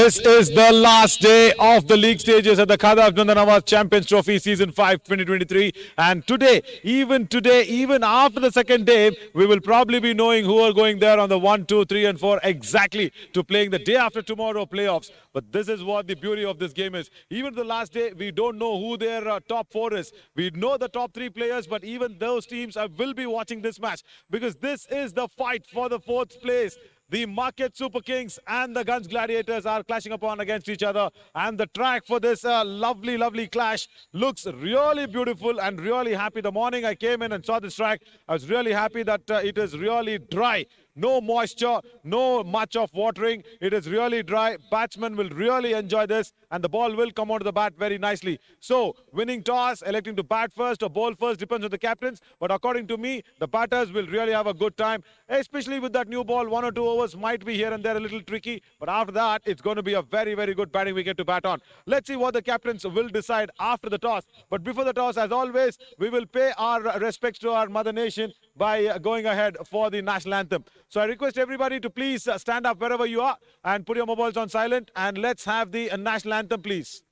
This is the last day of the league stages at the Khada Abdul Nawaz Champions Trophy Season 5 2023. And today, even after the second day, we will probably be knowing who are going there on the 1, 2, 3 and 4 exactly to playing the day after tomorrow playoffs. But this is what the beauty of this game is. Even the last day, we don't know who their top 4 is. We know the top 3 players, but even those teams will be watching this match because this is the fight for the 4th place. The Market SuperKings and the Gunj Gladiators are clashing upon against each other. And the track for this lovely clash looks really beautiful and really happy. The morning I came in and saw this track, I was really happy that it is really dry. No moisture, no much of watering. It is really dry. Batsmen will really enjoy this and the ball will come onto the bat very nicely. So, winning toss, electing to bat first or bowl first depends on the captains. But according to me, the batters will really have a good time, especially with that new ball. 1 or 2 overs might be here and there a little tricky. But after that, it's going to be a very good batting wicket to bat on. Let's see what the captains will decide after the toss. But before the toss, as always, we will pay our respects to our mother nation by going ahead for the national anthem. So I request everybody to please stand up wherever you are and put your mobiles on silent and let's have the national anthem, please.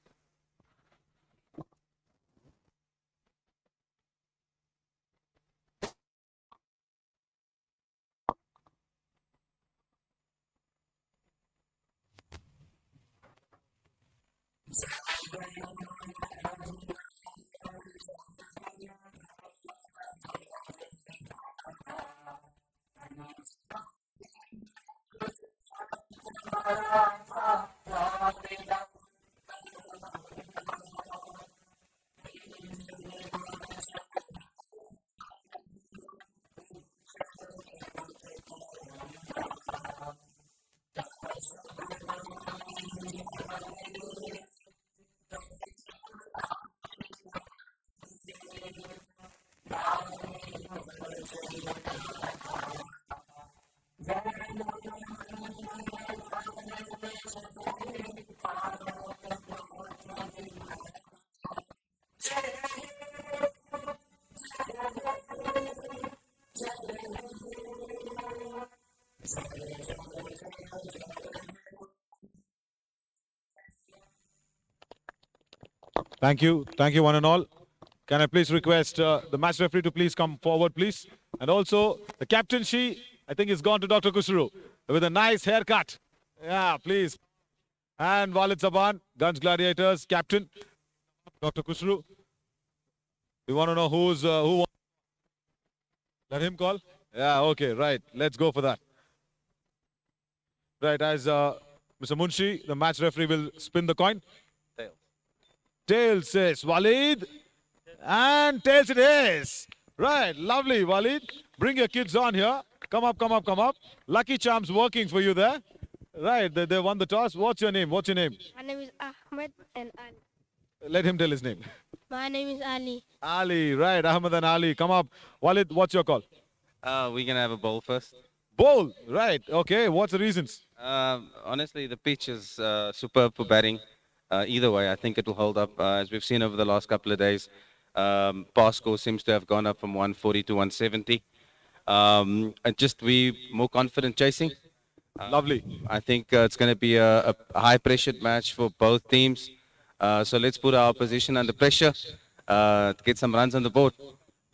Thank you one and all. Can I please request the match referee to please come forward, please? And also, the captaincy, I think, is gone to Dr. Kusru with a nice haircut. Yeah, please. And Walid Saban, Gunj Gladiators, captain, Dr. Kusru. We want to know who wants. Let him call? Yeah, okay, right. Let's go for that. Right, as Mr. Munshi, the match referee will spin the coin. Tails says Walid. And tails it is. Right, lovely, Walid. Bring your kids on here. Come up. Lucky Charms working for you there. Right, they won the toss. What's your name? My name is Ahmed and Ali. Let him tell his name. My name is Ali. Ali, right, Ahmed and Ali. Come up. Walid, what's your call? We're going to have a bowl first. Bowl, right. Okay, what's the reasons? Honestly, the pitch is superb for batting. Either way, I think it will hold up. As we've seen over the last couple of days, pass score seems to have gone up from 140 to 170. And just be more confident chasing. Lovely. I think it's going to be a high-pressured match for both teams. So let's put our opposition under pressure to get some runs on the board.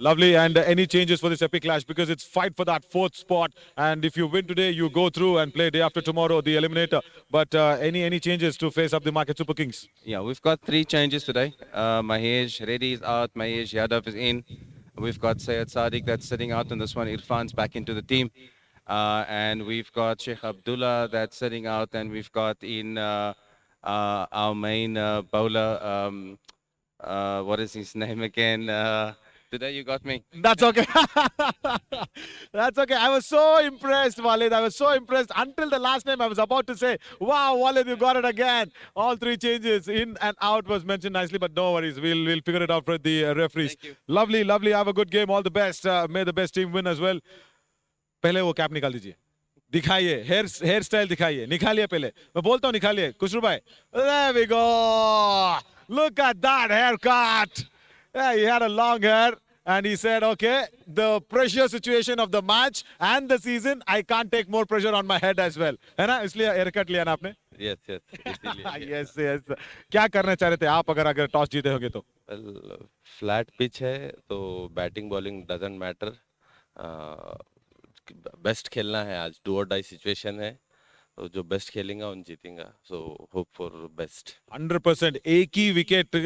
Lovely. And any changes for this epic clash? Because it's fight for that 4th spot. And if you win today, you go through and play day after tomorrow, the eliminator. But any changes to face up the Market SuperKings? Yeah, we've got 3 changes today. Mahesh Reddy is out. Mahesh Yadav is in. We've got Syed Sadiq that's sitting out on this one. Irfan's back into the team. And we've got Sheikh Abdullah that's sitting out. And we've got in our main bowler, what is his name again? Today you got me. That's okay. That's okay. I was so impressed, Walid. I was so impressed. Until the last name, I was about to say, wow, Walid, you got it again. All 3 changes, in and out, was mentioned nicely, but no worries. We'll figure it out for the referees. Thank you. Lovely. Have a good game. All the best. May the best team win as well. पहले वो cap निकाल दीजिए, दिखाइए, hair style दिखाइए, निकालिए पहले. मैं बोलता हूँ निकालिए. खुशरू भाई. There we go. Look at that haircut. Yeah, he had a long hair and he said, okay, the pressure situation of the match and the season, I can't take more pressure on my head as well. है ना? इसलिए haircut लिया ना आपने? Yes, yes. इसीलिए yes yes, क्या करना चाह रहे थे आप अगर अगर टॉस जीते होगे तो? well, फ्लैट पिच है तो batting bowling doesn't matter. Best खेलना है आज. डू और डाई सिचुएशन है तो जो बेस्ट खेलेगा उन जीतेगा. So hope for best. 100%. एक ही विकेट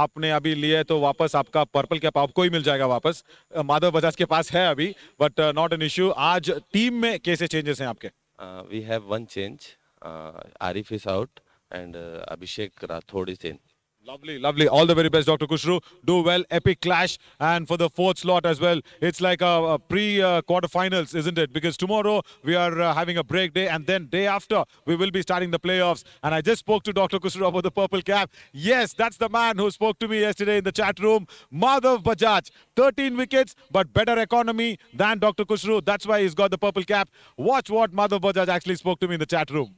आपने अभी लिया है तो वापस आपका पर्पल कैप आपको ही मिल जाएगा वापस. माधव बजाज के पास है अभी, बट नॉट एन इश्यू. आज टीम में कैसे चेंजेस हैं आपके? We have one change. Arif is out and Abhishek Rathore is in. Lovely, lovely. All the very best, Dr. Kushru. Do well. Epic clash. And for the fourth slot as well, it's like a pre-quarterfinals, isn't it? Because tomorrow we are having a break day, and then day after we will be starting the playoffs. And I just spoke to Dr. Kushru about the purple cap. Yes, that's the man who spoke to me yesterday in the chat room. Madhav Bajaj, 13 wickets, but better economy than Dr. Kushru. That's why he's got the purple cap. Watch what Madhav Bajaj actually spoke to me in the chat room.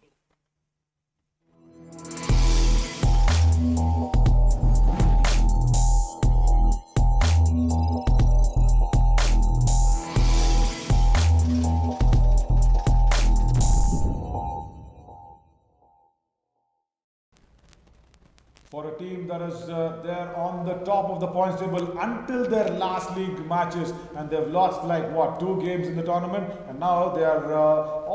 For a team that is there on the top of the points table until their last league matches, and they've lost like what, 2 games in the tournament, and now they are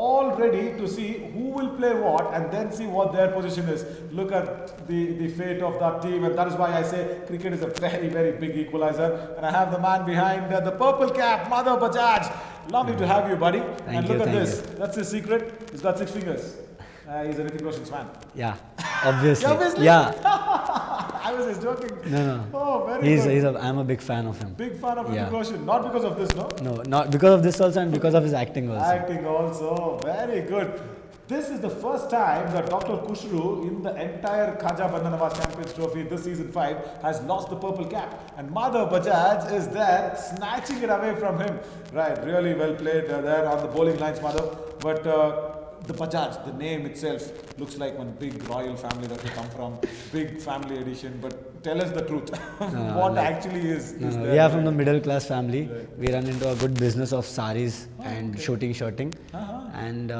all ready to see who will play what and then see what their position is. Look at the fate of that team, and that is why I say cricket is a very, very big equalizer. And I have the man behind the purple cap, Madhav Bajaj. Lovely to have you, buddy. And look at this. That's his secret. He's got 6 fingers. He's a Hrithik Roshan's fan. Yeah, obviously. Obviously? Yeah. I was just joking. No. Oh, very good. I'm a big fan of him. Big fan of Hrithik Yeah. Roshan. Not because of this, no? No, not because of this also, and because of his acting also. Acting also. Very good. This is the first time that Dr. Kushru in the entire Khaja Bandhanawaz Champions Trophy this season 5 has lost the purple cap. And Madhav Bajaj is there snatching it away from him. Right, really well played there on the bowling lines, Madhav. But the Bajaj, the name itself looks like one big royal family that we come from. Big family edition. But tell us the truth. What actually is No, there? we are from the middle class family. We run into a good business of saris and shirting. And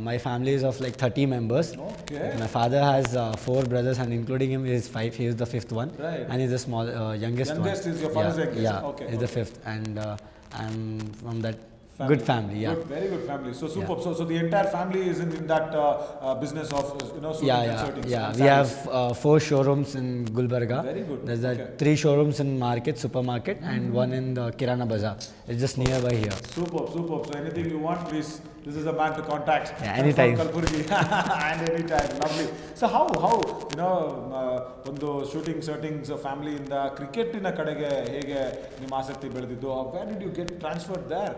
my family is of like 30 members. Okay. My father has 4 brothers, and including him is 5. He is the 5th one. Right. And he's the small youngest one. Youngest is your father's youngest? Yeah, Okay, he's the 5th. And I'm from that good family. Yeah. Good, very good family. So superb. So the entire family is in that business of suiting and shirtings and We have sarees. 4 showrooms in Gulbarga. Very good. There's Okay. 3 showrooms in supermarket, and 1 in the Kirana Bazaar. It's just nearby here. Superb. So anything you want, please. This is a man to contact. Yeah, anytime. From Kalburgi. And anytime. Lovely. So how ಒಂದು shooting shirtings family ಇಂದ ಕ್ರಿಕೆಟಿನ ಕಡೆಗೆ ಹೇಗೆ ನಿಮ್ಮ ಆಸಕ್ತಿ ಬೆಳೆದಿದ್ದು? Where did you get transferred there?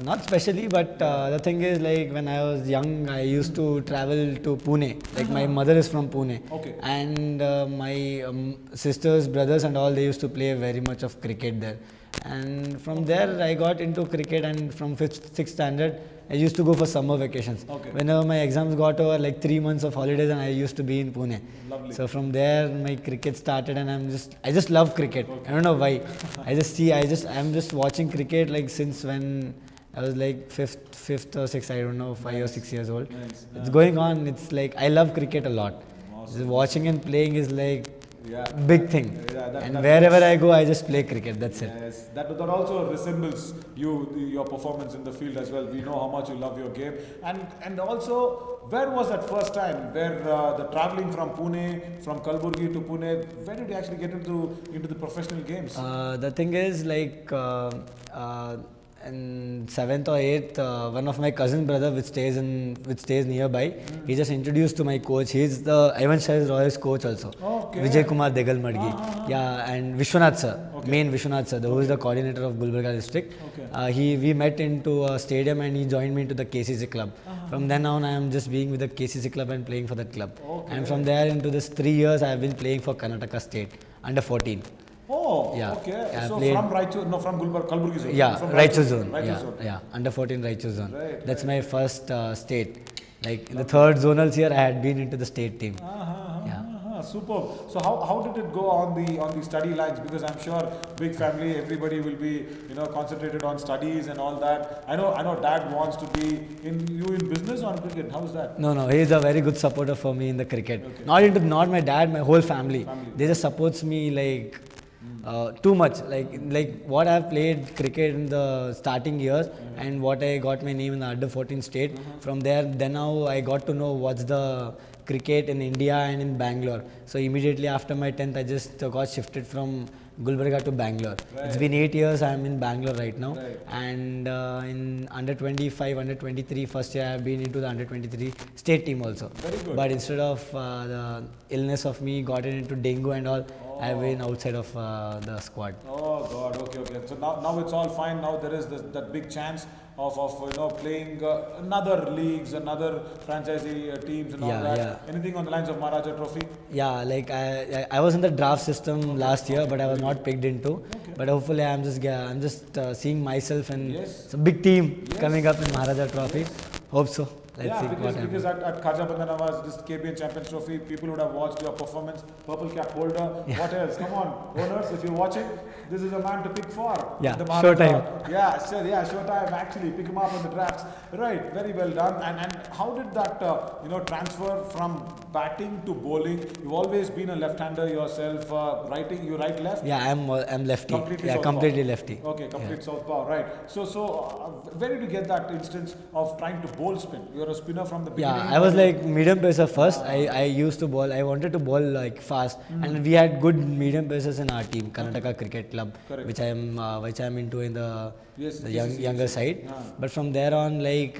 Not specially, but the thing is, like when I was young, I used to travel to Pune. Like my mother is from Pune, Okay. and my sisters, brothers, and all, they used to play very much of cricket there. And from there, I got into cricket, and from 5th, 6th standard, I used to go for summer vacations. Okay. Whenever my exams got over, like 3 months of holidays, and I used to be in Pune. Lovely. So from there, my cricket started, and I just love cricket. Okay. I don't know why. I'm just watching cricket like since when I was like fifth or sixth, I don't know, 5 or 6 years old. Nice. It's going on. It's like I love cricket a lot. Awesome. Just watching and playing is like Yeah. big thing. Yeah, And that wherever is- I go, I just play cricket. That's it. Yes, that also resembles your performance in the field as well. We know how much you love your game, and also where was that first time where the traveling from Pune, from Kalburgi to Pune, where did you actually get into the professional games? The thing is, like in 7th or 8th, one of my cousin brother, which stays nearby, he just introduced to my coach. He's the Ivan Shah's Royals coach also. Okay. Vijay Kumar Degal Madgi. Yeah, and Vishwanath sir, main Vishwanath sir, who is the coordinator of Gulbarga district. Okay. We met into a stadium, and he joined me into the KCC club. From then on, I am just being with the KCC club and playing for that club. Okay. And from there into this 3 years, I have been playing for Karnataka State under 14. Oh, Yeah. okay. Yeah, So played- from from Kalburgi zone. Yeah, From Raichur zone. Raichur Yeah, zone. yeah, under 14 Raichur zone. Right, That's my first state. Like in the 3rd zonals here, I had been into the state team. Yeah. Superb. So how did it go on the study lines? Because I'm sure big family, everybody will be concentrated on studies and all that. I know Dad wants to be in business or in cricket. How's that? No, he is a very good supporter for me in the cricket. Okay. Not my dad, my whole family. They just supports me like too much. Like what I've played cricket in the starting years and what I got my name in the under 14 state. From there, then now I got to know what's the cricket in India and in Bangalore. So immediately after my 10th, I just got shifted from Gulbarga to Bangalore. Right. It's been 8 years. I'm in Bangalore right now, Right. and in under 25, under 23, first year I've been into the under 23 state team also. Very good. But instead of the illness of me got into dengue and all, I've been outside of the squad. Oh God, okay. So now it's all fine. Now there is that big chance of playing another leagues, another franchisee teams and all that. Yeah. Anything on the lines of Maharaja Trophy? Yeah, like I was in the draft system last year, but I was not picked into. Okay. But hopefully I'm just seeing myself and Yes. it's a big team coming up in Maharaja Trophy. Hope so. Let's see what happens. Because at Khaja Bandanawaz, this KBN Champions Trophy, people would have watched your performance. Purple cap holder. What else? Come on, owners, if you're watching, this is a man to pick for. Yeah, The Maharaja. showtime. Showtime. Actually, pick him up in the drafts. Right, very well done. And how did that transfer from batting to bowling? You've always been a left-hander yourself. You right left. Yeah, I'm lefty. Completely Yeah, southpaw. completely lefty. Okay, complete southpaw, right. So where did you get that instance of trying to bowl spin? You're a spinner from the beginning. Yeah, I was like medium pacer first. I used to bowl. I wanted to bowl like fast, and we had good medium pacers in our team, Karnataka Cricket Club, Correct. which I'm into in the Yes, younger side. But from there on, like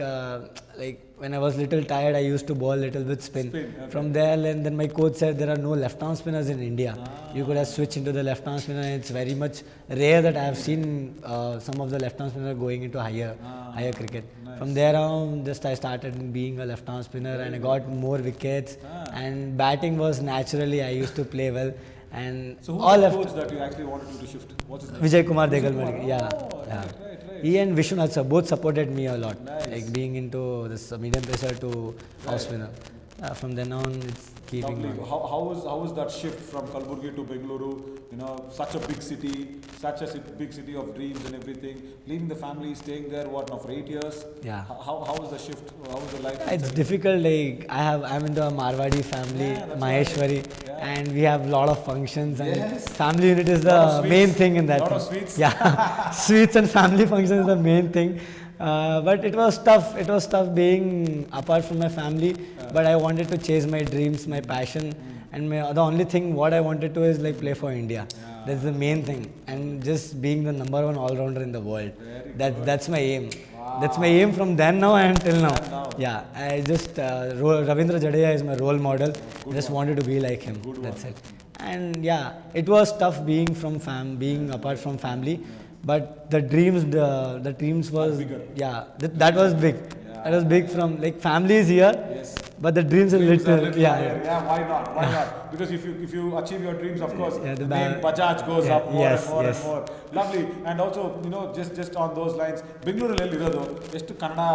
when I was little tired, I used to bowl little bit spin. Okay. From there, and then my coach said there are no left arm spinners in India. You could have switched into the left arm spinner. It's very much rare that I have seen some of the left arm spinner going into higher cricket. Nice. From there on, just I started being a left arm spinner, and I got more wickets. And batting was naturally I used to play well. And So who's all the left. coach that you actually wanted you to shift? What's his name? Vijay Kumar Degal. Kumar. Yeah, Oh, yeah. Right. He and Vishwanath sir both supported me a lot, Nice. like being into this medium pacer to off spinner. From then on, it's keeping Lovely. on. How was that shift from Kalburgi to Bengaluru? Such a big city, big city of dreams and everything. Leaving the family, staying there, now for 8 years? Yeah. How was the shift? How was the life? It's difficult. Like I'm into a Marwadi family, Yeah, that's Maheshwari, Yeah. and we have a lot of functions. And Yes. family unit is Lot of the sweets. main thing in that. Lot of thing. sweets. Yeah, sweets and family functions is the main thing. But it was tough. It was tough being apart from my family. But I wanted to chase my dreams, my passion, and the only thing what I wanted to is like play for India. That's the main thing, and just being the number one all rounder in the world. That's my aim. That's my aim from then now until now. Yeah, I just Ravindra Jadeja is my role model. Just wanted to be like him. That's it. And yeah, it was tough being being apart from family, but the dreams was that was big. That was big from like family is here, but the dreams are Dreams are little. little Yeah. higher. Yeah, why not? Because if you achieve your dreams, of course, Yeah, the the name Bajaj goes yeah, up more yes, and more yes. and more. Lovely. And also, just on those lines, ಬೆಂಗಳೂರಲ್ಲಿ ಇರೋದು ಎಷ್ಟು Kannada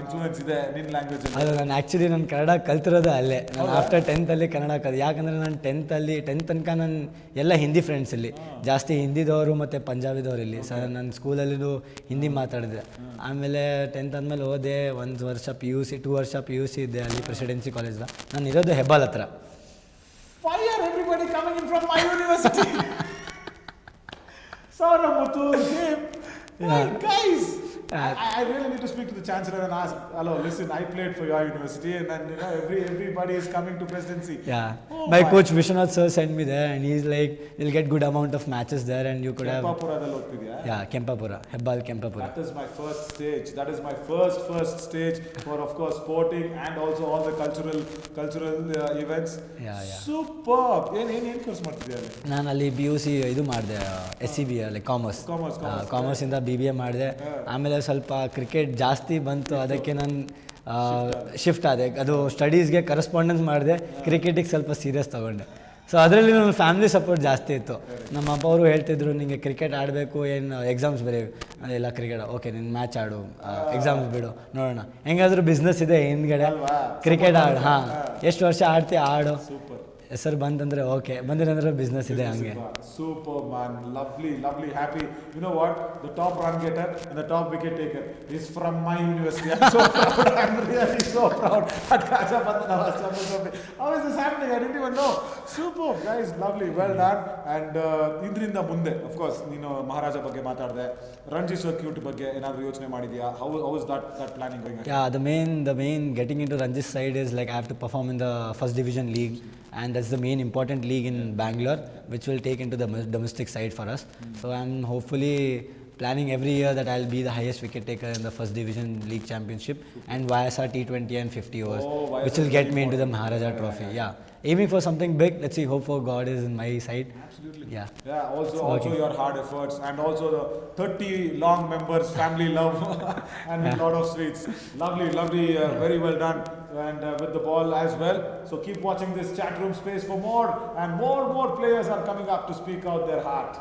influence ಇದೆ ನಿನ್ನ language ಅಲ್ಲಿ? ಅದು ನಾನು actually ನಾನು ಕನ್ನಡ ಕಲ್ತಿರೋದು ಅಲ್ಲೇ. ನಾನು ಆಫ್ಟರ್ 10th ಅಲ್ಲಿ ಕನ್ನಡ ಯಾಕಂದರೆ ನಾನು 10th ತನಕ ನಾನು ಎಲ್ಲ ಹಿಂದಿ ಫ್ರೆಂಡ್ಸ್ ಇಲ್ಲಿ ಜಾಸ್ತಿ ಹಿಂದಿದವರು ಮತ್ತು ಪಂಜಾಬಿದವರು ಇಲ್ಲಿ. ನನ್ನ ಸ್ಕೂಲಲ್ಲಿದು ಹಿಂದಿ ಮಾತಾಡಿದೆ. ಆಮೇಲೆ 10th ಆದಮೇಲೆ ಹೋದೆ, 1 ವರ್ಷ PUC 2 ವರ್ಷ PUC ಇದ್ದೆ ಅಲ್ಲಿ ಪ್ರೆಸಿಡೆನ್ಸಿ ಕಾಲೇಜ್ದ. ನಾನು ಇರೋದು ಹೆಬ್ಬಾಲ್ ಹತ್ರ. Fire everybody coming in from my university. Sauramutu, Jim. Hey, guys. I really need to speak to the chancellor and ask, hello, listen, I played for your university and then everybody is coming to presidency. Yeah. Oh My coach Vishwanath sir sent me there and he's like, you'll get good amount of matches there and you could have. ಕೆಂಪಾಪುರದಲ್ಲಿ ಹೋಗ್ತಿದ್ಯಾ? Yeah, Kempapura, Hebbal Kempapura. That is my first stage. That is my first stage for, of course, sporting and also all the cultural events. Yeah. Superb. ಏನ್ course ಮಾಡ್ತಿದ್ಯಾ ಅಲ್ಲಿ? ನಾನು ಅಲ್ಲಿ PUC ಇದು ಮಾಡಿದೆ, SCB like commerce. ಕಾಮರ್ಸಿಂದ BBA ಮಾಡಿದೆ. ಆಮೇಲೆ ಸ್ವಲ್ಪ ಕ್ರಿಕೆಟ್ ಜಾಸ್ತಿ ಬಂತು, ಅದಕ್ಕೆ ನಾನು ಶಿಫ್ಟ್ ಆದೆ. ಅದು ಸ್ಟಡೀಸ್ಗೆ ಕರೆಸ್ಪಾಂಡೆನ್ಸ್ ಮಾಡಿದೆ, ಕ್ರಿಕೆಟಿಗೆ ಸ್ವಲ್ಪ ಸೀರಿಯಸ್ ತೊಗೊಂಡೆ. ಸೊ ಅದರಲ್ಲಿ ನನ್ನ ಫ್ಯಾಮಿಲಿ ಸಪೋರ್ಟ್ ಜಾಸ್ತಿ ಇತ್ತು. ನಮ್ಮ ಅಪ್ಪ ಅವರು ಹೇಳ್ತಿದ್ರು, ನಿಮಗೆ ಕ್ರಿಕೆಟ್ ಆಡಬೇಕು, ಏನು ಎಕ್ಸಾಮ್ಸ್ ಬರೀವಿ ಅದೆಲ್ಲ ಕ್ರಿಕೆಟ್ ಓಕೆ, ನಿನ್ನ ಮ್ಯಾಚ್ ಆಡು, ಎಕ್ಸಾಮ್ಸ್ ಬಿಡು ನೋಡೋಣ, ಹೆಂಗಾದರೂ ಬಿಸ್ನೆಸ್ ಇದೆ ಹಿಂದ್ಗಡೆ, ಕ್ರಿಕೆಟ್ ಆಡು, ಹಾಂ ಎಷ್ಟು ವರ್ಷ ಆಡ್ತೀಯ ಆಡು, ಹೆಸರು ಬಂತಂದರೆ ಓಕೆ, ಬಂದಿರಂದ್ರೆ ಬಿಸ್ನೆಸ್ ಇದೆ ಹಂಗೆ. Super man, lovely, lovely, happy. You know what? The top run getter and the top wicket taker is from my university. I'm so proud. I'm really so proud. At Kajapatana was Champions Trophy. How is this happening? I didn't even know. Super, guys, lovely, well done. And ಇದರಿಂದ ಮುಂದೆ, of course, ನೀನು ಮಹಾರಾಜ ಬಗ್ಗೆ ಮಾತಾಡಿದೆ, Ranji circuit ಬಗ್ಗೆ ಏನಾದರೂ ಯೋಚನೆ ಮಾಡಿದ್ಯಾ? How is that planning going on? Yeah, the main getting into Ranji's side is like I have to perform in the first division league, and that's the main important league in Bangalore, which will take into the domestic side for us. So I'm hopefully planning every year that I'll be the highest wicket taker in the first division league championship and YSR T20 and 50 overs, which will get me into the Maharaja trophy. Yeah, aiming for something big. Let's see. Hope for God is in my side. Absolutely. Yeah. Yeah, also your hard efforts and also the 30 long members, family love and with lot of sweets. Lovely, lovely, very well done. And with the ball as well. So keep watching this chat room space for more, and more players are coming up to speak out their heart.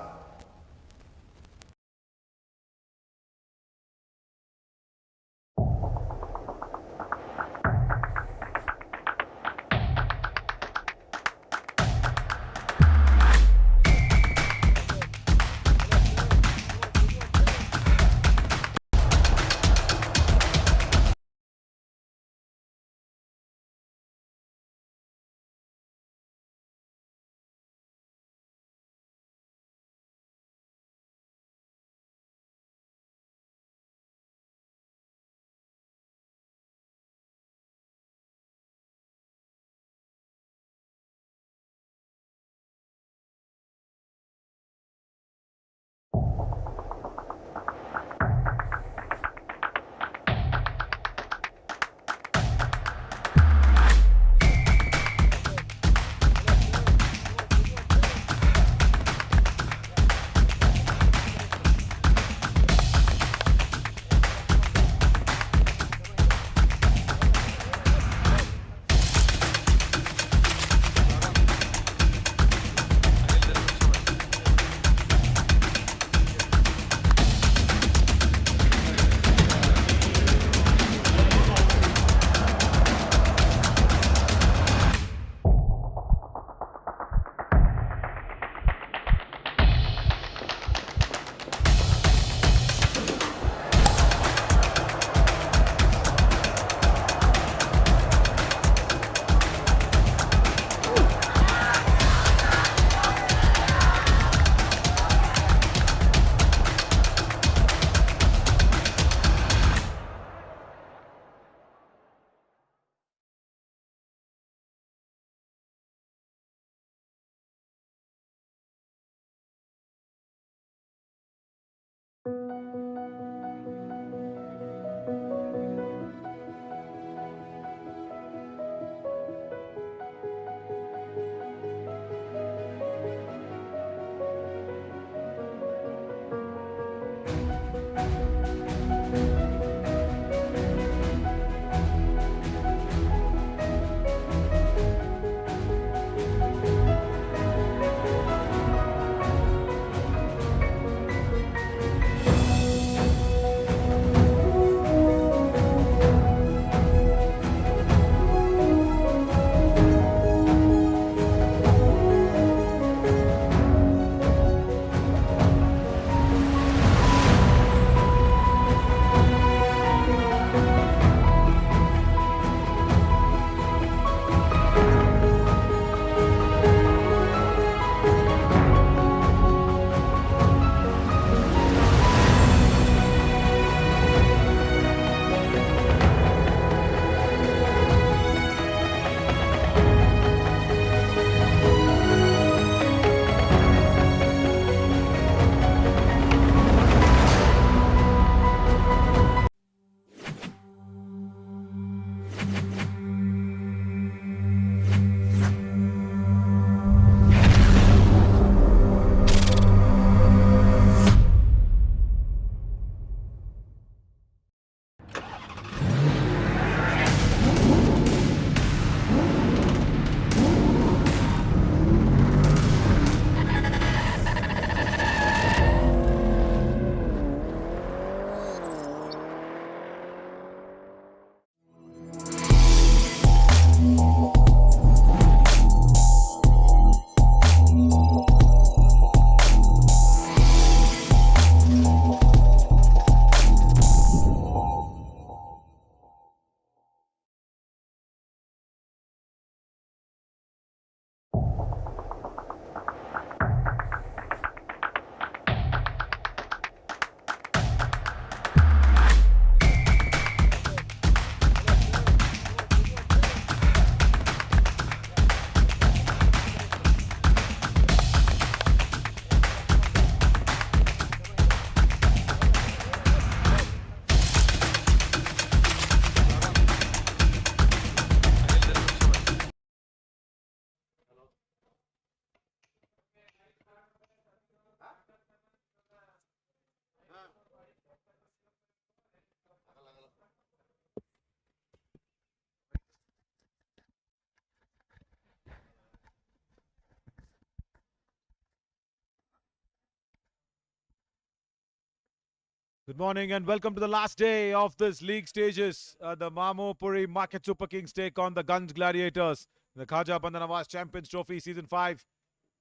Good morning and welcome to the last day of this league stages. The Mamopuri Market Super Kings take on the Gunj Gladiators. The Khaja Bandanawaz Champions Trophy Season 5.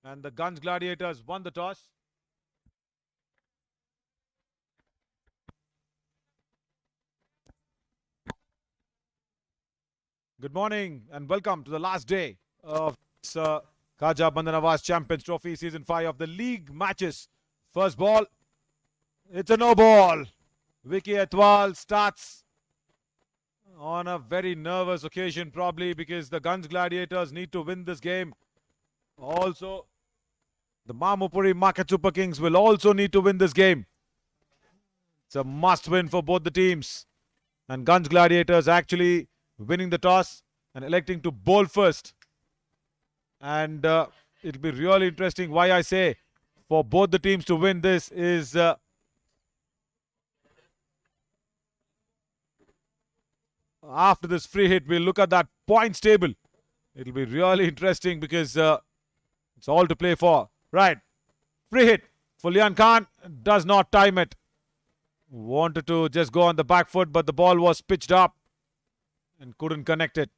And the Gunj Gladiators won the toss. Good morning and welcome to the last day of this Khaja Bandanawaz Champions Trophy Season 5 of the league matches. First ball, it's a no ball. Vicky Etwal starts on a very nervous occasion, probably because the Gunj Gladiators need to win this game. Also, the Mamopuri Market Super Kings will also need to win this game. It's a must win for both the teams. And Gunj Gladiators actually winning the toss and electing to bowl first. And it'll be really interesting. Why I say for both the teams to win this is after this free hit, we'll look at that points table. It'll be really interesting because it's all to play for. Right. Free hit for Lian Khan. Does not time it. Wanted to just go on the back foot, but the ball was pitched up and couldn't connect it.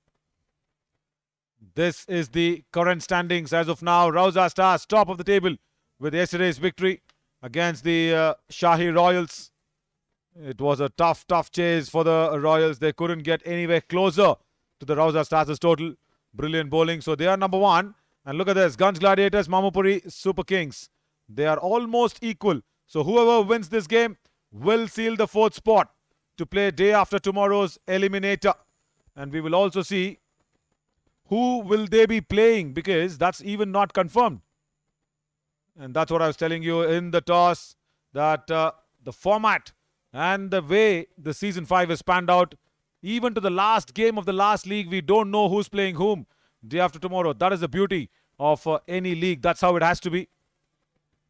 This is the current standings as of now. Rauza Stars top of the table with yesterday's victory against the Shahi Royals. It was a tough chase for the Royals. They couldn't get anywhere closer to the Rauza Stars' total. Brilliant bowling. So they are number one. And look at this. Gunj Gladiators, Mamopuri, Super Kings. They are almost equal. So whoever wins this game will seal the fourth spot to play day after tomorrow's eliminator. And we will also see who will they be playing, because that's even not confirmed. And that's what I was telling you in the toss, that the format and the way the season 5 is panned out, even to the last game of the last league, we don't know who's playing whom day after tomorrow. That is the beauty of any league. That's how it has to be,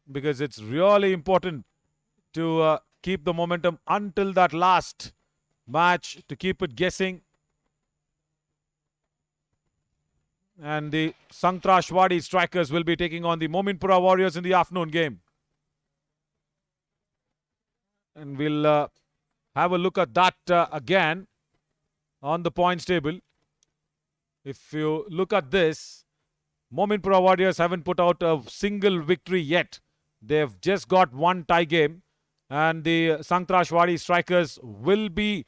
because it's really important to keep the momentum until that last match, to keep it guessing. And the Sangtrashwadi strikers will be taking on the Mominpura Warriors in the afternoon game. And we'll have a look at that again on the points table. If you look at this, Mominpura Warriors haven't put out a single victory yet. They've just got one tie game. And the Sangtrashwadi strikers will be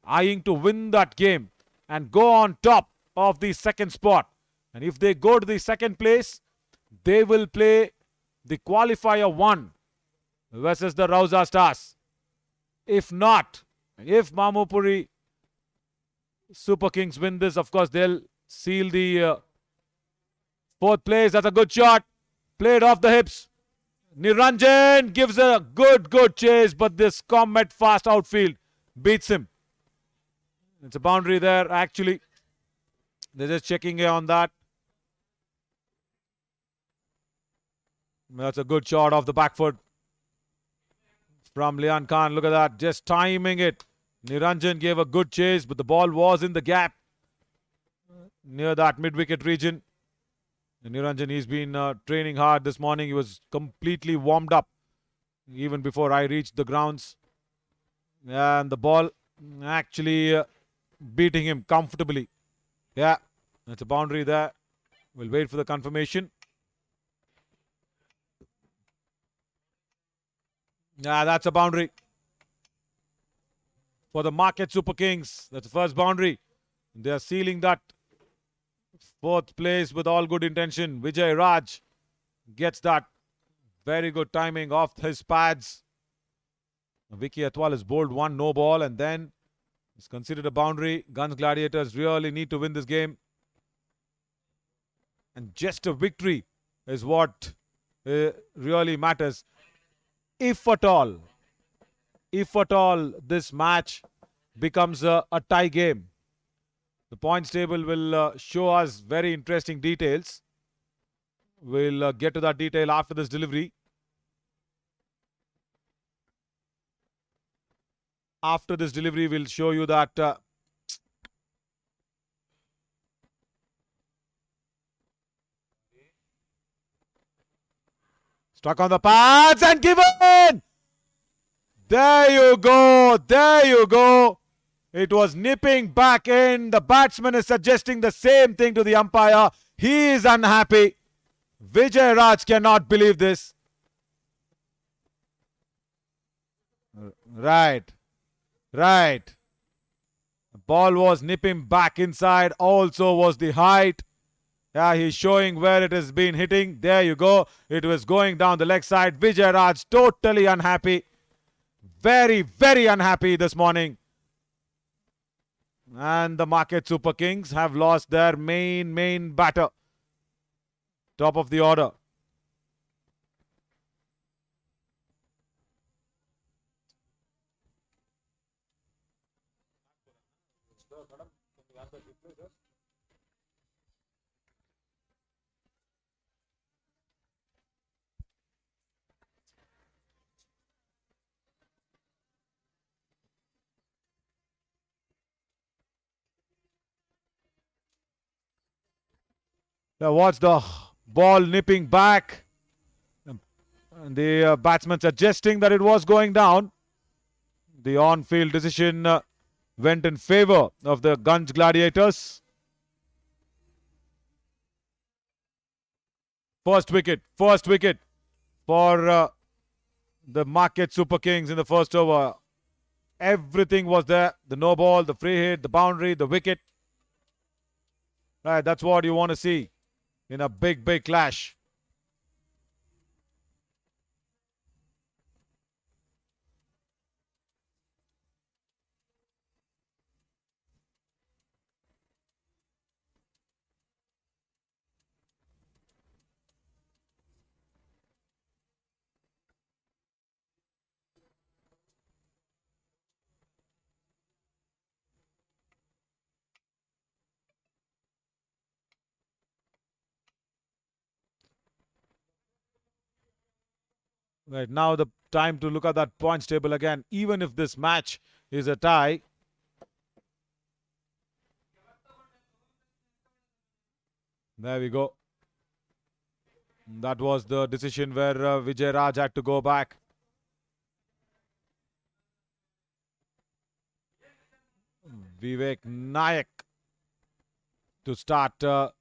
eyeing to win that game and go on top of the second spot. And if they go to the second place, they will play the qualifier 1 versus the Rauza Stars. If not, if Mamopuri Super Kings win this, of course, they'll seal the fourth place. That's a good shot. Played off the hips. Niranjan gives a good chase, but this Comet fast outfield beats him. It's a boundary there, actually. They're just checking on that. That's a good shot off the back foot from Lian Khan. Look at that, just timing it. Niranjan gave a good chase, but the ball was in the gap near that mid-wicket region. And Niranjan, he's been training hard this morning. He was completely warmed up even before I reached the grounds. And the ball actually beating him comfortably. Yeah, that's a boundary there. We'll wait for the confirmation. Yeah, that's a boundary for the Market Super Kings. That's the first boundary. They are sealing that fourth place with all good intention. Vijay Raj gets that. Very good timing off his pads. Vicky Atwal has bowled one no ball and then it's considered a boundary. Gunj Gladiators really need to win this game. And just a victory is what really matters. If at all this match becomes a tie game, the points table will show us very interesting details. We'll get to that detail after this delivery. After this delivery, we'll show you that struck on the pads and given! There you go. There you go. It was nipping back in. The batsman is suggesting the same thing to the umpire. He is unhappy. Vijay Raj cannot believe this. Right. Right. The ball was nipping back inside. Also was the height. Yeah, he's showing where it has been hitting. There you go. It was going down the leg side. Vijay Raj totally unhappy. Very, very unhappy this morning. And the Market Super Kings have lost their main batter. Top of the order. Now watch the ball nipping back. And the batsman suggesting that it was going down. The on-field decision went in favor of the Gunj Gladiators. First wicket for the Market Super Kings in the first over. Everything was there. The no ball, the free hit, the boundary, the wicket. Right, that's what you want to see in a big clash. Right, now the time to look at that points table again. Even if this match is a tie, there we go. That was the decision where Vijay Raj had to go back. Vivek Nayak to start the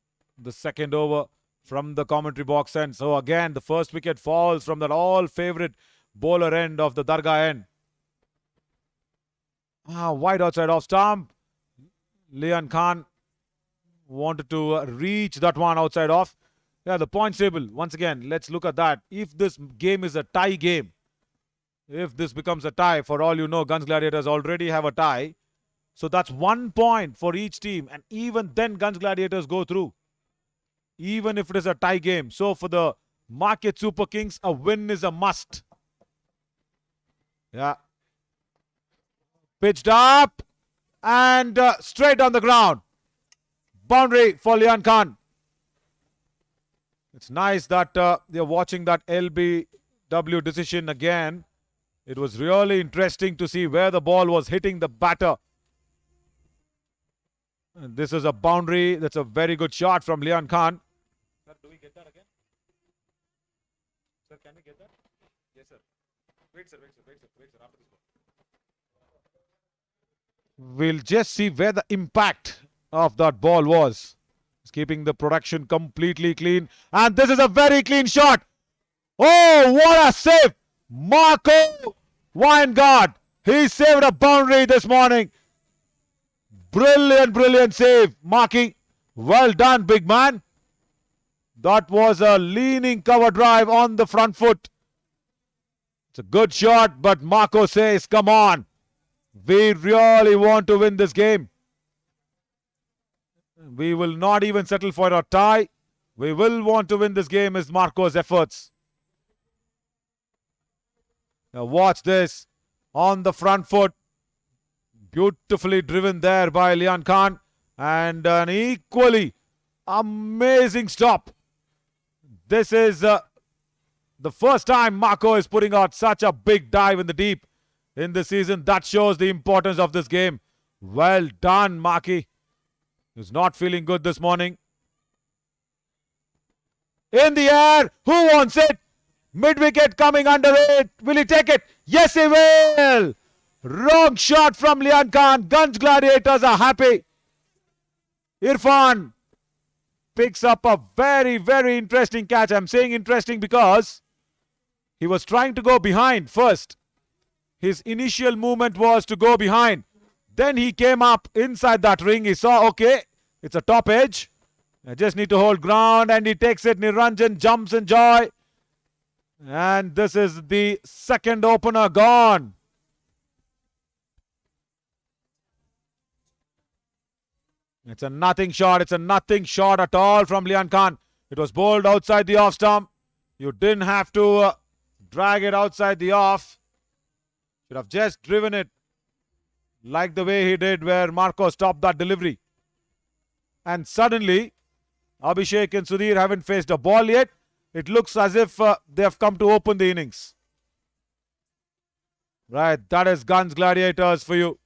second over from the commentary box end. So again, the first wicket falls from that all-favourite bowler end of the Dargah end. Wide outside off stump. Lian Khan wanted to reach that one outside off. Yeah, the points table. Once again, let's look at that. If this game is a tie game, if this becomes a tie, for all you know, Gunj Gladiators already have a tie. So that's 1 point for each team. And even then, Gunj Gladiators go through. Even if it is a tie game. So for the Market Super Kings, a win is a must. Yeah. Pitched up and straight on the ground. Boundary for Lian Khan. It's nice that they're watching that LBW decision again. It was really interesting to see where the ball was hitting the batter. And this is a boundary. That's a very good shot from Lian Khan. Sir, do we get that again? Sir, can we get that? Yes, sir. Wait, sir. After this ball. We'll just see where the impact of that ball was. It's keeping the production completely clean. And this is a very clean shot. Oh, what a save! Marco Weingart. He saved a boundary this morning. Brilliant save, Marky. Well done, big man. That was a leaning cover drive on the front foot. It's a good shot, but Marco says, come on. We really want to win this game. We will not even settle for a tie. We will want to win this game is Marco's efforts. Now watch this. On the front foot. Beautifully driven there by Lian Khan. And an equally amazing stop. This is the first time Marco is putting out such a big dive in the deep in this season. That shows the importance of this game. Well done, Marky. He's not feeling good this morning. In the air. Who wants it? Mid-wicket coming under it. Will he take it? Yes, he will. Wrong shot from Lian Khan. Gunj Gladiators are happy. Irfan picks up a very, very interesting catch. I'm saying interesting because he was trying to go behind first. His initial movement was to go behind. Then he came up inside that ring. He saw, okay, it's a top edge. I just need to hold ground, and he takes it. Niranjan jumps in joy. And this is the second opener gone. It's a nothing shot. It's a nothing shot at all from Lian Khan. It was bowled outside the off stump. You didn't have to drag it outside the off. Should have just driven it like the way he did where Marco stopped that delivery. And suddenly, Abhishek and Sudhir haven't faced a ball yet. It looks as if they have come to open the innings. Right, that is Gunj Gladiators for you.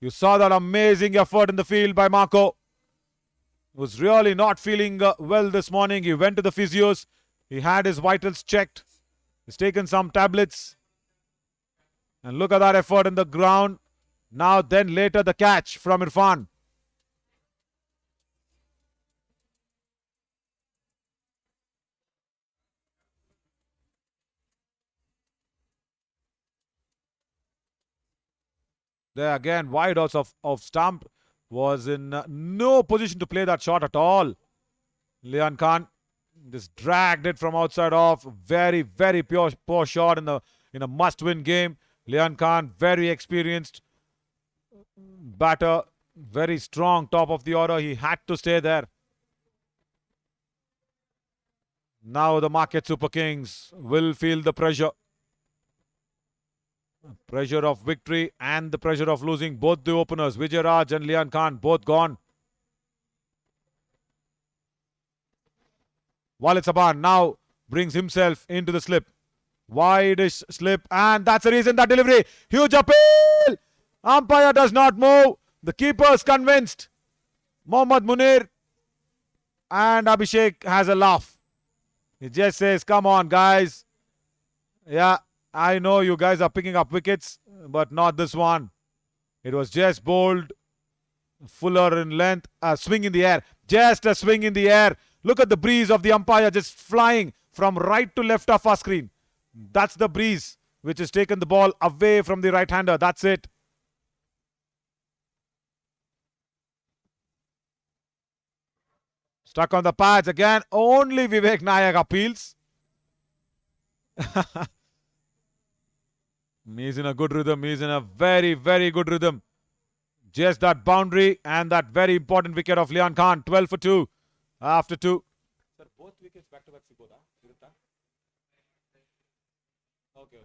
You saw that amazing effort in the field by Marco. He was really not feeling well this morning. He went to the physios. He had his vitals checked. He's taken some tablets. And look at that effort in the ground. Now then later the catch from Irfan. There again, wide out of stump. Was in no position to play that shot at all. Lian Khan just dragged it from outside off. Very, very poor shot in a must-win game. Lian Khan, very experienced batter, very strong top of the order. He had to stay there. Now the market Super Kings will feel the pressure. Pressure of victory and the pressure of losing. Both the openers, Vijay Raj and Lian Khan, both gone. Walid Saban now brings himself into the slip. Wide-ish slip, and that's the reason that delivery. Huge appeal. Umpire does not move. The keeper is convinced. Mohammad Munir and Abhishek has a laugh. He just says, come on, guys. Yeah, I know you guys are picking up wickets, but not this one. It was just bowled fuller in length. A swing in the air. Just a swing in the air. Look at the breeze of the umpire just flying from right to left of our screen. That's the breeze which has taken the ball away from the right-hander. That's it. Stuck on the pads again. Only Vivek Nayak appeals. He's in a good rhythm. He's in a very, very good rhythm. Just that boundary and that very important wicket of Lian Khan. 12 for 2 after 2. Sir, both wickets back-to-back ಸಿಗೋದಾ? ಇರುತ್ತಾ? Okay.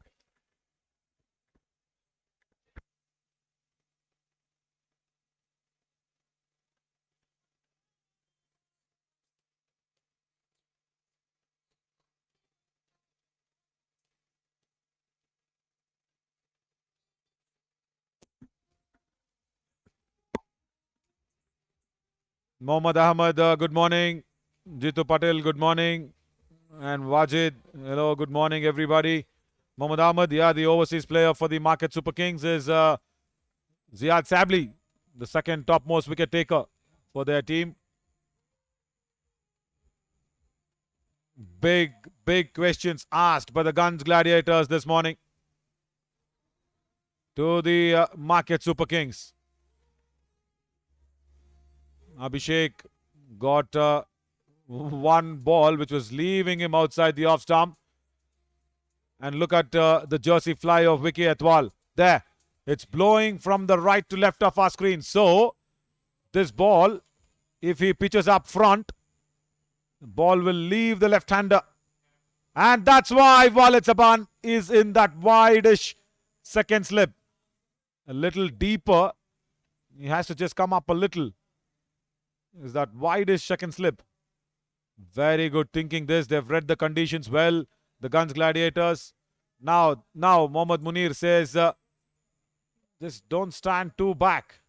Mohammad Ahmed, good morning. Jitu Patel, good morning. And Wajid, hello, good morning, everybody. Mohammad Ahmed, yeah, the overseas player for the Market Super Kings is Ziad Sabli, the second topmost wicket taker for their team. Big questions asked by the Gunj Gladiators this morning to the Market Super Kings. Abhishek got one ball which was leaving him outside the off stump. And look at the jersey fly of Vicky Atwal. There. It's blowing from the right to left of our screen. So, this ball, if he pitches up front, the ball will leave the left-hander. And that's why Walid Saban is in that wide-ish second slip. A little deeper. He has to just come up a little. Is that wide-ish second slip. Very good thinking this. They've read the conditions well. The Gunj Gladiators. Now Mohammad Munir says, just don't stand too back.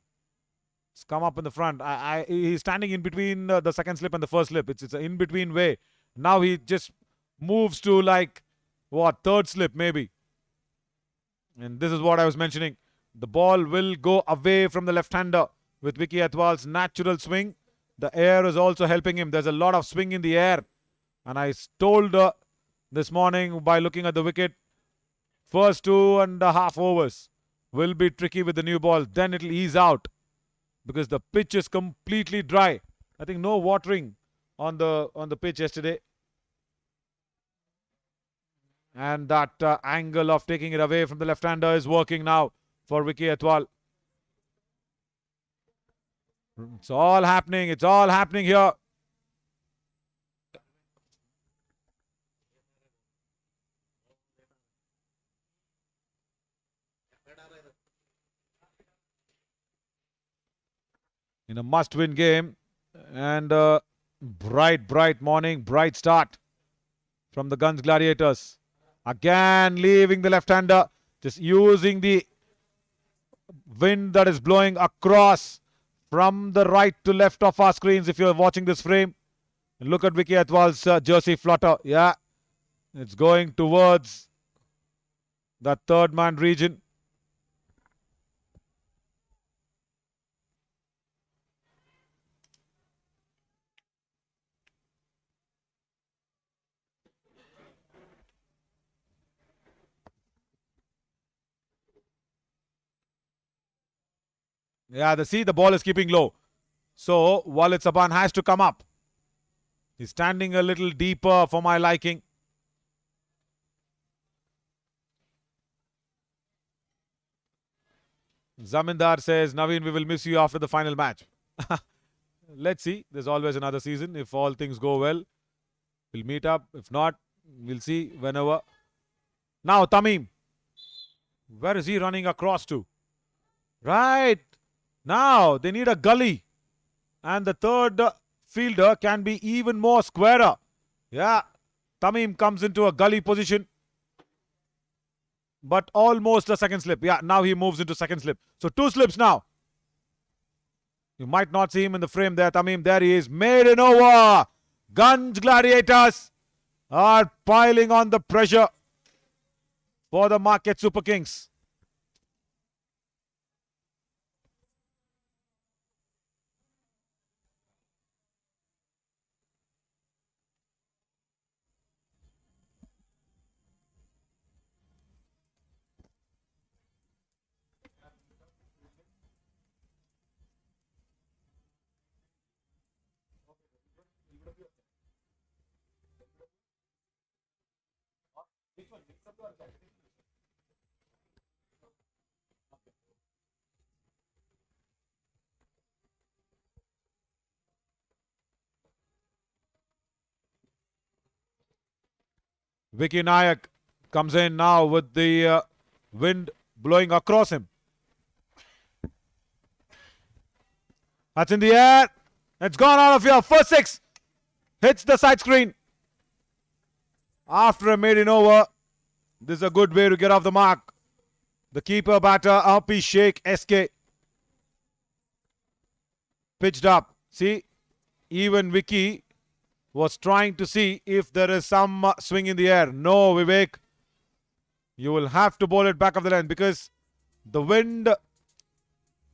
Just come up in the front. He's standing in between the second slip and the first slip. It's an in-between way. Now he just moves to what, third slip maybe. And this is what I was mentioning. The ball will go away from the left-hander with Vicky Atwal's natural swing. The air is also helping him. There's a lot of swing in the air. And I told this morning by looking at the wicket, first 2.5 overs will be tricky with the new ball. Then it'll ease out because the pitch is completely dry. I think no watering on the pitch yesterday. And that angle of taking it away from the left-hander is working now for Vicky Atwal. It's all happening. It's all happening here. In a must-win game. And bright morning, bright start from the Gunj Gladiators. Again, leaving the left-hander, just using the wind that is blowing across from the right to left of our screens. If you're watching this frame, look at Vicky Atwal's jersey flutter. Yeah, it's going towards that third man region. Yeah, the ball is keeping low. So Walid Saban has to come up. He's standing a little deeper for my liking. Zamindar says, Naveen, we will miss you after the final match. Let's see. There's always another season. If all things go well, we'll meet up. If not, we'll see whenever. Now, Tamim. Where is he running across to? Right. Now, they need a gully. And the third fielder can be even more squarer. Yeah. Tamim comes into a gully position. But almost a second slip. Yeah, now he moves into second slip. So 2 slips now. You might not see him in the frame there, Tamim. There he is. Made in over. Gunj Gladiators are piling on the pressure for the Market SuperKings. Vicky Nayak comes in now with the wind blowing across him. That's in the air. It's gone out of here. First 6. Hits the side screen. After a maiden over. This is a good way to get off the mark. The keeper batter, RP Sheikh SK. Pitched up. See, even Vicky was trying to see if there is some swing in the air. No, Vivek. You will have to bowl it back of the line because the wind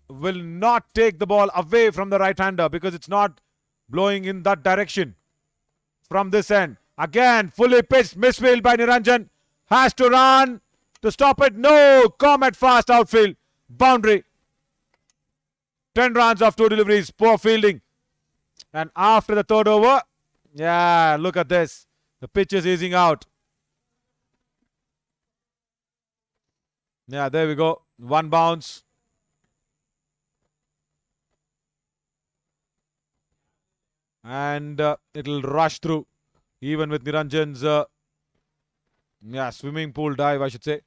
will not take the ball away from the right-hander because it's not blowing in that direction from this end. Again, fully pitched, misfield by Niranjan. Has to run to stop it. No, Comet fast outfield. Boundary. 10 runs off 2 deliveries. Poor fielding. And after the third over, yeah, look at this. The pitch is easing out. Yeah, there we go. 1 bounce. And it'll rush through. Even with Niranjan's swimming pool dive, I should say.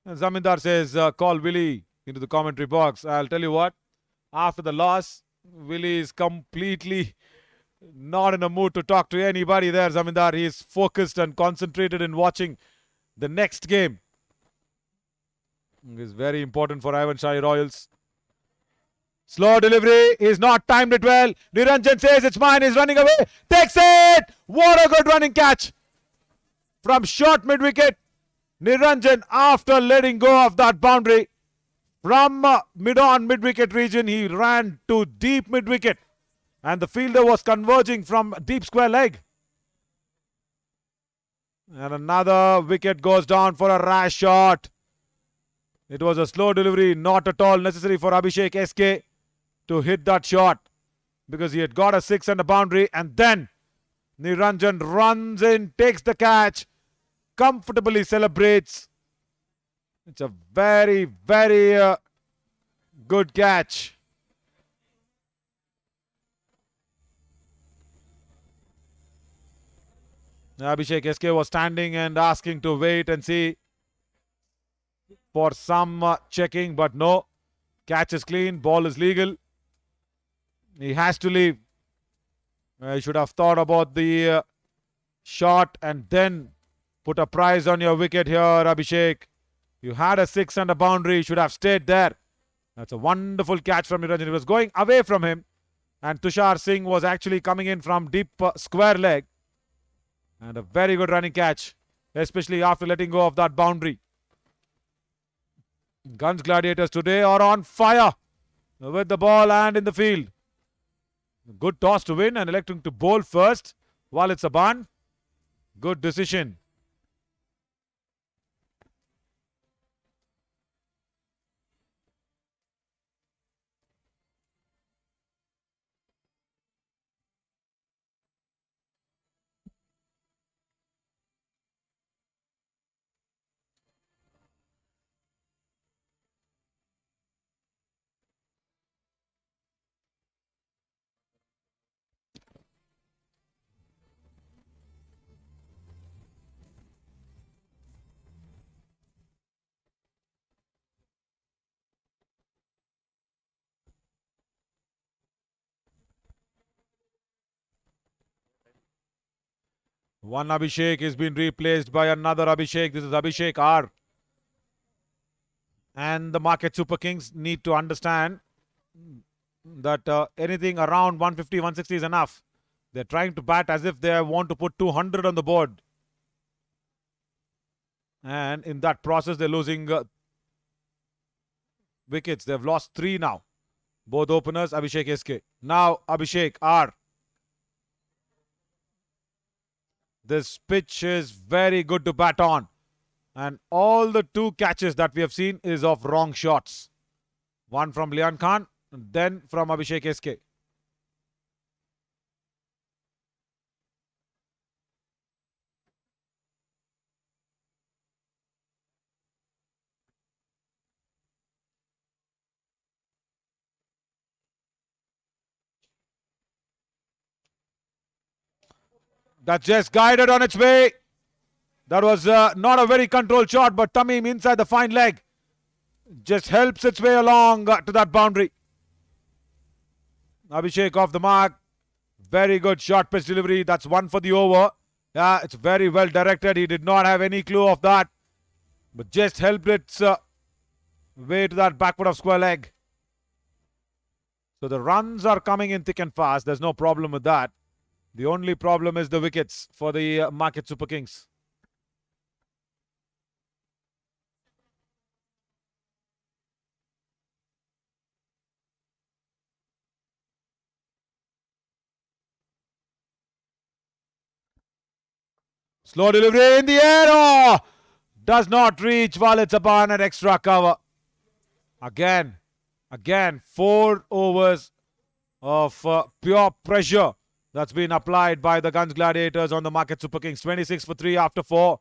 And Zamindar says, call Willie into the commentary box. I'll tell you what, after the loss, Willie is completely not in a mood to talk to anybody there, Zamindar. He is focused and concentrated in watching the next game. It is very important for Ivan Shai Royals. Slow delivery is not timed it well. Niranjan says it's mine. He's running away. Takes it. What a good running catch from short mid wicket. Niranjan, after letting go of that boundary from mid wicket region, he ran to deep mid wicket, and the fielder was converging from deep square leg. And another wicket goes down for a rash shot. It was a slow delivery, not at all necessary for Abhishek SK to hit that shot because he had got a 6 and a boundary, and then Niranjan runs in, takes the catch, comfortably celebrates. It's a very, very good catch. Abhishek SK was standing and asking to wait and see for some checking, but no. Catch is clean, ball is legal. He has to leave. He should have thought about the shot and then put a price on your wicket here, Abhishek. You had a 6 and a boundary. You should have stayed there. That's a wonderful catch from Niranjan. It was going away from him, and Tushar Singh was actually coming in from deep square leg. And a very good running catch, especially after letting go of that boundary. Gunj Gladiators today are on fire with the ball and in the field. Good toss to win and electing to bowl first while it's a ban. Good decision. One Abhishek is being replaced by another Abhishek. This is Abhishek R. And the market Super Kings need to understand that anything around 150, 160 is enough. They're trying to bat as if they want to put 200 on the board. And in that process, they're losing wickets. They've lost 3 now. Both openers, Abhishek SK. Now Abhishek R. This pitch is very good to bat on. And all the 2 catches that we have seen is of wrong shots. One from Lian Khan, then from Abhishek SK. That just guided on its way. That was not a very controlled shot, but Tamim inside the fine leg just helps its way along to that boundary. Abhishek off the mark. Very good short pitch delivery. That's 1 for the over. Yeah, it's very well directed. He did not have any clue of that, but just helped its way to that backward of square leg. So the runs are coming in thick and fast. There's no problem with that. The only problem is the wickets for the market Super Kings. Slow delivery in the air. Oh, does not reach while it's a barn at extra cover. Again, 4 overs of pure pressure that's been applied by the Gunj Gladiators on the market Super Kings. 26 for 3 after 4.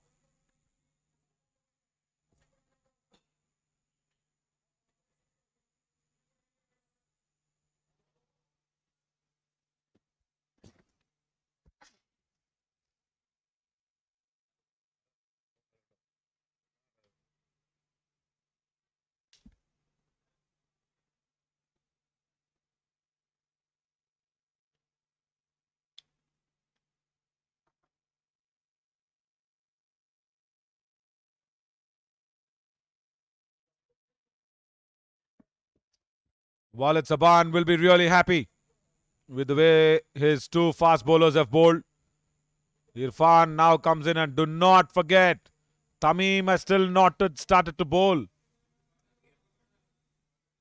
Walid Saban will be really happy with the way his two fast bowlers have bowled. Irfan now comes in, and do not forget, Tamim has still not started to bowl.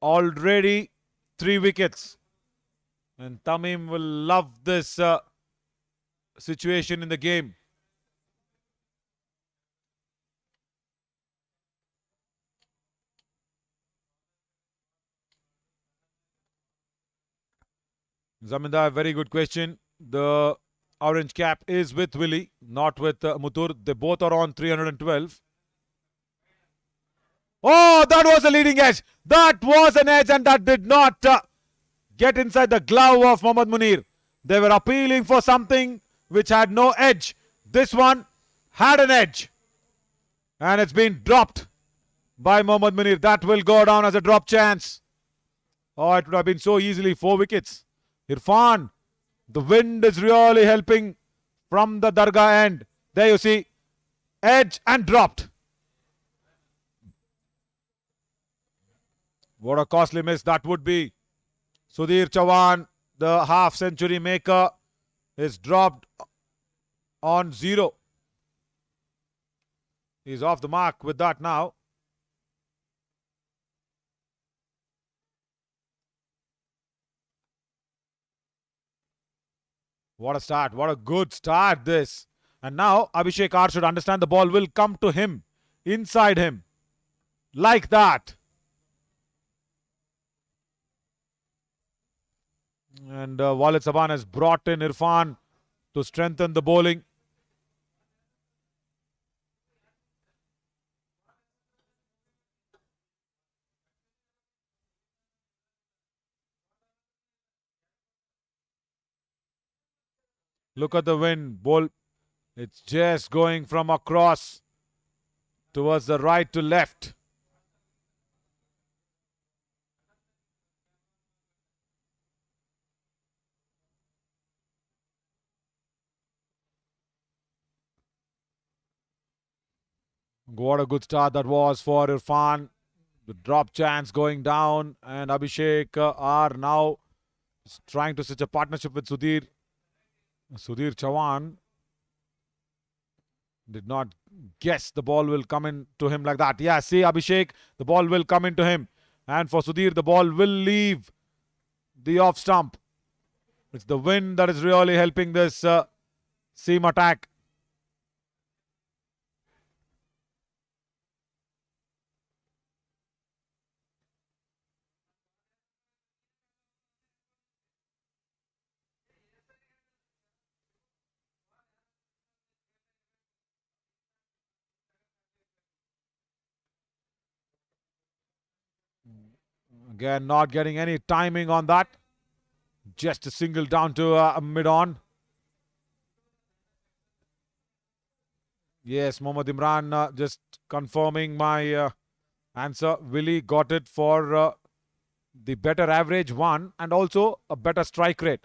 Already 3 wickets. And Tamim will love this situation in the game. Zamindar, very good question. The orange cap is with Willie, not with Mutur. They both are on 312. Oh, that was a leading edge. That was an edge, and that did not get inside the glove of Mohammad Munir. They were appealing for something which had no edge. This one had an edge, and it's been dropped by Mohammad Munir. That will go down as a drop chance. Oh, it would have been so easily 4 wickets. Irfan, the wind is really helping from the Dargah end. There you see, edge and dropped. What a costly miss that would be. Sudhir Chavan, the half-century maker, is dropped on 0. He's off the mark with that now. What a start. What a good start this. And now Abhishek R should understand the ball will come to him, inside him, like that. And Walid Saban has brought in Irfan to strengthen the bowling. Look at the wind. Ball. It's just going from across towards the right to left. What a good start that was for Irfan. The drop chance going down, and Abhishek are now trying to stitch a partnership with Sudhir. Sudhir Chavan did not guess the ball will come in to him like that. Yeah, see Abhishek, the ball will come into him. And for Sudhir, the ball will leave the off stump. It's the wind that is really helping this seam attack. Again, not getting any timing on that. Just a single down to mid-on. Yes, Mohammad Imran just confirming my answer. Willie got it for the better average one and also a better strike rate.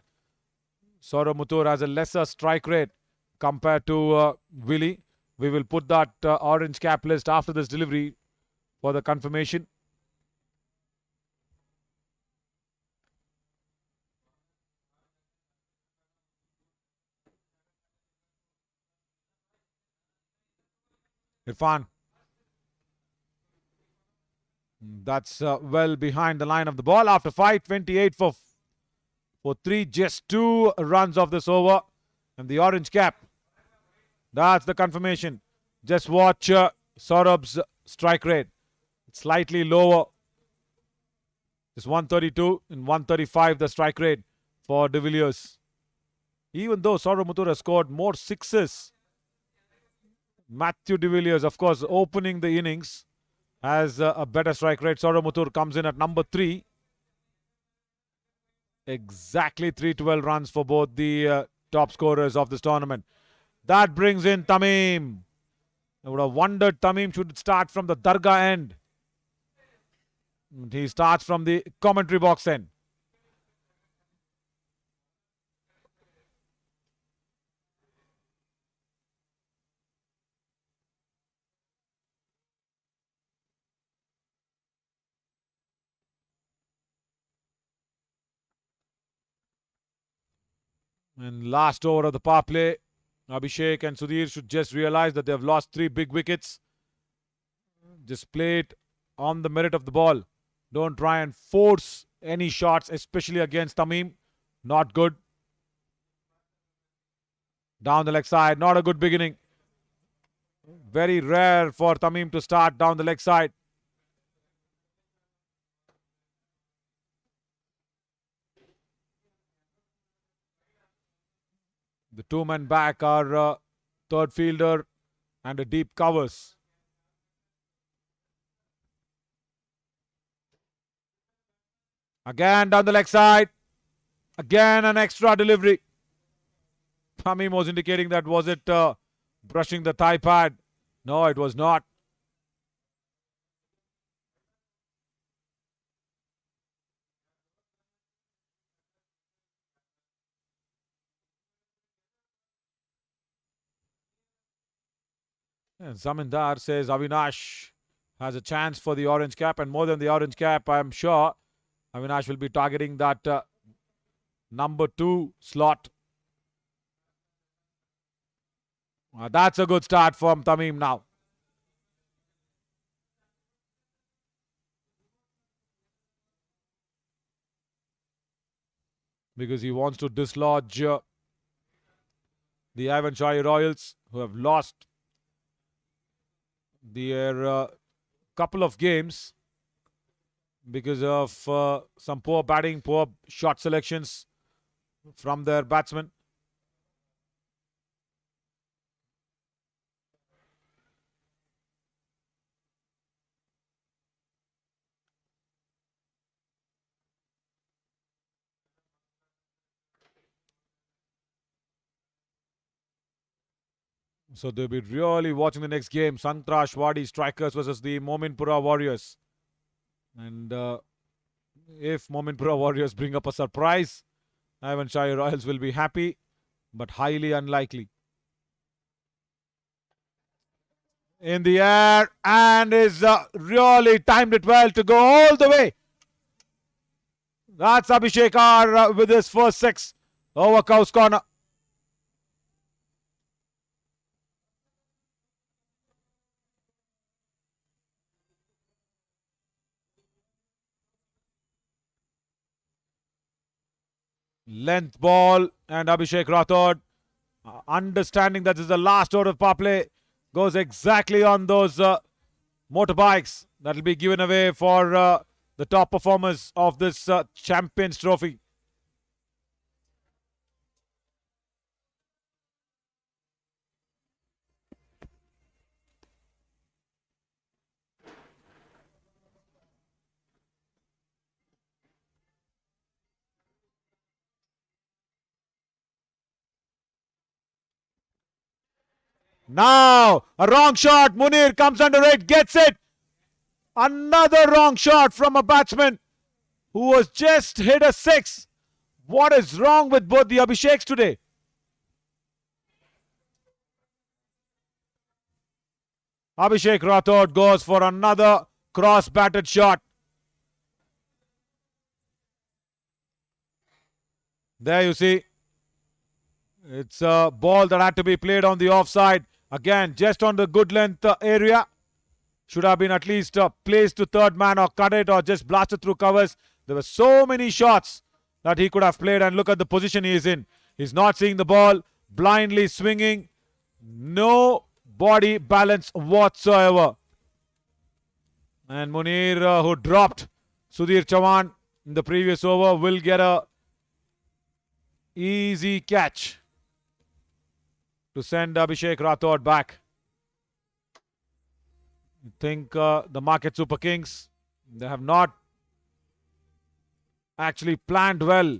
Saurav Mutur has a lesser strike rate compared to Willie. We will put that orange cap list after this delivery for the confirmation. Irfan. That's well behind the line of the ball after 5:28 for 3, just 2 runs of this over. And the orange cap. That's the confirmation. Just watch Saurabh's strike rate. It's slightly lower. It's 132 and 135 the strike rate for De Villiers. Even though Saurav Mutur has scored more sixes, Matthew De Villiers, of course, opening the innings, has a better strike rate. Saurav Mutur comes in at number 3. Exactly 312 runs for both the top scorers of this tournament. That brings in Tamim. I would have wondered Tamim should start from the Dargah end. He starts from the commentary box end. And last over of the power play, Abhishek and Sudhir should just realize that they have lost 3 big wickets. Just play it on the merit of the ball. Don't try and force any shots, especially against Tamim. Not good. Down the leg side, not a good beginning. Very rare for Tamim to start down the leg side. The 2 men back are third fielder and a deep covers. Again down the leg side. Again an extra delivery. Tamim was indicating that was it brushing the thigh pad. No, it was not. And Zamindar says Avinash has a chance for the orange cap, and more than the orange cap, I am sure Avinash will be targeting that number 2 slot. That's a good start from Tamim now. Because he wants to dislodge the Ivanshire Royals, who have lost their couple of games because of some poor batting, poor shot selections from their batsmen. So they'll be really watching the next game. Sangtrashwadi Strikers versus the Mominpura Warriors. And if Mominpura Warriors bring up a surprise, Ivanshire Royals will be happy, but highly unlikely. In the air, and is really timed it well to go all the way. That's Abhishek R with his first 6 over Cow's Corner. Length ball, and Abhishek Rathod, understanding that this is the last over of power play, goes exactly on those motorbikes that will be given away for the top performers of this Champions Trophy. Now, a wrong shot. Munir comes under it, gets it. Another wrong shot from a batsman who was just hit a 6. What is wrong with both the Abhisheks today? Abhishek Rathod goes for another cross-batted shot. There you see. It's a ball that had to be played on the offside. Again, just on the good length area. Should have been at least placed to third man or cut it or just blasted through covers. There were so many shots that he could have played, and look at the position he is in. He's not seeing the ball, blindly swinging. No body balance whatsoever. And Munir, who dropped Sudhir Chavan in the previous over, will get a easy catch to send Abhishek Rathod back. I think the market Super Kings, they have not actually planned well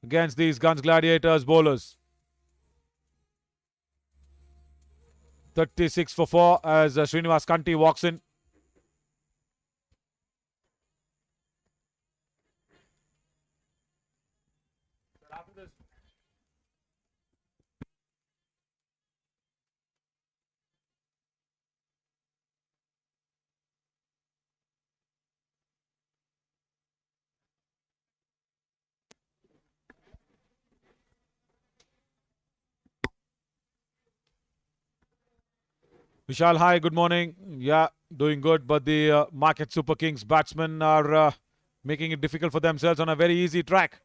against these Gunj Gladiators bowlers. 36 for 4 as Srinivas Kanti walks in. Vishal, hi, good morning. Yeah, doing good, but the Market Super Kings batsmen are making it difficult for themselves on a very easy track.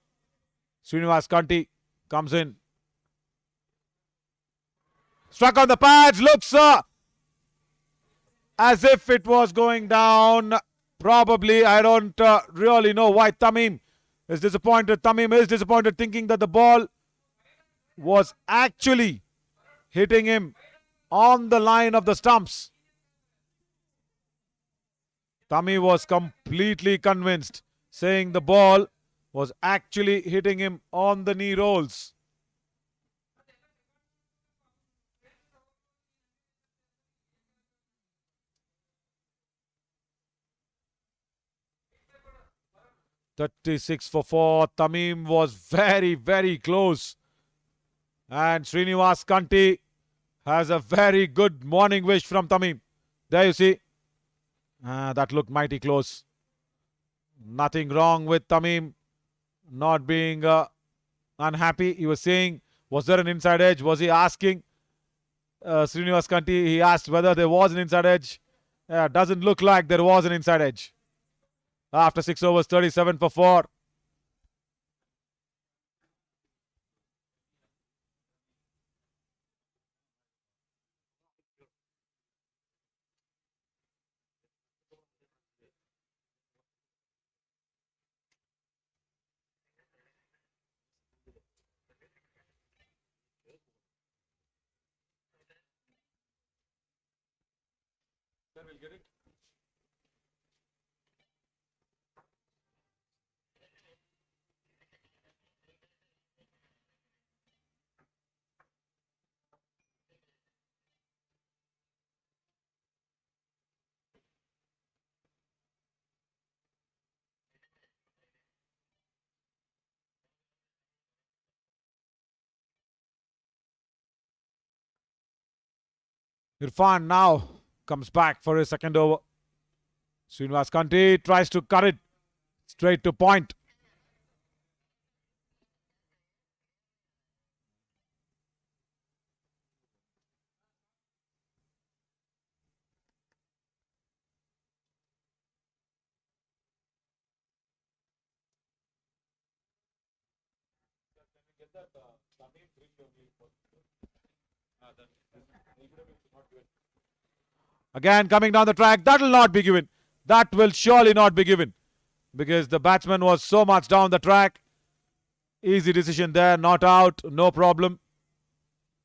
Srinivas Kanti comes in. Struck on the pads, looks as if it was going down. Probably, I don't really know why Tamim is disappointed. Tamim is disappointed, thinking that the ball was actually hitting him on the line of the stumps. Tamim was completely convinced, saying the ball was actually hitting him on the knee rolls. "36 for 4. Tamim was very, very close. And Srinivas Kanti has a very good morning wish from Tamim. There you see. That looked mighty close. Nothing wrong with Tamim not being unhappy. He was saying, was there an inside edge? Was he asking Srinivas Kanti? He asked whether there was an inside edge. Doesn't look like there was an inside edge. After 6 overs, 37 for 4. Irfan now comes back for his second over. Srinivas Kanti tries to cut it straight to point. Again coming down the track. That will not be given. That will surely not be given. Because the batsman was so much down the track. Easy decision there. Not out. No problem.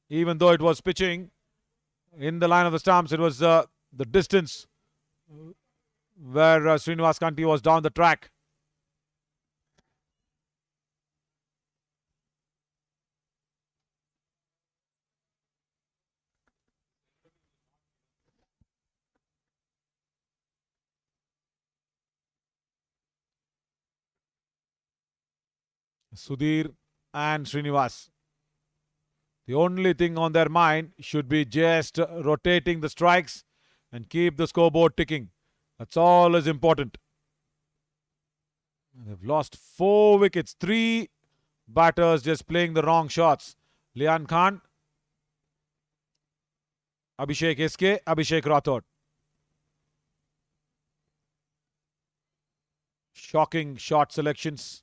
Even though it was pitching in the line of the stumps, it was the distance where Srinivas Kanti was down the track. Sudhir and Srinivas. The only thing on their mind should be just rotating the strikes and keep the scoreboard ticking. That's all is important. They've lost 4 wickets. 3 batters just playing the wrong shots. Lian Khan, Abhishek SK, Abhishek Rathod. Shocking shot selections.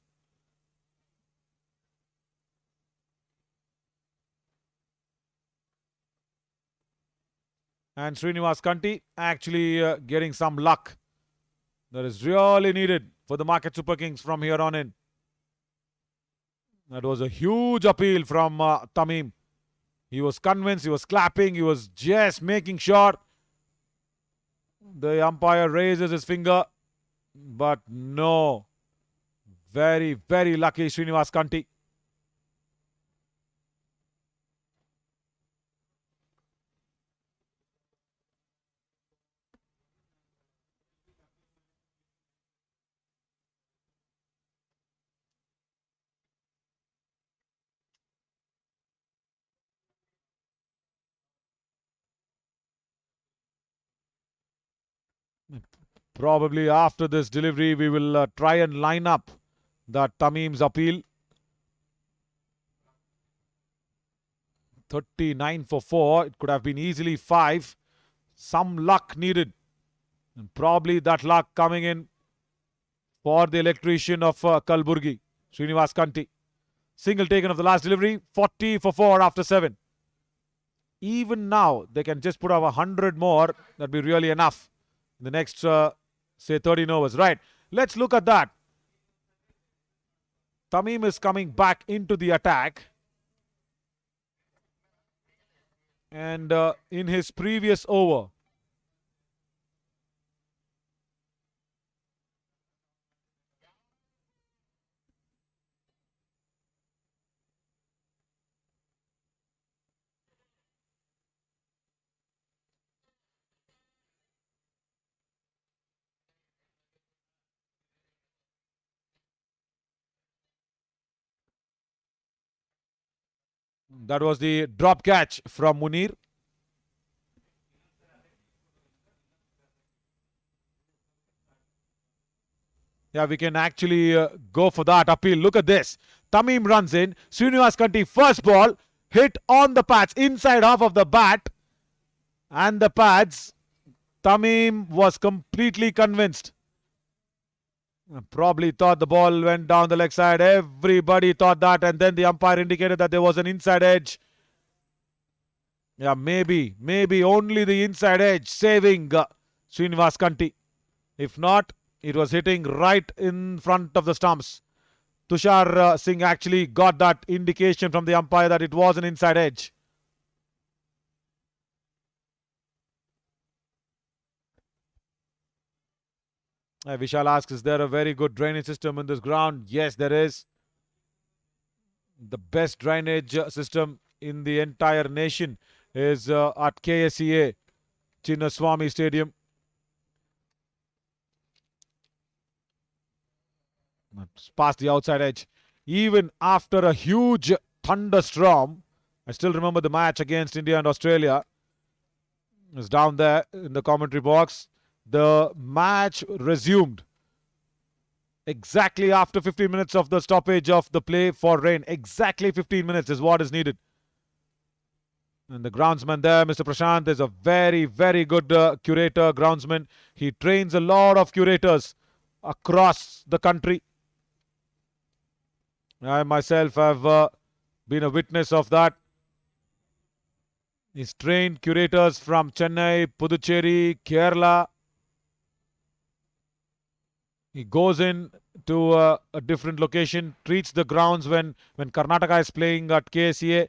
And Srinivas Kanti actually getting some luck that is really needed for the Market Super Kings from here on in. That was a huge appeal from Tamim. He was convinced, he was clapping, he was just making sure the umpire raises his finger. But no. Very, very lucky Srinivas Kanti. Probably after this delivery, we will try and line up that Tamim's appeal. 39 for 4. It could have been easily 5. Some luck needed. And probably that luck coming in for the electrician of Kalburgi, Srinivas Kanti. Single taken of the last delivery, 40 for 4 after 7. Even now, they can just put up 100 more. That'd be really enough. In the next, say, 13 overs. Right. Let's look at that. Tamim is coming back into the attack. And in his previous over, that was the drop catch from Munir. Yeah, we can actually go for that appeal. Look at this. Tamim runs in. Srinivas Kanti, first ball, hit on the pads, inside half of the bat. And the pads, Tamim was completely convinced. Probably thought the ball went down the leg side. Everybody thought that. And then the umpire indicated that there was an inside edge. Yeah, maybe only the inside edge saving Srinivas Kanti. If not, it was hitting right in front of the stumps. Tushar Singh actually got that indication from the umpire that it was an inside edge. Vishal asks, is there a very good drainage system in this ground? Yes, there is. The best drainage system in the entire nation is at KSEA, Chinnaswamy Stadium. Past the outside edge. Even after a huge thunderstorm, I still remember the match against India and Australia. It was down there in the commentary box. The match resumed exactly after 15 minutes of the stoppage of the play for rain. Exactly 15 minutes is what is needed. And the groundsman there, Mr. Prashant, is a very, very good curator, groundsman. He trains a lot of curators across the country. I myself have been a witness of that. He's trained curators from Chennai, Puducherry, Kerala. He goes in to a different location, treats the grounds when Karnataka is playing at KSEA.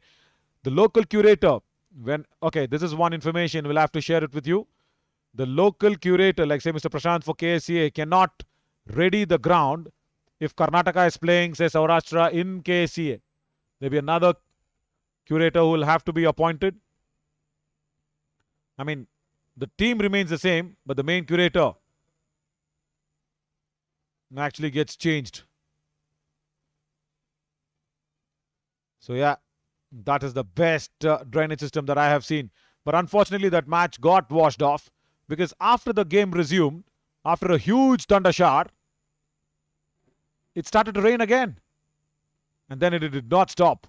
The local curator, this is one information, we'll have to share it with you. The local curator, like say Mr. Prashant for KSEA, cannot ready the ground if Karnataka is playing, say, Saurashtra in KSEA. There'll be another curator who will have to be appointed. I mean, the team remains the same, but the main curator actually gets changed. So yeah, that is the best drainage system that I have seen. But unfortunately, that match got washed off because after the game resumed, after a huge thunder shower, it started to rain again. And then it did not stop.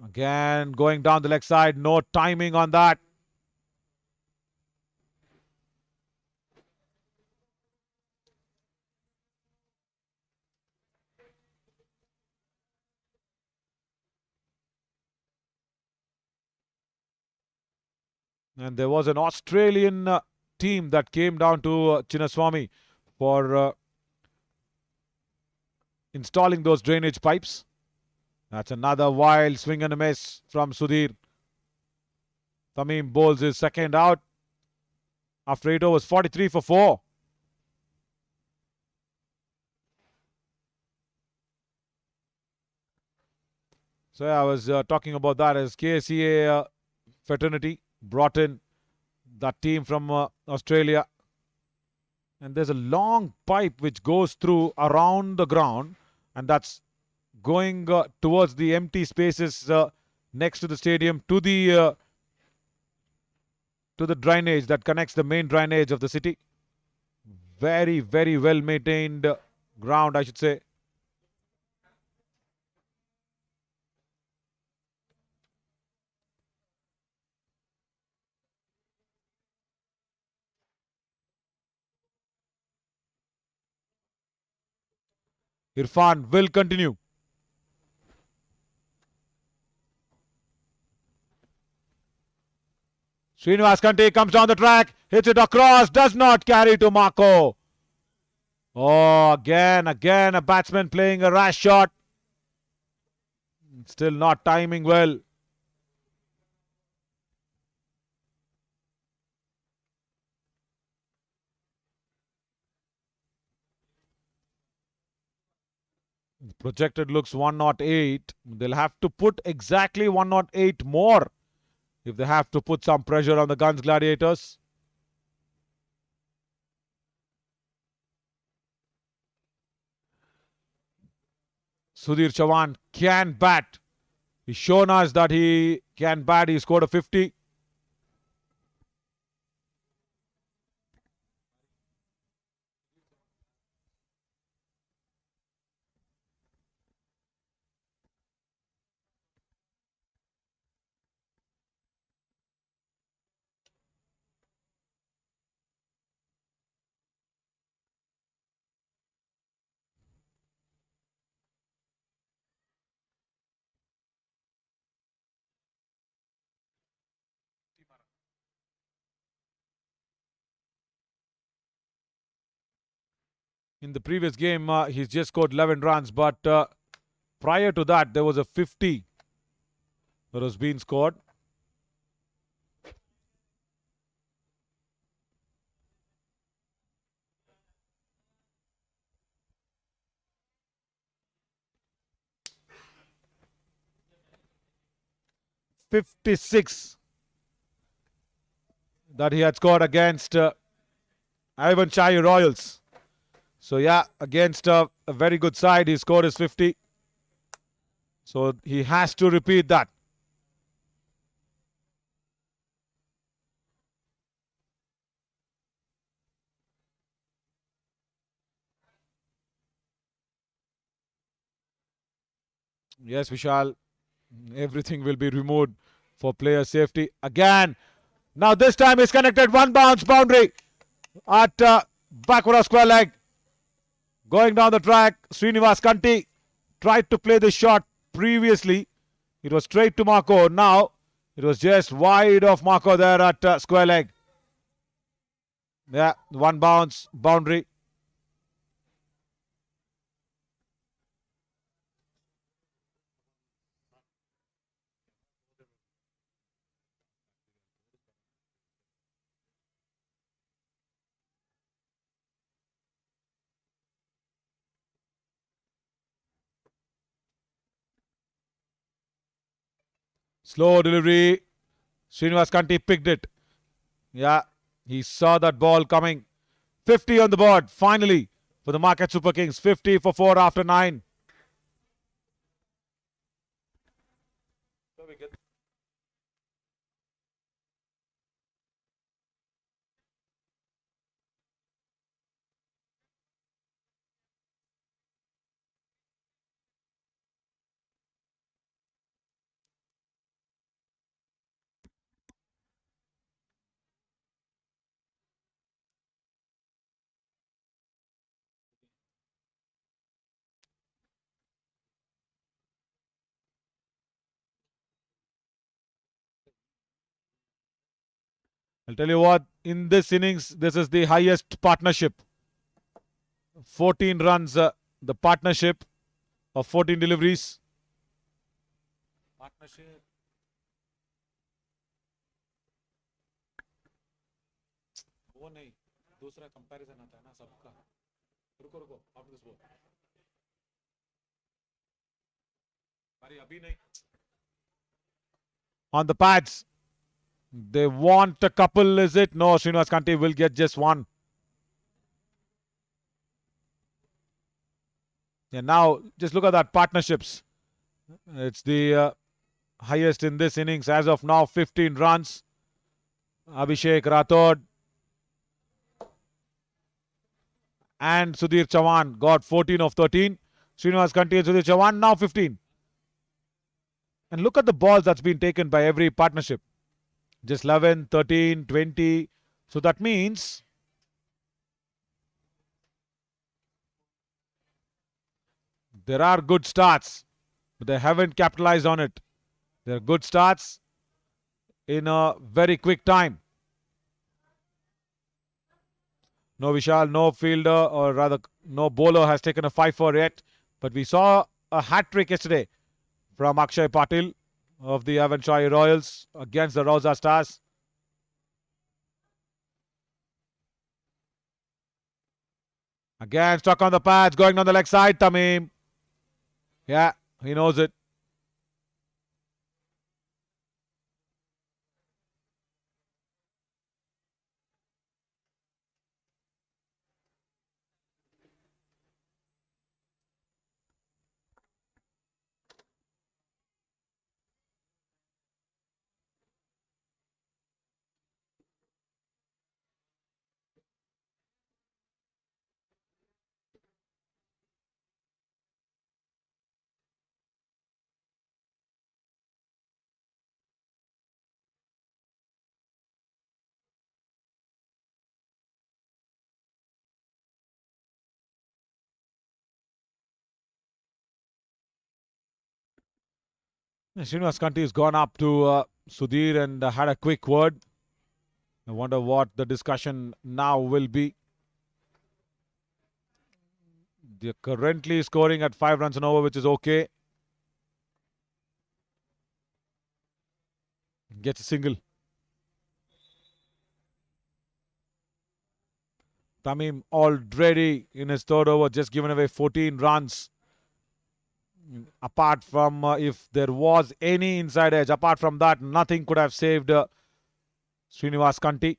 Again, going down the leg side, no timing on that. And there was an Australian team that came down to Chinnaswamy for installing those drainage pipes. That's another wild swing and a miss from Sudhir. Tamim bowls his second out. After 8 overs, 43 for 4. So yeah, I was talking about that as KSEA fraternity brought in that team from Australia. And there's a long pipe which goes through around the ground, and that's going towards the empty spaces next to the stadium to the drainage that connects the main drainage of the city. Very, very well maintained ground, I should say. Irfan will continue. Srinivas Kanti comes down the track, hits it across, does not carry to Marco. Oh, again a batsman playing a rash shot. Still not timing well. Projected looks 108. They'll have to put exactly 108 more if they have to put some pressure on the Gunj Gladiators. Sudhir Chavan can bat. He's shown us that he can bat. He scored a 50. In the previous game, he's just scored 11 runs, but prior to that, there was a 50 that was being scored. "56" that he had scored against Ivan Chai Royals. So yeah, against a very good side, he scored his 50. So he has to repeat that. Yes, Vishal, everything will be removed for player safety. Again, now this time he's connected. One bounce boundary at backward of square leg. Going down the track, Srinivas Kanti tried to play the shot previously. It was straight to Marco. Now it was just wide of Marco there at square leg. Yeah, one bounce boundary. Slow delivery. Srinivas Kanti picked it. Yeah, he saw that ball coming. 50 on the board, finally, for the Market Super Kings. 50 for 4 after 9. I'll tell you what, in this innings, this is the highest partnership. 14 runs, the partnership of 14 deliveries. Partnership. वो नहीं, दूसरा comparison आता है ना सबका. रुको रुको, after this ball. अरे अभी नहीं. On the pads. They want a couple, is it? No, Srinivas Kanti will get just one. Yeah, now just look at that partnerships. It's the highest in this innings as of now, 15 runs. Abhishek Rathod and Sudhir Chavan got 14 of 13. Srinivas Kanti and Sudhir Chavan now 15. And look at the balls that's been taken by every partnership. Just 11, 13, 20. So that means There are good starts, but they haven't capitalized on it. There are good starts in a very quick time. No Vishal, no fielder, or rather, no bowler has taken a 5 for yet. But we saw a hat trick yesterday from Akshay Patil of the Avonshire Royals against the Rosa Stars. Again, stuck on the pads, going down the leg side, Tamim. Yeah, he knows it. Srinivas Kanti has gone up to Sudhir and had a quick word. I wonder what the discussion now will be. They're currently scoring at 5 runs an over, which is okay. Gets a single. Tamim already in his third over, just given away 14 runs. Apart from if there was any inside edge, apart from that, nothing could have saved Srinivas Kanti.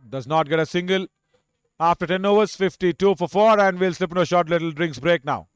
Does not get a single. After 10 overs, 52 for 4, and we'll slip into a short little drinks break now.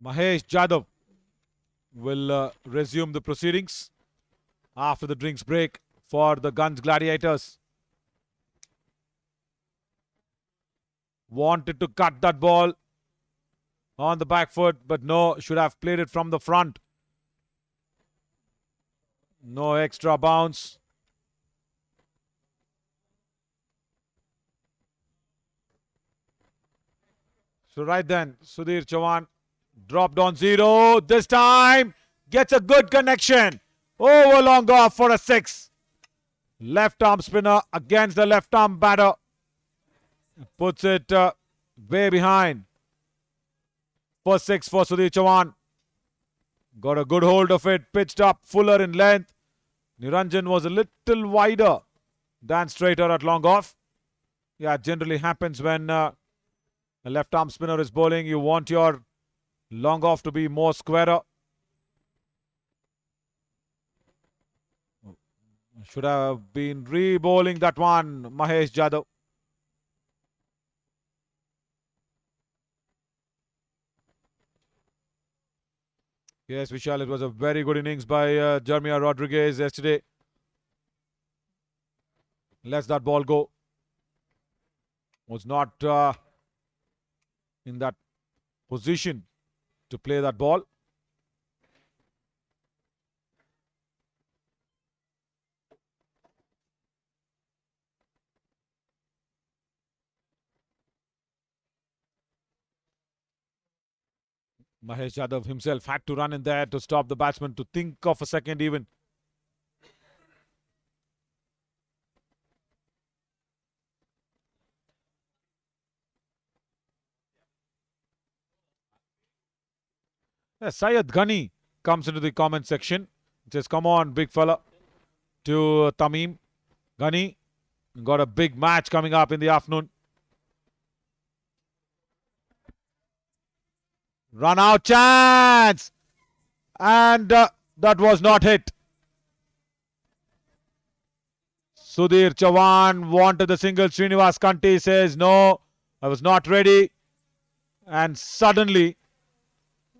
Mahesh Jadhav will resume the proceedings after the drinks break for the Gunj Gladiators. Wanted to cut that ball on the back foot, but no, should have played it from the front. No extra bounce. So right then, Sudhir Chavan dropped on zero. This time gets a good connection. Over long off for a six. Left arm spinner against the left arm batter. Puts it way behind. For six for Sudhir Chavan. Got a good hold of it. Pitched up fuller in length. Niranjan was a little wider than straighter at long off. Yeah, it generally happens when a left arm spinner is bowling. You want your long off to be more squarer. Should have been re-bowling that one, Mahesh Jadhav. Yes, Vishal, it was a very good innings by Jeremiah Rodriguez yesterday. Lets that ball go. Was not in that position to play that ball. Mahesh Jadhav himself had to run in there to stop the batsman, to think of a second even. Syed Ghani comes into the comment section. He says, come on, big fella. To Tamim. Ghani got a big match coming up in the afternoon. Run out chance. And that was not hit. Sudhir Chavan wanted the single. Srinivas Kanti says, no, I was not ready. And suddenly,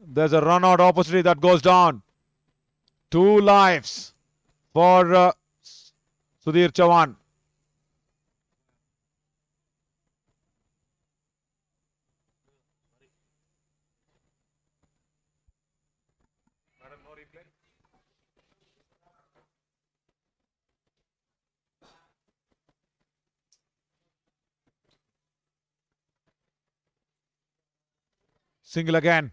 there's a run out opportunity that goes down. 2 lives for Sudhir Chavan. Single again.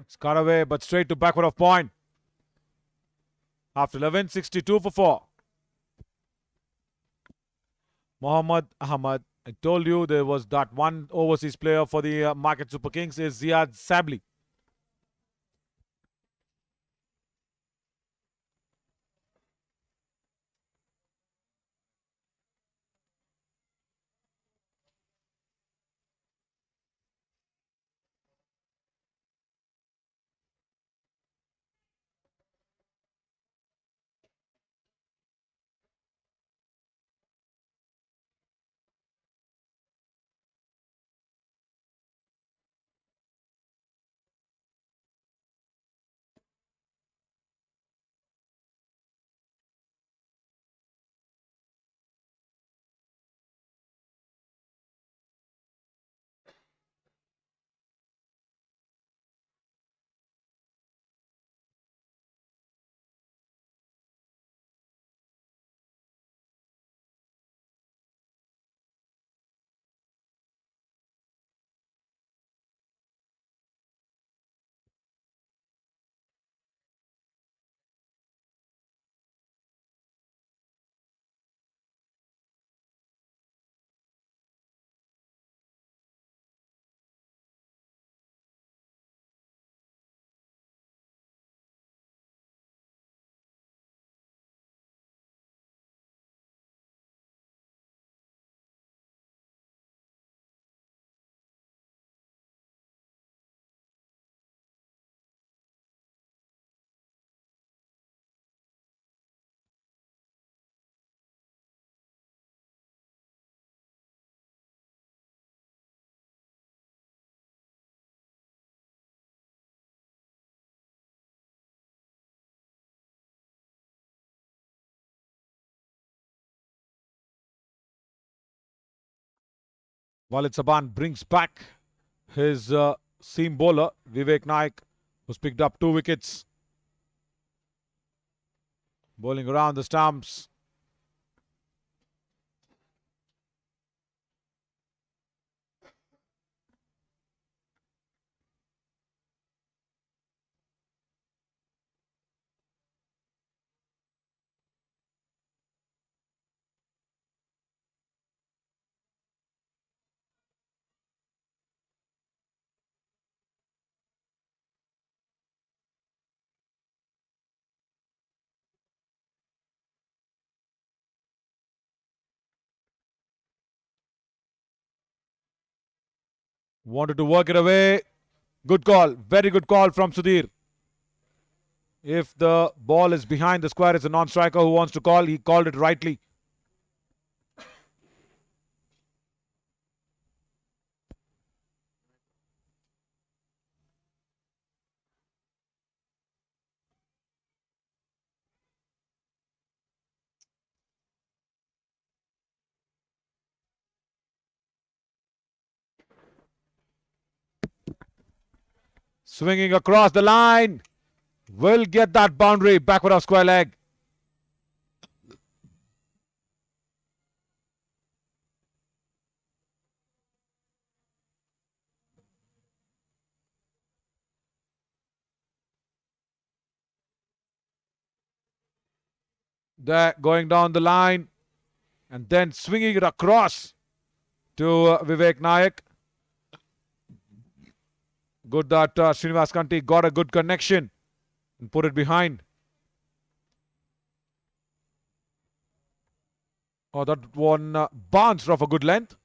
It's cut away, but straight to backward of point. After 11, 62 for 4. Mohammad Ahmad. I told you there was that one overseas player for the Market Super Kings is Ziad Sabli. Walid Saban brings back his seam bowler, Vivek Naik, who's picked up 2 wickets. Bowling around the stumps. Wanted to work it away. Good call. Very good call from Sudhir. If the ball is behind the square, it's a non-striker who wants to call. He called it rightly. Swinging across the line. Will get that boundary. Backward of square leg. There, going down the line. And then swinging it across to Vivek Naik. Good that Srinivas Kanti got a good connection and put it behind. Oh, that one bounced off a good length.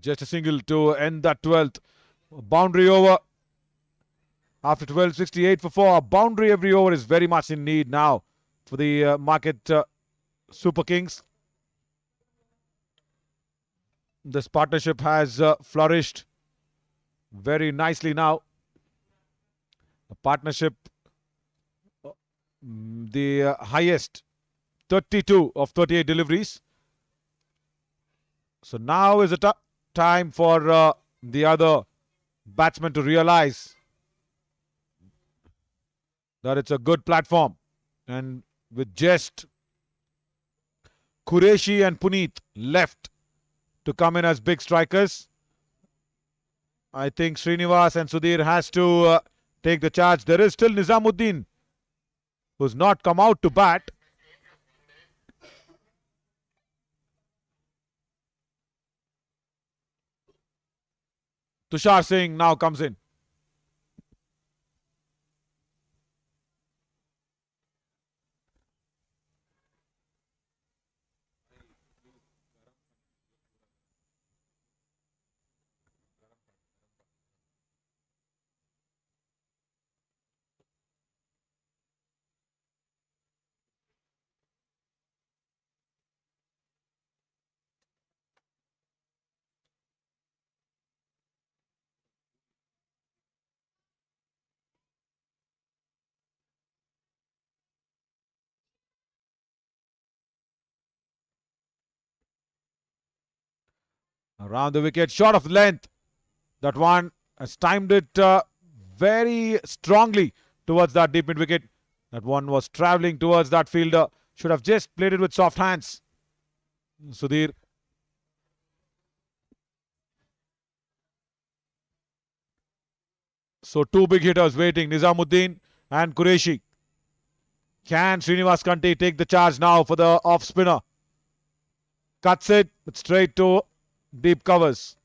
Just a single to end that 12th. Boundary over. After 12, 68 for 4. A boundary every over is very much in need now for the market Super Kings. This partnership has flourished very nicely now. The partnership, the highest, 32 of 38 deliveries. So now is a time for the other batsmen to realize that it's a good platform. And with just Qureshi and Puneet left to come in as big strikers, I think Srinivas and Sudhir has to take the charge. There is still Nizamuddin, who's not come out to bat. Tushar Singh now comes in. Around the wicket, short of length. That one has timed it very strongly towards that deep mid wicket. That one was travelling towards that fielder. Should have just played it with soft hands. Sudhir. So two big hitters waiting, Nizamuddin and Qureshi. Can Srinivas Kanti take the charge now for the off spinner? Cuts it straight to deep covers.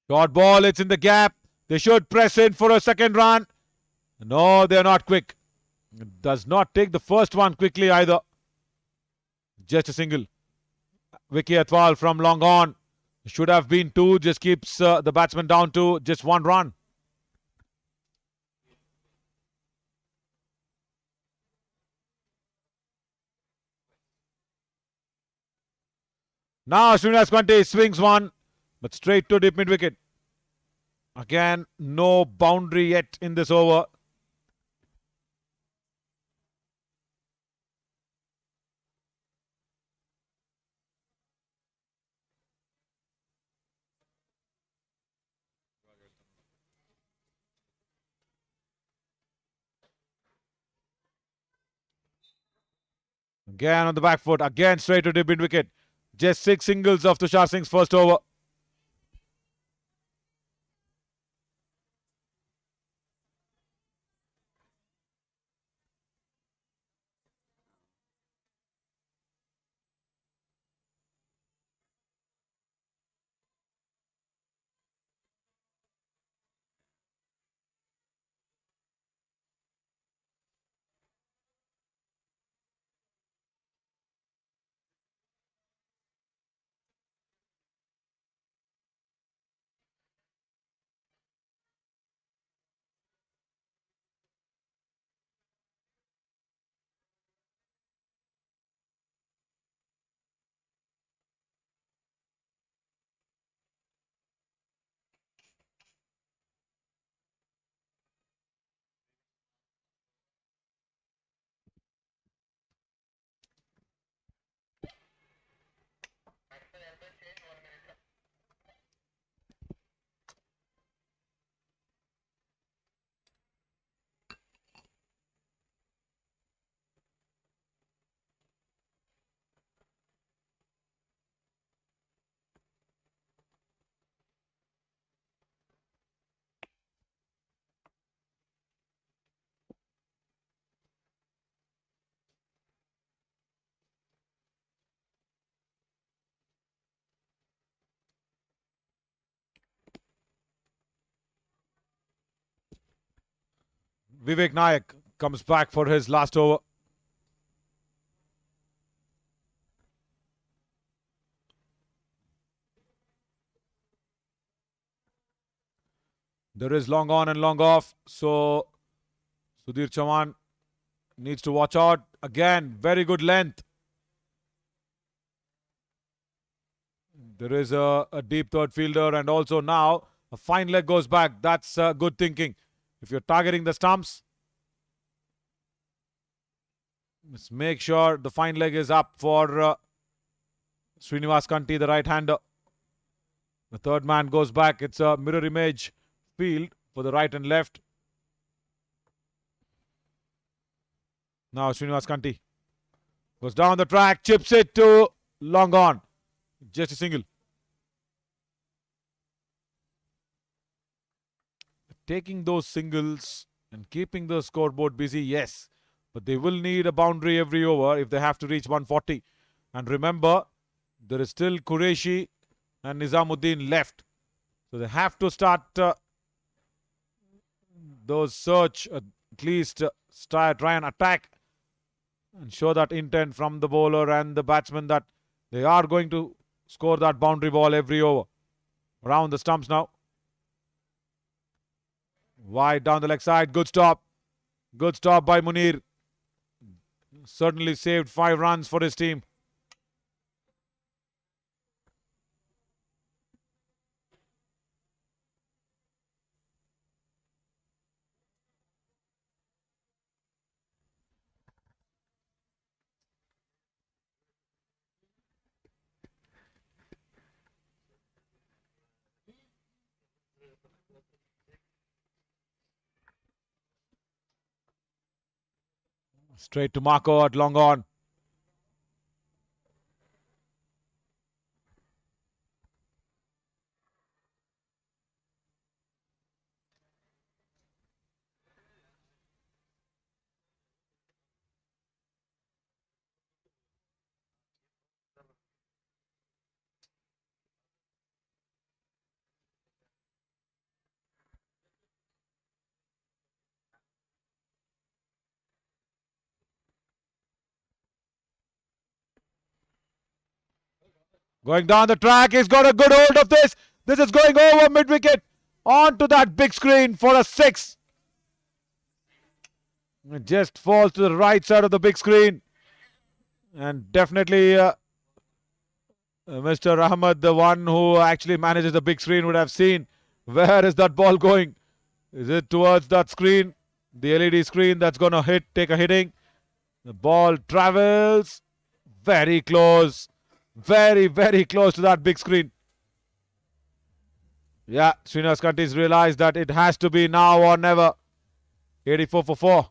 Short ball, it's in the gap. They should press in for a second run. No, they're not quick. Does not take the first one quickly either. Just a single. Vicky Atwal from long on. Should have been two. Just keeps the batsman down to just one run. Now Srinivas Kante swings one, but straight to deep mid wicket. Again, no boundary yet in this over. Again on the back foot. Again straight to deep mid wicket. Just 6 singles of Tushar Singh's first over. Vivek Nayak comes back for his last over. There is long on and long off. So Sudhir Chavan needs to watch out. Again, very good length. There is a deep third fielder, and also now a fine leg goes back. That's good thinking. If you're targeting the stumps, just make sure the fine leg is up for Srinivas Kanti, the right-hander. The third man goes back. It's a mirror image field for the right and left. Now Srinivas Kanti goes down the track, chips it to long on. Just a single. Taking those singles and keeping the scoreboard busy, yes. But they will need a boundary every over if they have to reach 140. And remember, there is still Qureshi and Nizamuddin left. So they have to start those search, at least try and attack and show that intent from the bowler and the batsman that they are going to score that boundary ball every over. Around the stumps now. Wide down the leg side. Good stop. Good stop by Munir. Certainly saved 5 runs for his team. Straight to Marco at long on. Going down the track, he's got a good hold of this. This is going over mid-wicket. Onto that big screen for a 6. It just falls to the right side of the big screen. And definitely Mr. Ahmed, the one who actually manages the big screen, would have seen where is that ball going. Is it towards that screen? The LED screen that's going to take a hitting. The ball travels very close. Very, very close to that big screen. Yeah, Srinivas Kanti's realized that it has to be now or never. 84 for 4.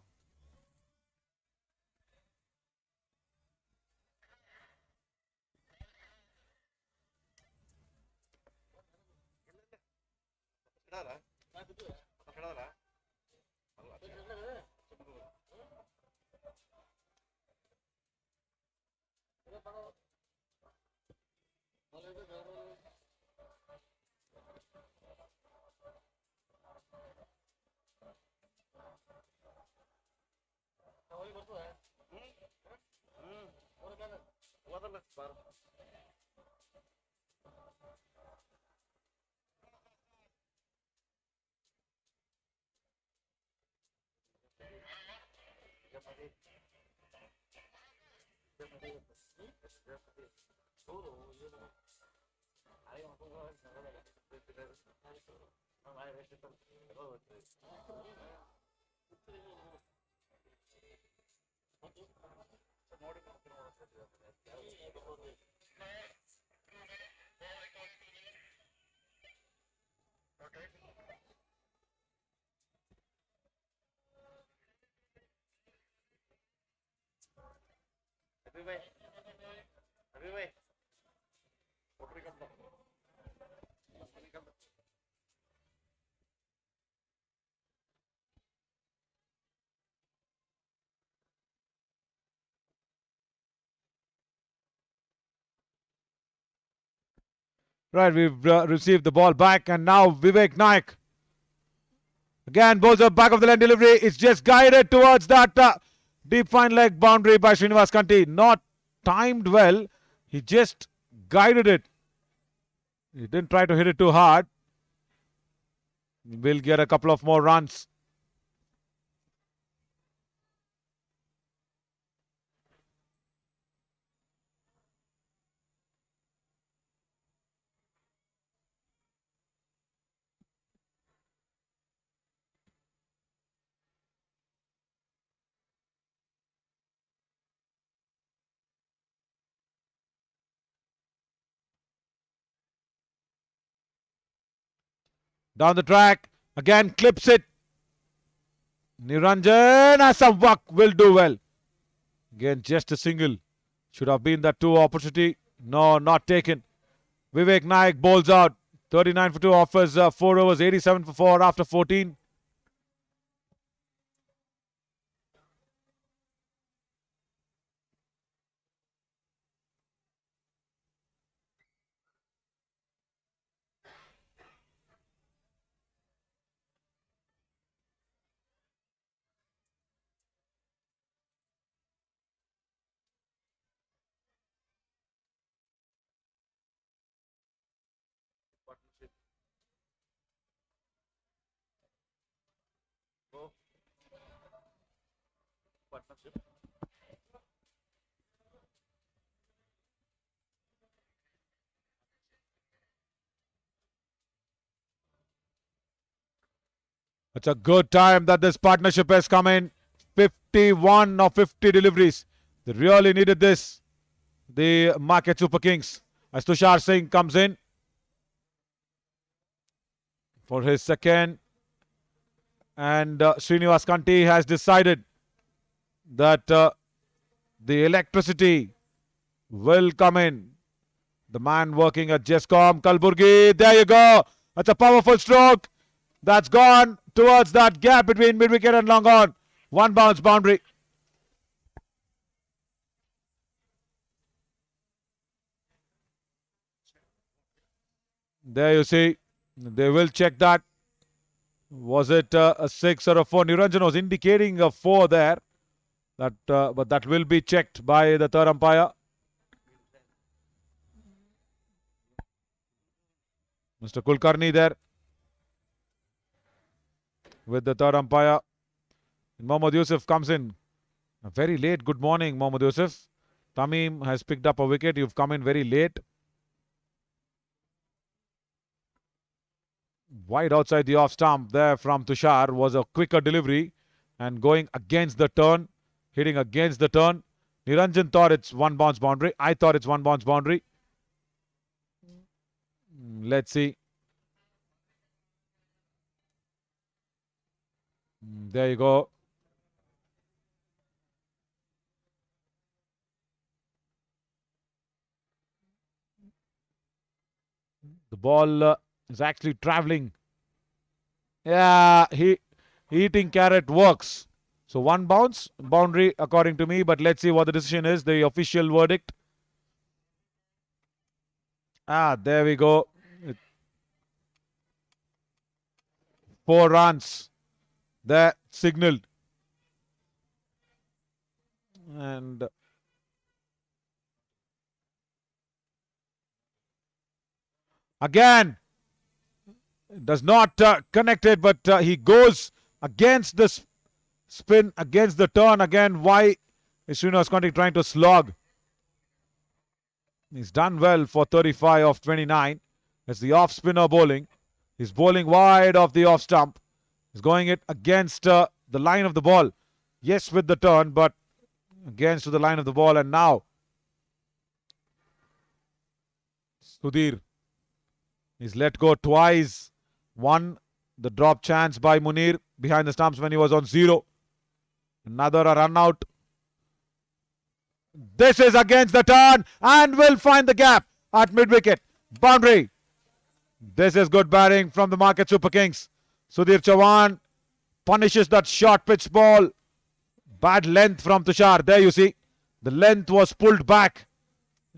Right, we've received the ball back, and now Vivek Naik. Again, bowls up back of the line delivery. It's just guided towards that deep fine leg boundary by Srinivas Kanti. Not timed well. He just guided it. He didn't try to hit it too hard. We'll get a couple of more runs. Down the track. Again, clips it. Niranjan has some work. Will do well. Again, just a single. Should have been that 2 opportunity. No, not taken. Vivek Naik bowls out. 39 for 2, offers 4 overs, 87 for 4 after 14. It's a good time that this partnership has come in. 51 of 50 deliveries. They really needed this. The market SuperKings. As Tushar Singh comes in for his second. And Srinivas Kanti has decided that the electricity will come in. The man working at Jescom, Kalburgi. There you go. That's a powerful stroke. That's gone towards that gap between mid-wicket and long on. One bounce boundary. There you see. They will check that. Was it a 6 or a 4? Niranjan was indicating a 4 there. But that will be checked by the third umpire. Mr. Kulkarni there with the third umpire. Mohammad Yusuf comes in very late. Good morning, Mohammad Yusuf. Tamim has picked up a wicket. You've come in very late. Wide outside the off stump there from Tushar was a quicker delivery and going against the turn, hitting against the turn. Niranjan thought it's one bounce boundary. I thought it's one bounce boundary. Let's see. There you go. The ball is actually traveling. Yeah, eating carrot works. So one bounce boundary according to me, but let's see what the decision is. The official verdict. There we go. 4 runs. There signaled. And again, does not connect it, but he goes against the spin, against the turn. Again, why is Srinivas Conti trying to slog? He's done well for 35 of 29. It's the off spinner bowling. He's bowling wide off the off stump. He's going it against the line of the ball. Yes, with the turn, but against the line of the ball. And now Sudhir is let go twice. One, the drop chance by Munir behind the stumps when he was on 0. Another a run out. This is against the turn and will find the gap at mid-wicket. Boundary. This is good batting from the market Super Kings. Sudhir Chavan punishes that short pitch ball. Bad length from Tushar. There you see. The length was pulled back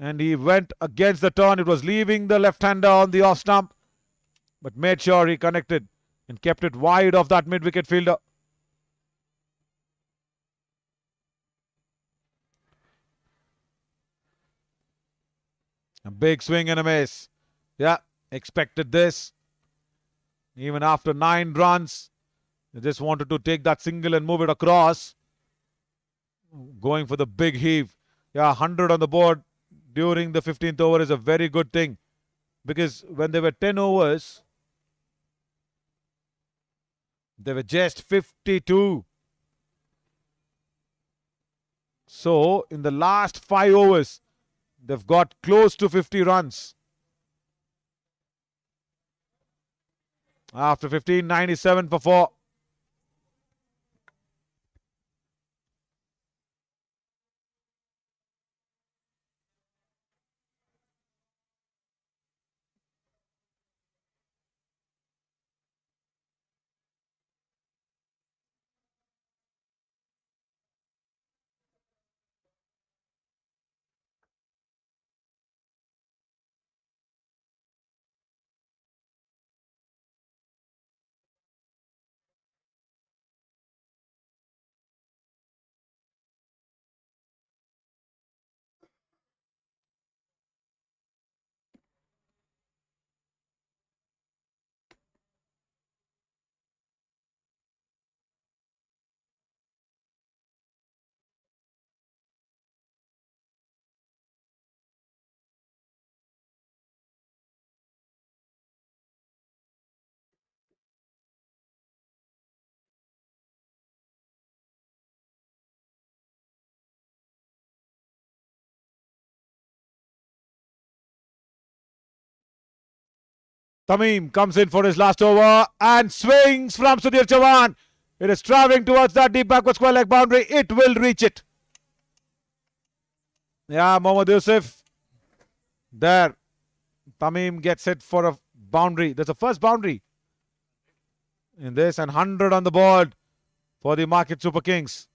and he went against the turn. It was leaving the left-hander on the off stump, but made sure he connected and kept it wide of that mid-wicket fielder. A big swing and a miss. Yeah, expected this. Even after 9 runs, they just wanted to take that single and move it across. Going for the big heave. Yeah, 100 on the board during the 15th over is a very good thing. Because when they were 10 overs, they were just 52. So, in the last 5 overs, they've got close to 50 runs. After 15, 97 for 4. Tamim comes in for his last over and swings from Sudhir Chavan. It is traveling towards that deep backward square leg boundary. It will reach it. Yeah, Mohammad Yusuf. There. Tamim gets it for a boundary. That's the first boundary in this, and 100 on the board for the Market Super Kings.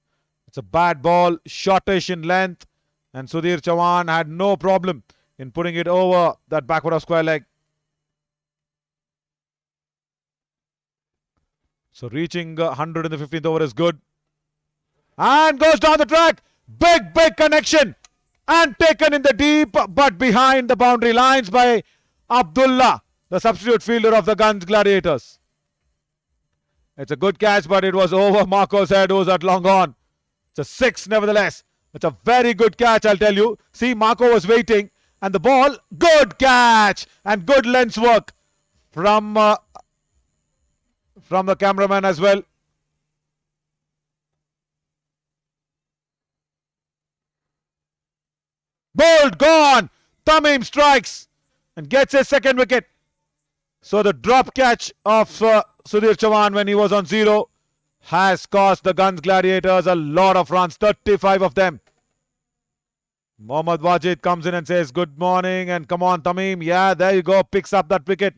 It's a bad ball, shortish in length, and Sudhir Chavan had no problem in putting it over that backward of square leg. So reaching 100 in the 15th over is good. And goes down the track. Big connection. And taken in the deep, but behind the boundary lines by Abdullah, the substitute fielder of the Gunj Gladiators. It's a good catch, but it was over Marco's head, who was at long on. It's a 6 nevertheless. It's a very good catch, I'll tell you. See, Marco was waiting, and the ball, good catch and good lens work from the cameraman as well. Bowled, gone. Tamim strikes and gets his second wicket. So the drop catch of Sudhir Chavan when he was on 0 has cost the Gunj Gladiators a lot of runs, 35 of them. Mohammad Wajid comes in and says, good morning, and come on Tamim. Yeah, there you go, picks up that wicket.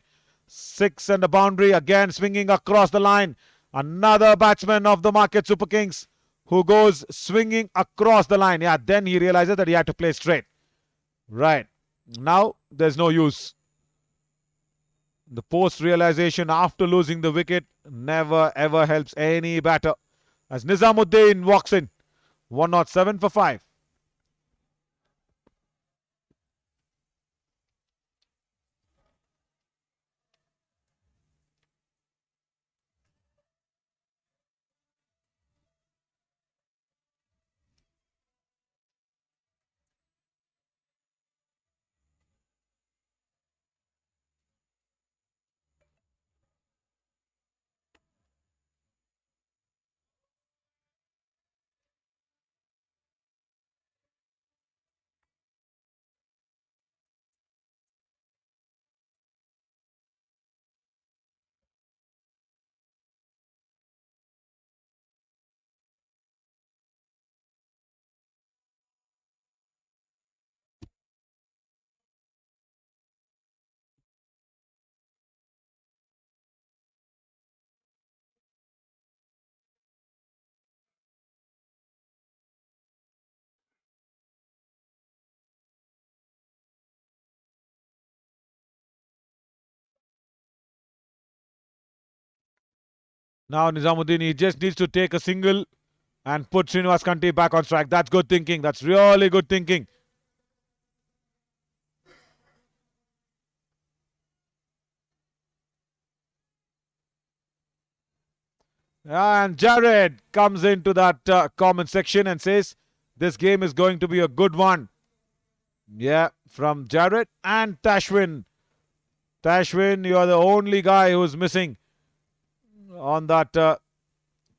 6 and a boundary, again swinging across the line. Another batsman of the Market Super Kings who goes swinging across the line. Yeah, then he realizes that he had to play straight. Right. Now, there's no use. The post-realization after losing the wicket never ever helps any batter. As Nizamuddin walks in. 107 for 5. Now Nizamuddin, he just needs to take a single and put Srinivas Kanti back on track. That's good thinking. That's really good thinking. And Jared comes into that comment section and says, this game is going to be a good one. Yeah, from Jared and Tashwin. Tashwin, you are the only guy who's missing on that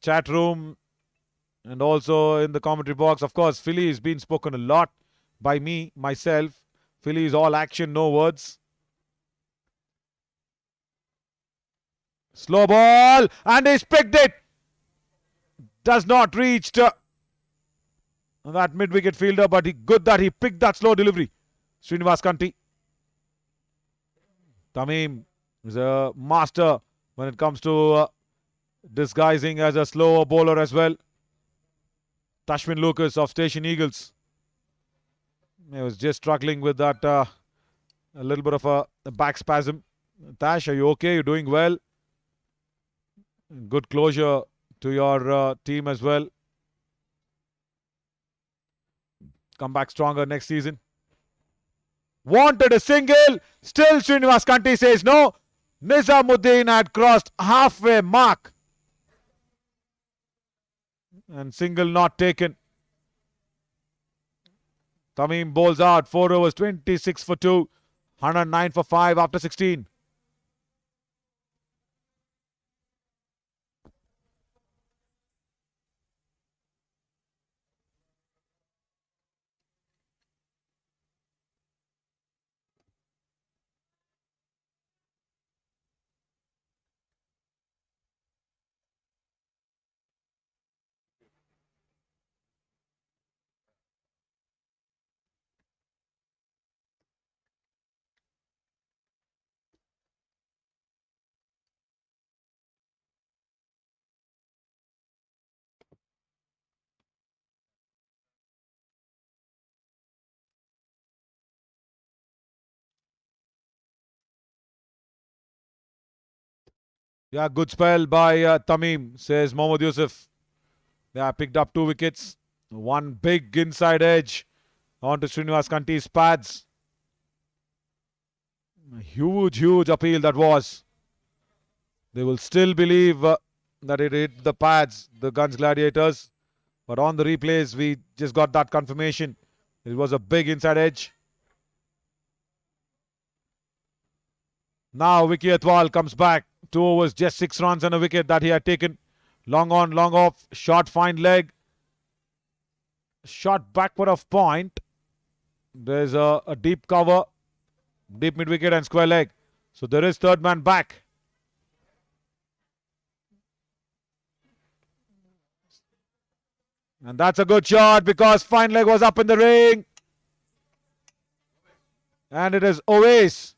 chat room and also in the commentary box. Of course, Philly is being spoken a lot by me, myself. Philly is all action, no words. Slow ball, and he's picked it. Does not reach that mid-wicket fielder, but good that he picked that slow delivery. Srinivas Kanti. Tamim is a master when it comes to disguising as a slower bowler as well. Tashwin Lucas of Station Eagles. He was just struggling with that a little bit of a back spasm. Tash, are you okay? You're doing well. Good closure to your team as well. Come back stronger next season. Wanted a single. Still Srinivas Kanti says no. Nizamuddin had crossed halfway mark. And single not taken. Tamim bowls out. 4 overs, 26 for 2. 109 for 5 after 16. Yeah, good spell by Tamim, says Mohammad Yusuf. Yeah, picked up 2 wickets. One big inside edge onto Srinivas Kanti's pads. Huge, huge appeal that was. They will still believe that it hit the pads, the Gunj Gladiators. But on the replays, we just got that confirmation. It was a big inside edge. Now Vicky Atwal comes back. 2 overs, just 6 runs and a wicket that he had taken. Long on, long off, short fine leg. Shot backward of point. There's a deep cover, deep mid wicket and square leg. So there is third man back. And that's a good shot because fine leg was up in the ring. And it is Oways,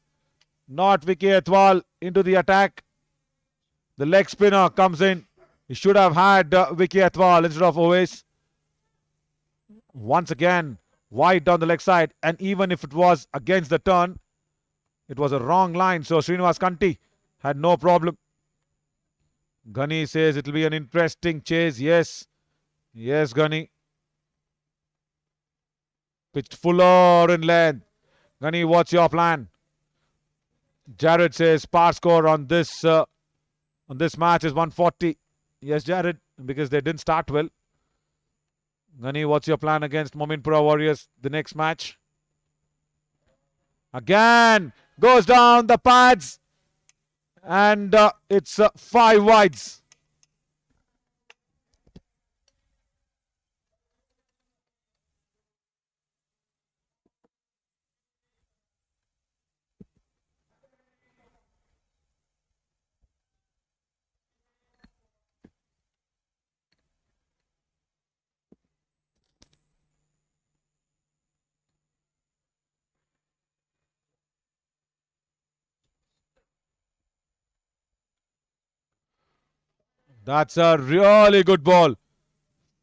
not Vicky Atwal, into the attack. The leg spinner comes in. He should have had Vicky Atwal instead of Oways. Once again, wide down the leg side. And even if it was against the turn, it was a wrong line. So Srinivas Kanti had no problem. Gunny says it will be an interesting chase. Yes. Yes, Gunny. Pitched fuller in length. Gunny, what's your plan? Jared says par score on this match is 140. Yes, Jared, because they didn't start well. Gunny, what's your plan against Mominpura Warriors the next match? Again, goes down the pads. And it's 5 wides. That's a really good ball.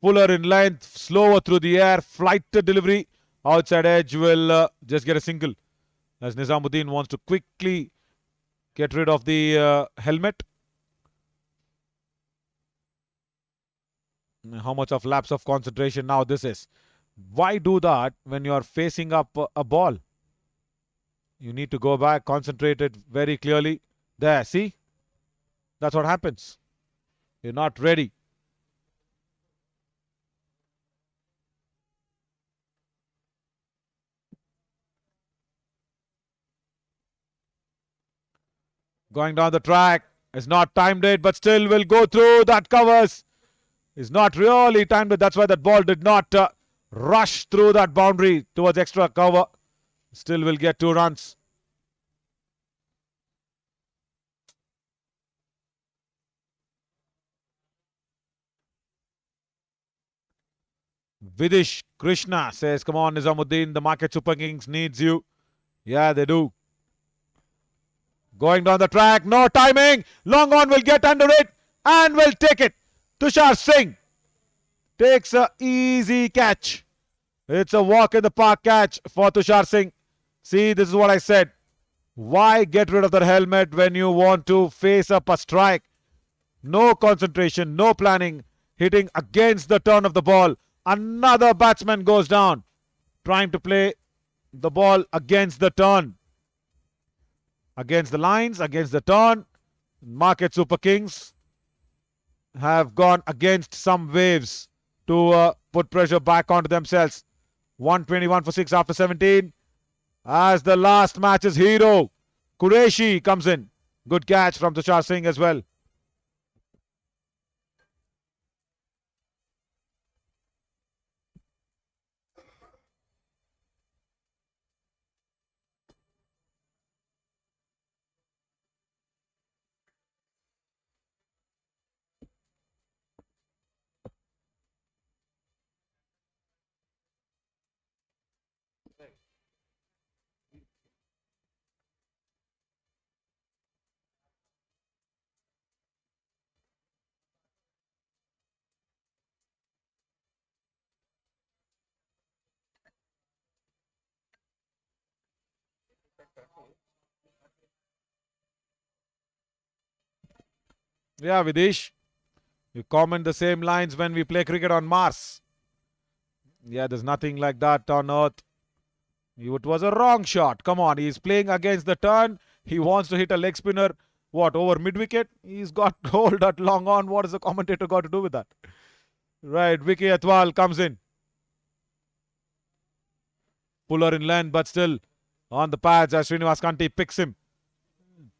Fuller in length, slower through the air, flighted delivery. Outside edge will just get a single. As Nizamuddin wants to quickly get rid of the helmet. How much of lapse of concentration now this is. Why do that when you are facing up a ball? You need to go back, concentrate it very clearly. There, see? That's what happens. You're not ready. Going down the track. It's not timed it, but still will go through. That covers. Is not really timed it. That's why that ball did not rush through that boundary towards extra cover. Still will get 2 runs. Vidish Krishna says, come on, Nizamuddin, the market Super Kings needs you. Yeah, they do. Going down the track, no timing. Long on will get under it and will take it. Tushar Singh takes a easy catch. It's a walk in the park catch for Tushar Singh. See, this is what I said. Why get rid of the helmet when you want to face up a strike? No concentration, no planning. Hitting against the turn of the ball. Another batsman goes down. Trying to play the ball against the turn. Against the lines, against the turn. Market Super Kings have gone against some waves to put pressure back onto themselves. 121 for 6 after 17. As the last match's hero, Qureshi comes in. Good catch from Tushar Singh as well. Yeah, Videsh. You comment the same lines when we play cricket on Mars. Yeah, there's nothing like that on Earth. It was a wrong shot. Come on, he's playing against the turn. He wants to hit a leg spinner. What, over mid wicket? He's got hold that long on. What has the commentator got to do with that? Right, Vicky Atwal comes in. Puller in length, but still on the pads as Srinivas Kanti picks him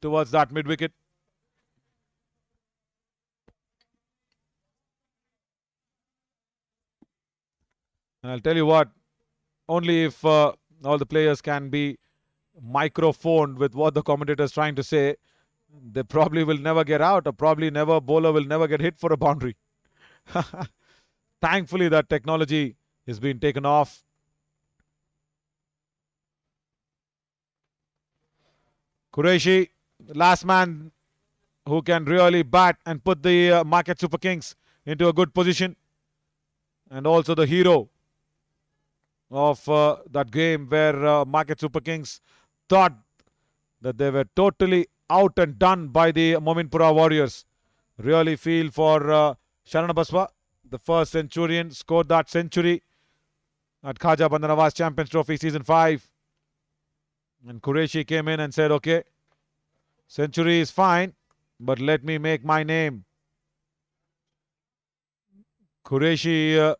towards that mid wicket. And I'll tell you what, only if all the players can be microphoned with what the commentator is trying to say, they probably will never get out, or probably never bowler will never get hit for a boundary. Thankfully, that technology is being taken off. Qureshi, the last man who can really bat and put the Market Super Kings into a good position, and also the hero of that game where Market Super Kings thought that they were totally out and done by the Mominpura Warriors. Really feel for Sharana Baswa, the first centurion, scored that century at Khaja Bandanawaz Champions Trophy Season 5. And Qureshi came in and said, okay, century is fine, but let me make my name. Qureshi,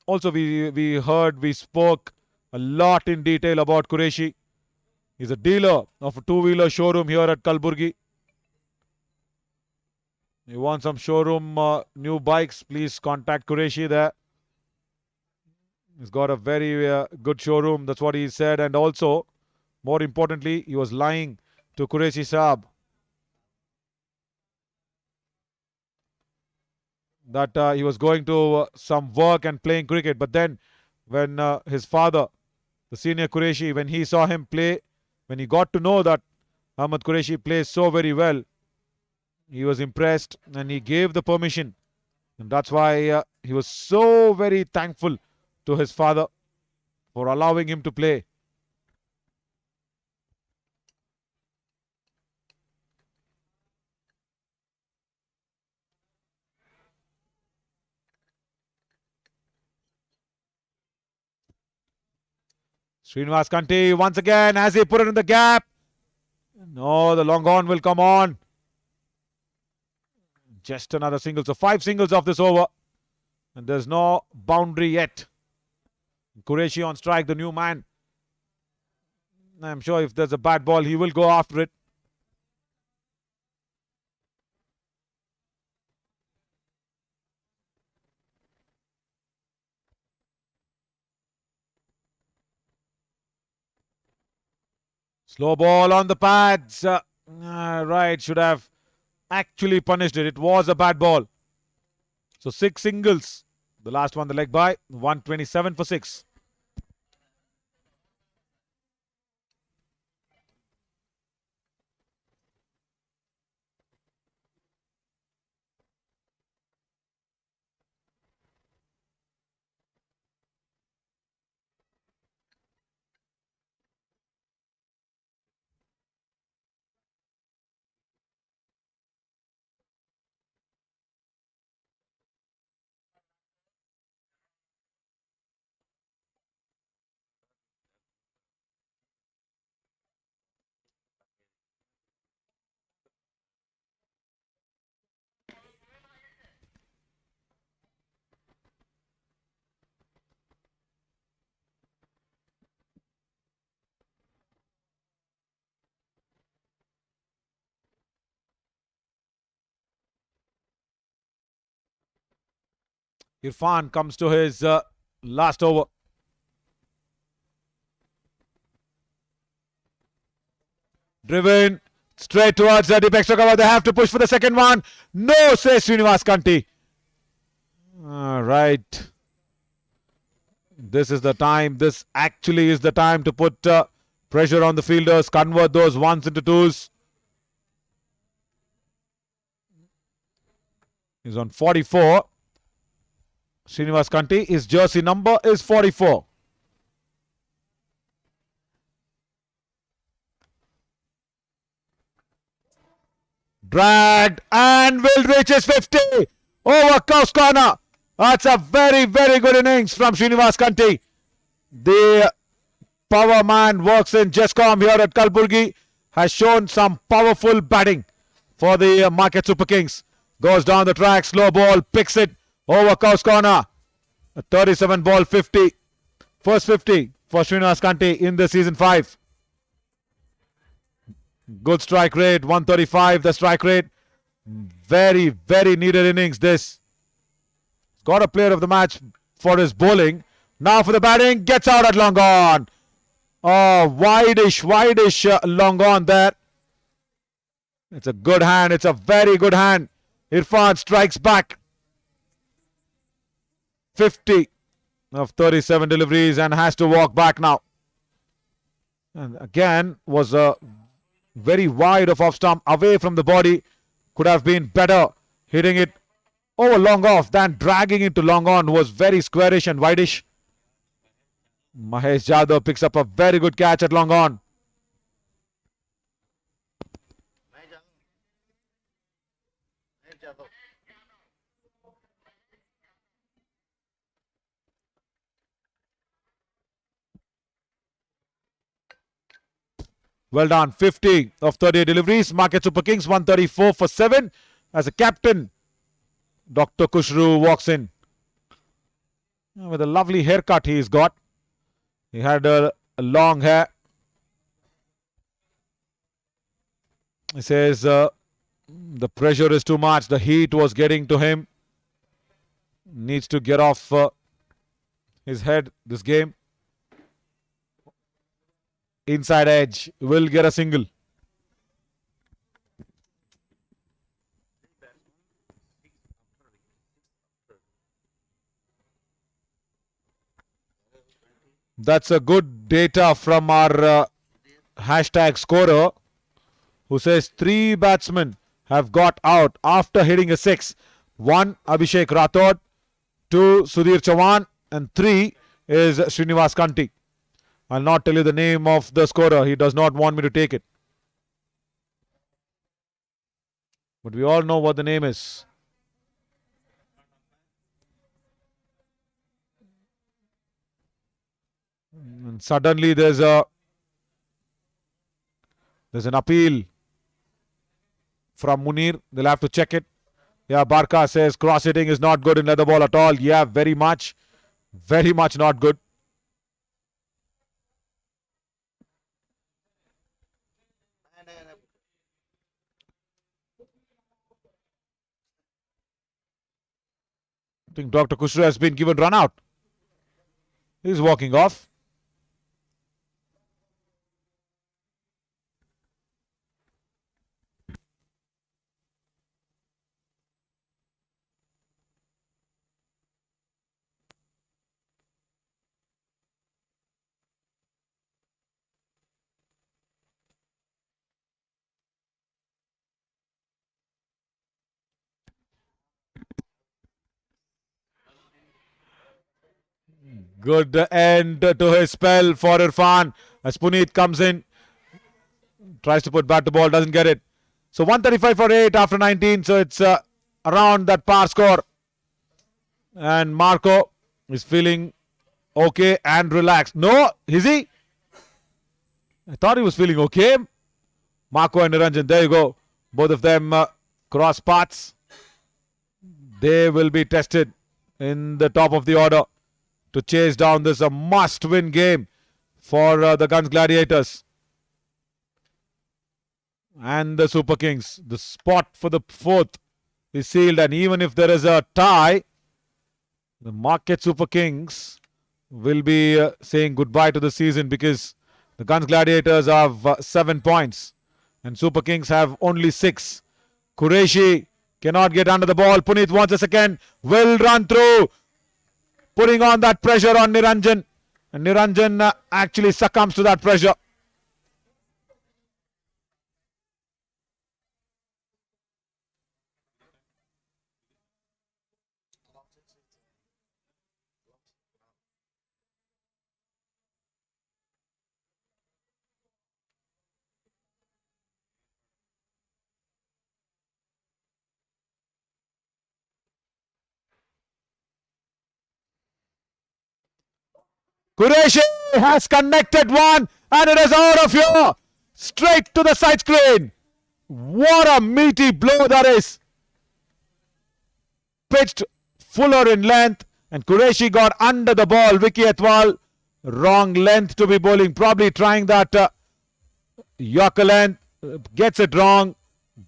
also we spoke a lot in detail about Qureshi. He's a dealer of a two-wheeler showroom here at Kalburgi. You want some showroom new bikes, please contact Qureshi there. He's got a very good showroom, that's what he said. And also, more importantly, he was lying to Qureshi Saab that he was going to some work and playing cricket. But then when his father, the senior Qureshi, when he saw him play, when he got to know that Ahmad Qureshi plays so very well, he was impressed and he gave the permission. And that's why he was so very thankful to his father for allowing him to play. Srinivas Kanti once again as he put it in the gap. No, the long on will come on. Just another single. So 5 singles of this over. And there's no boundary yet. Qureshi on strike, the new man. I'm sure if there's a bad ball, he will go after it. Slow ball on the pads. Right, should have actually punished it. It was a bad ball. So 6 singles. The last one, the leg by. 127 for 6. Irfan comes to his last over. Driven straight towards the deep extra cover. They have to push for the second one. No, says Srinivas Kanti. All right. This is the time. This actually is the time to put pressure on the fielders. Convert those ones into twos. He's on 44. Srinivas Kanti, his jersey number is 44. Dragged and will reach his 50. Over Coast Corner. That's a very, very good innings from Srinivas Kanti. The power man works in Jescom here at Kalburgi. Has shown some powerful batting for the Market Super Kings. Goes down the track, slow ball, picks it over Coast Corner. A 37 ball 50. First 50 for Srinivas Kanti in the season 5. Good strike rate, 135 the strike rate. Very, very needed innings this. Got a player of the match for his bowling. Now for the batting, gets out at long on. Oh, wide-ish long on there. It's a good hand, it's a very good hand. Irfan strikes back. 50 of 37 deliveries and has to walk back now. And again, was very wide of off stump, away from the body. Could have been better hitting it over long off than dragging it to long on. Was very squarish and wideish. Mahesh Jadhav picks up a very good catch at long on. Well done. 50 of 38 deliveries. Market Super Kings 134 for 7. As a captain, Dr. Kushru walks in with a lovely haircut he's got. He had a long hair. He says the pressure is too much. The heat was getting to him. Needs to get off his head this game. Inside edge will get a single. That's a good data from our hashtag scorer, who says 3 batsmen have got out after hitting a 6. 1 Abhishek Rathod, 2 Sudhir Chavan, and 3 is Srinivas Kanti. I'll not tell you the name of the scorer. He does not want me to take it. But we all know what the name is. And suddenly there's an appeal from Munir. They'll have to check it. Yeah, Barca says cross hitting is not good in leather ball at all. Yeah, very much not good. I think Dr. Kushru has been given run out. He's walking off. Good end to his spell for Irfan as Puneet comes in. Tries to put bat to ball, doesn't get it. So 135 for 8 after 19. So it's around that par score. And Marco is feeling okay and relaxed. No, is he? I thought he was feeling okay. Marco and Niranjan, there you go. Both of them cross paths. They will be tested in the top of the order to chase down this a must-win game for the Gunj Gladiators and the Super Kings. The spot for the 4th is sealed, and even if there is a tie, the Market Super Kings will be saying goodbye to the season, because the Gunj Gladiators have 7 points and Super Kings have only 6. Qureshi cannot get under the ball. Puneet wants a second. Will run through, putting on that pressure on Niranjan. And Niranjan actually succumbs to that pressure. Qureshi has connected one and it is out of here. Straight to the side screen. What a meaty blow that is. Pitched fuller in length and Qureshi got under the ball. Vicky Atwal, wrong length to be bowling. Probably trying that Yorker length. Gets it wrong.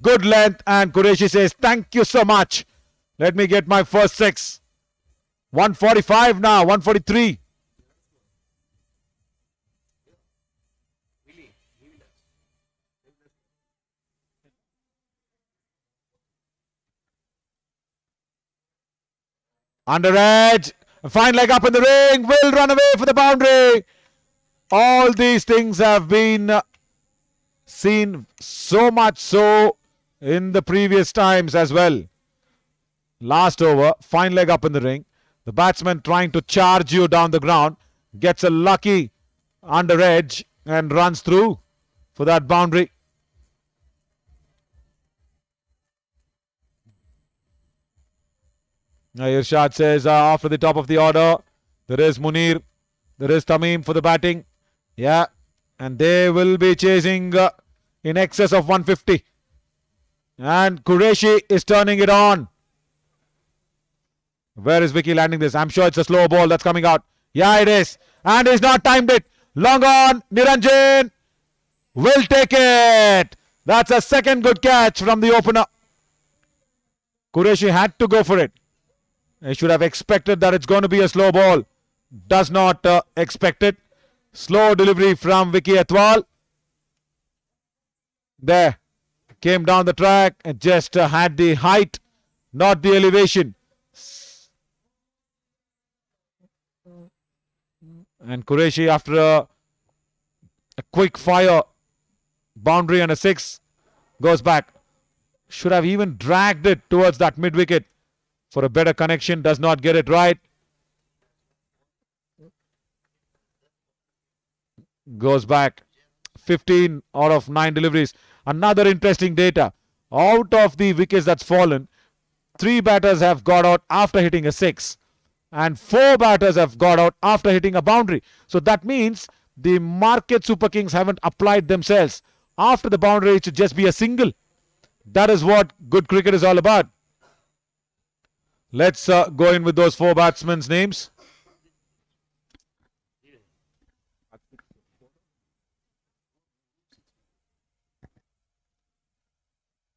Good length and Qureshi says, thank you so much. Let me get my first six. 145 now, 143. Under edge. Fine leg up in the ring. Will run away for the boundary. All these things have been seen so much so in the previous times as well. Last over. Fine leg up in the ring. The batsman trying to charge you down the ground. Gets a lucky under edge and runs through for that boundary. Now Irshad says after the top of the order, there is Munir, there is Tamim for the batting. Yeah, and they will be chasing in excess of 150. And Qureshi is turning it on. Where is Vicky landing this? I'm sure it's a slow ball that's coming out. Yeah, it is. And he's not timed it. Long on, Niranjan will take it. That's a second good catch from the opener. Qureshi had to go for it. He should have expected that it's going to be a slow ball. Does not expect it. Slow delivery from Vicky Atwal. There. Came down the track and just had the height, not the elevation. And Qureshi, after a quick fire boundary and a six, goes back. Should have even dragged it towards that mid wicket for a better connection. Does not get it right. Goes back. 15 out of 9 deliveries. Another interesting data. Out of the wickets that's fallen, 3 batters have got out after hitting a 6. And 4 batters have got out after hitting a boundary. So that means the market Super Kings haven't applied themselves. After the boundary, it should just be a single. That is what good cricket is all about. Let's go in with those 4 batsmen's names.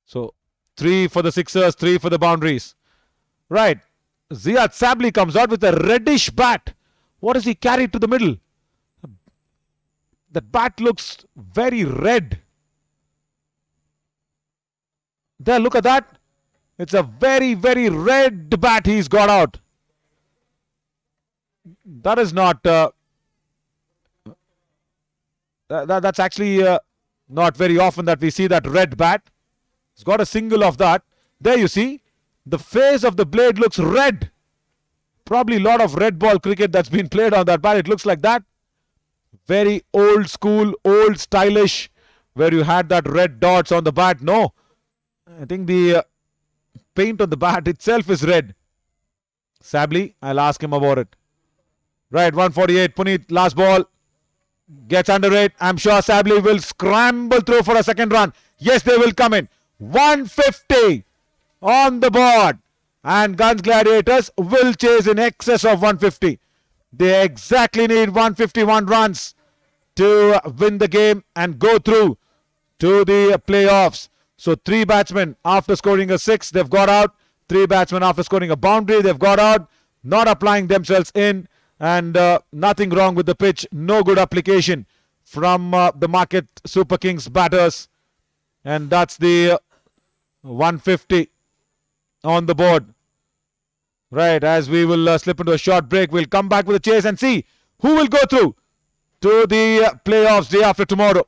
So 3 for the sixers, 3 for the boundaries. Right. Ziyad Sabli comes out with a reddish bat. What does he carry to the middle? That bat looks very red. There, look at that. It's a very, very red bat he's got out. That is not... that's actually not very often that we see that red bat. He's got a single of that. There you see. The face of the blade looks red. Probably a lot of red ball cricket that's been played on that bat. It looks like that. Very old school, old stylish, where you had that red dots on the bat. No. I think the paint on the bat itself is red. Sabli, I'll ask him about it. Right, 148. Puneet, last ball. Gets under it. I'm sure Sabli will scramble through for a second run. Yes, they will come in. 150 on the board. And Gunj Gladiators will chase in excess of 150. They exactly need 151 runs to win the game and go through to the playoffs. So 3 batsmen after scoring a 6, they've got out. 3 batsmen after scoring a boundary, they've got out. Not applying themselves in. And nothing wrong with the pitch. No good application from the market Super Kings batters. And that's the 150 on the board. Right, as we will slip into a short break, we'll come back with a chase and see who will go through to the playoffs day after tomorrow.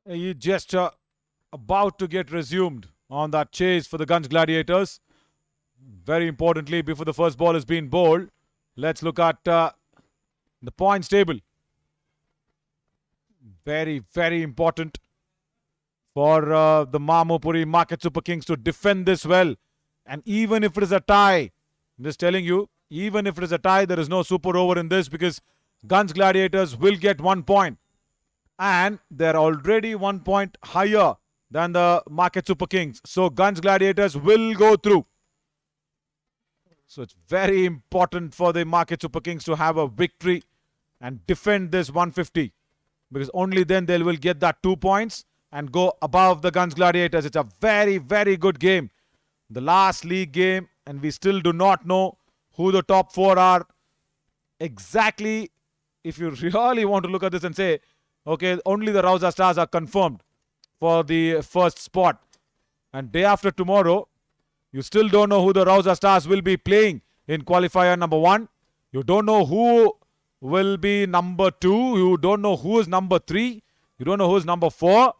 He just about to get resumed on that chase for the Gunj Gladiators. Very importantly, before the first ball has been bowled, let's look at the points table. Very, very important for the Mamopuri Market Super Kings to defend this well. And even if it is a tie, I'm just telling you, even if it is a tie, there is no super over in this because Gunj Gladiators will get 1 point. And they're already 1 point higher than the Market Super Kings. So Gunj Gladiators will go through. So it's very important for the Market Super Kings to have a victory and defend this 150. Because only then they will get that 2 points and go above the Gunj Gladiators. It's a very, very good game. The last league game, and we still do not know who the top 4 are. Exactly, if you really want to look at this and say, okay, only the Rauza Stars are confirmed for the first spot. And day after tomorrow, you still don't know who the Rauza Stars will be playing in qualifier number 1. You don't know who will be number 2. You don't know who is number 3. You don't know who is number 4.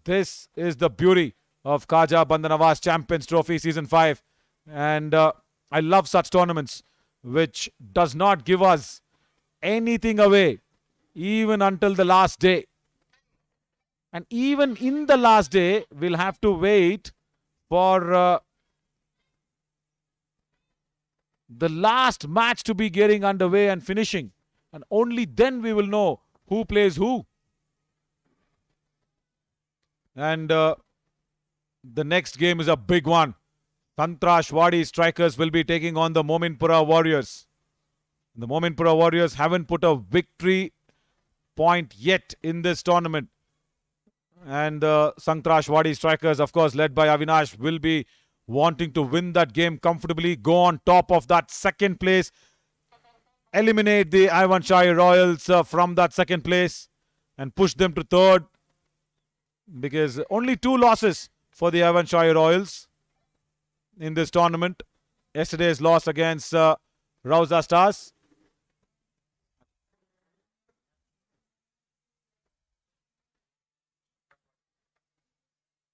This is the beauty of Khaja Bandanawaz Champions Trophy Season 5. And I love such tournaments which does not give us anything away even until the last day. And even in the last day, we'll have to wait for the last match to be getting underway and finishing. And only then we will know who plays who. And the next game is a big one. Sangtrashwadi strikers will be taking on the Mominpura Warriors. The Mominpura Warriors haven't put a victory point yet in this tournament. And the Sangtrashwadi strikers, of course, led by Avinash, will be wanting to win that game comfortably, go on top of that second place, eliminate the Ivanshire Royals from that second place and push them to third. Because only 2 losses for the Ivanshire Royals in this tournament. Yesterday's loss against Rauza Stars.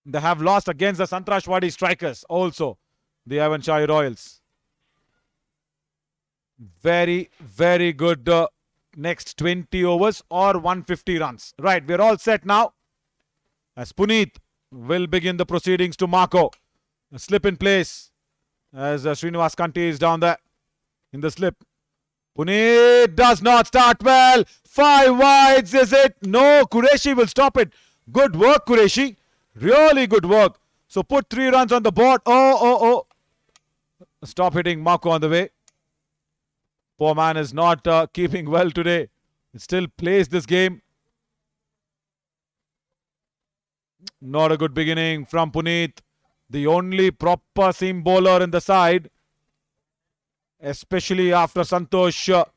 They have lost against the Sangtrashwadi strikers also, the Ivanshire Royals. Very, very good next 20 overs or 150 runs. Right, we're all set now. As Puneet will begin the proceedings to Marco. A slip in place as Srinivas Kanti is down there in the slip. Puneet does not start well. 5 wides, is it? No, Qureshi will stop it. Good work, Qureshi. Really good work. So put 3 runs on the board. Oh. Stop hitting Marco on the way. Poor man is not keeping well today. He still plays this game. Not a good beginning from Puneet. The only proper seam bowler in the side. Especially after Santosh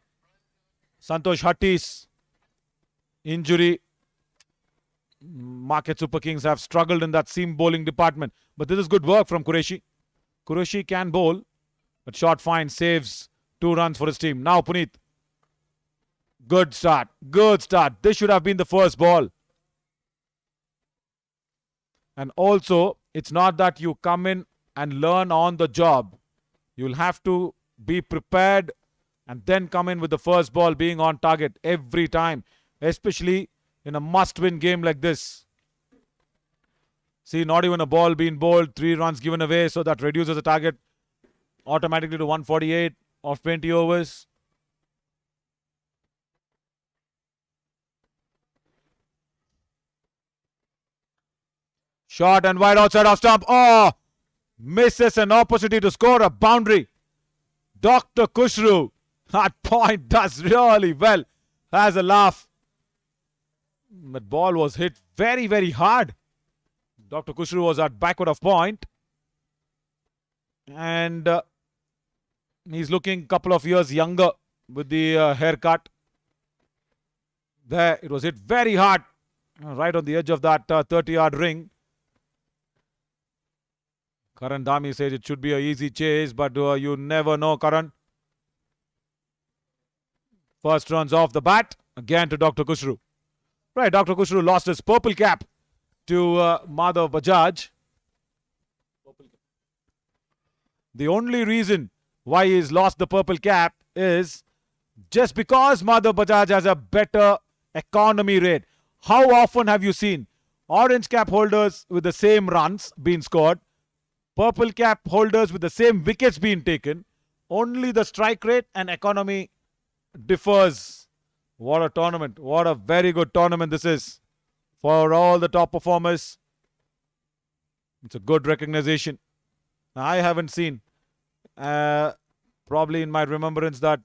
Hatti's injury. Market Super Kings have struggled in that seam bowling department. But this is good work from Qureshi. Qureshi can bowl. But short fine saves 2 runs for his team. Now Puneet. Good start. Good start. This should have been the first ball. And also, it's not that you come in and learn on the job. You'll have to be prepared and then come in with the first ball being on target every time. Especially in a must-win game like this. See, not even a ball being bowled, 3 runs given away, so that reduces the target automatically to 148 of 20 overs. Shot and wide outside off stump. Oh! Misses an opportunity to score a boundary. Dr. Kushru, that point does really well. Has a laugh. That ball was hit very, very hard. Dr. Kushru was at backward of point. And he's looking a couple of years younger with the haircut. There, it was hit very hard. Right on the edge of that 30-yard ring. Karan Dhami says it should be an easy chase, but you never know, Karan. First runs off the bat. Again to Dr. Kushru. Right, Dr. Kushru lost his purple cap to Madhav Bajaj. The only reason why he's lost the purple cap is just because Madhav Bajaj has a better economy rate. How often have you seen orange cap holders with the same runs being scored, purple cap holders with the same wickets being taken? Only the strike rate and economy differs. What a tournament. What a very good tournament this is for all the top performers. It's a good recognition. I haven't seen, probably in my remembrance, that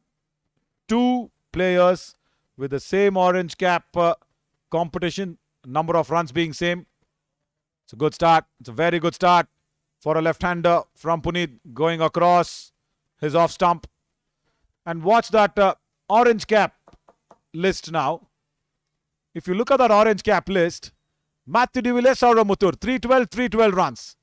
two players with the same orange cap competition, number of runs being same. It's a good start. It's a very good start for a left-hander from Puneet going across his off stump. And watch that orange cap list now. If you look at that orange cap list, Matthew de Villiers, Saurav Muthoor, 312 runs.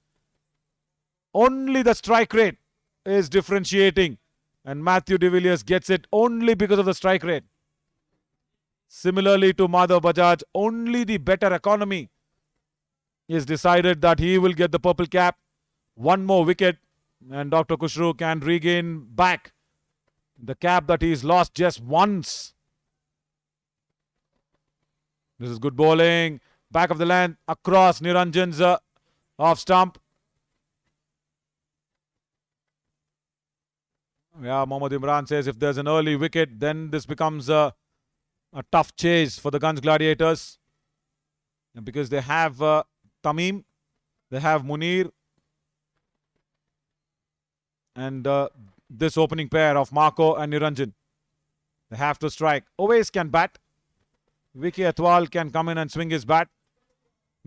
Only the strike rate is differentiating, and Matthew de Villiers gets it only because of the strike rate. Similarly to Madhav Bajaj, only the better economy is decided that he will get the purple cap. One more wicket and Dr. Khushru can regain back the cap that he's lost just once. This is good bowling. Back of the length across Niranjan's off stump. Yeah, Mohammad Imran says if there's an early wicket, then this becomes a tough chase for the Gunj Gladiators. Because they have Tamim, they have Munir, and this opening pair of Marco and Niranjan. They have to strike. Always can bat. Vicky Atwal can come in and swing his bat.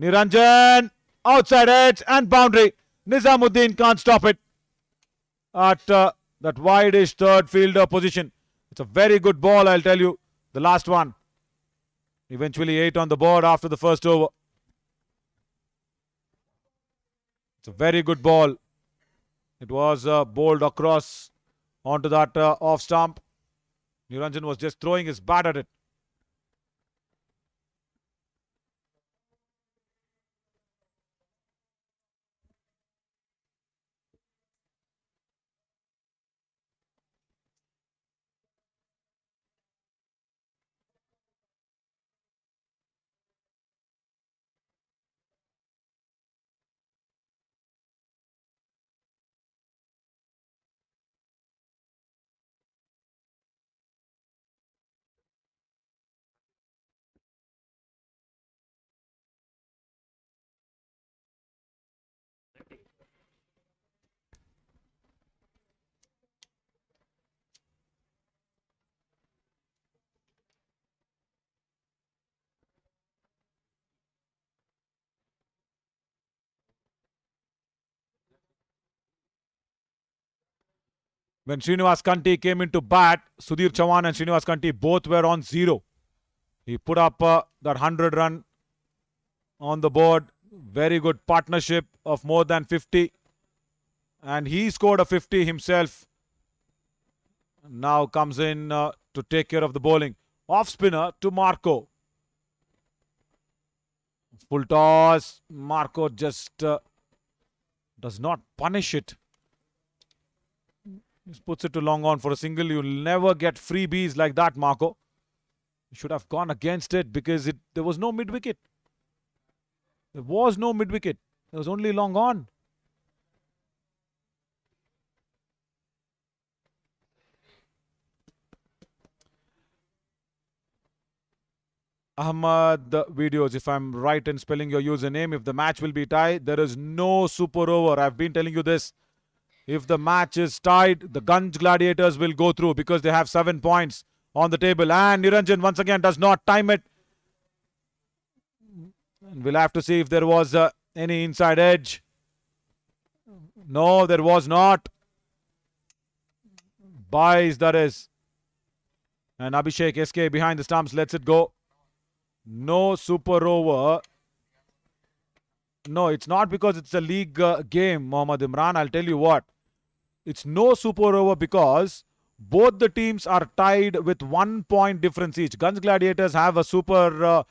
Niranjan, outside edge and boundary. Nizamuddin can't stop it at that wide-ish third fielder position. It's a very good ball, I'll tell you. The last one. Eventually 8 on the board after the first over. It's a very good ball. It was bowled across onto that off stump. Niranjan was just throwing his bat at it. When Srinivas Kanti came into bat, Sudhir Chavan and Srinivas Kanti both were on 0. He put up that 100 run on the board. Very good partnership of more than 50. And he scored a 50 himself. Now comes in to take care of the bowling. Off spinner to Marco. Full toss. Marco just does not punish it. Just puts it to long on for a single. You'll never get freebies like that, Marco. You should have gone against it because there was no mid-wicket. There was no mid-wicket. There was only long on. Ahmad Videos, if I'm right in spelling your username, if the match will be tied, there is no super over. I've been telling you this. If the match is tied, the Gunj Gladiators will go through because they have 7 points on the table. And Niranjan once again does not time it. And we'll have to see if there was any inside edge. No, there was not. Buys, that is. And Abhishek SK behind the stumps lets it go. No super over. No, it's not because it's a league game, Mohammad Imran. I'll tell you what. It's no super over because both the teams are tied with 1 point difference each. Gunj Gladiators have a super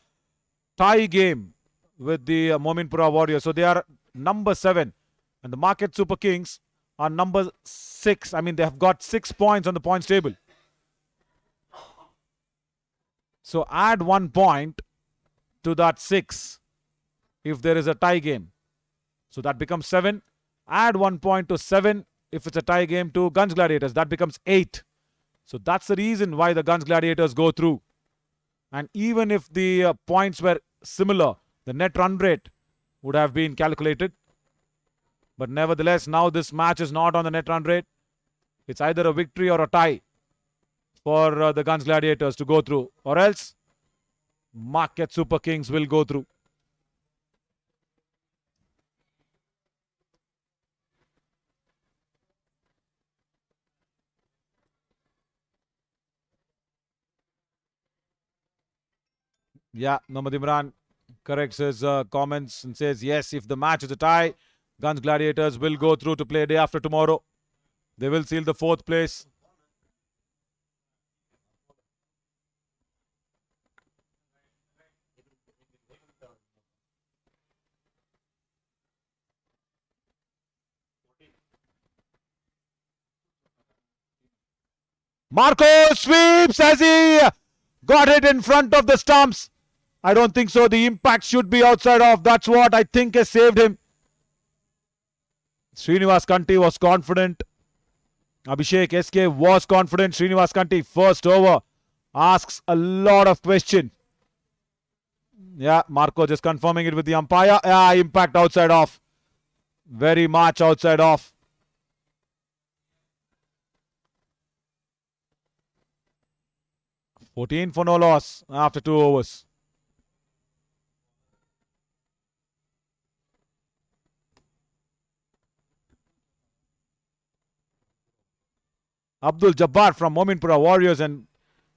tie game with the Mominpura Warriors. So they are number 7. And the Market Super Kings are number 6. I mean, they have got 6 points on the points table. So add 1 point to that 6 if there is a tie game. So that becomes 7. Add 1 point to 7 if it's a tie game to Gunj Gladiators. That becomes 8. So that's the reason why the Gunj Gladiators go through. And even if the points were similar, the net run rate would have been calculated. But nevertheless, now this match is not on the net run rate. It's either a victory or a tie for the Gunj Gladiators to go through. Or else, Market Super Kings will go through. Yeah, Mohammad Imran corrects his comments and says, yes, if the match is a tie, Gunj Gladiators will go through to play day after tomorrow. They will seal the 4th place. Marco sweeps as he got it in front of the stumps. I don't think so. The impact should be outside of. That's what I think has saved him. Srinivas Kanti was confident. Abhishek SK was confident. Srinivas Kanti, first over, asks a lot of questions. Yeah, Marco just confirming it with the umpire. Yeah, impact outside off. Very much outside off. $14 for no loss after 2 overs. Abdul Jabbar from Mominpura Warriors and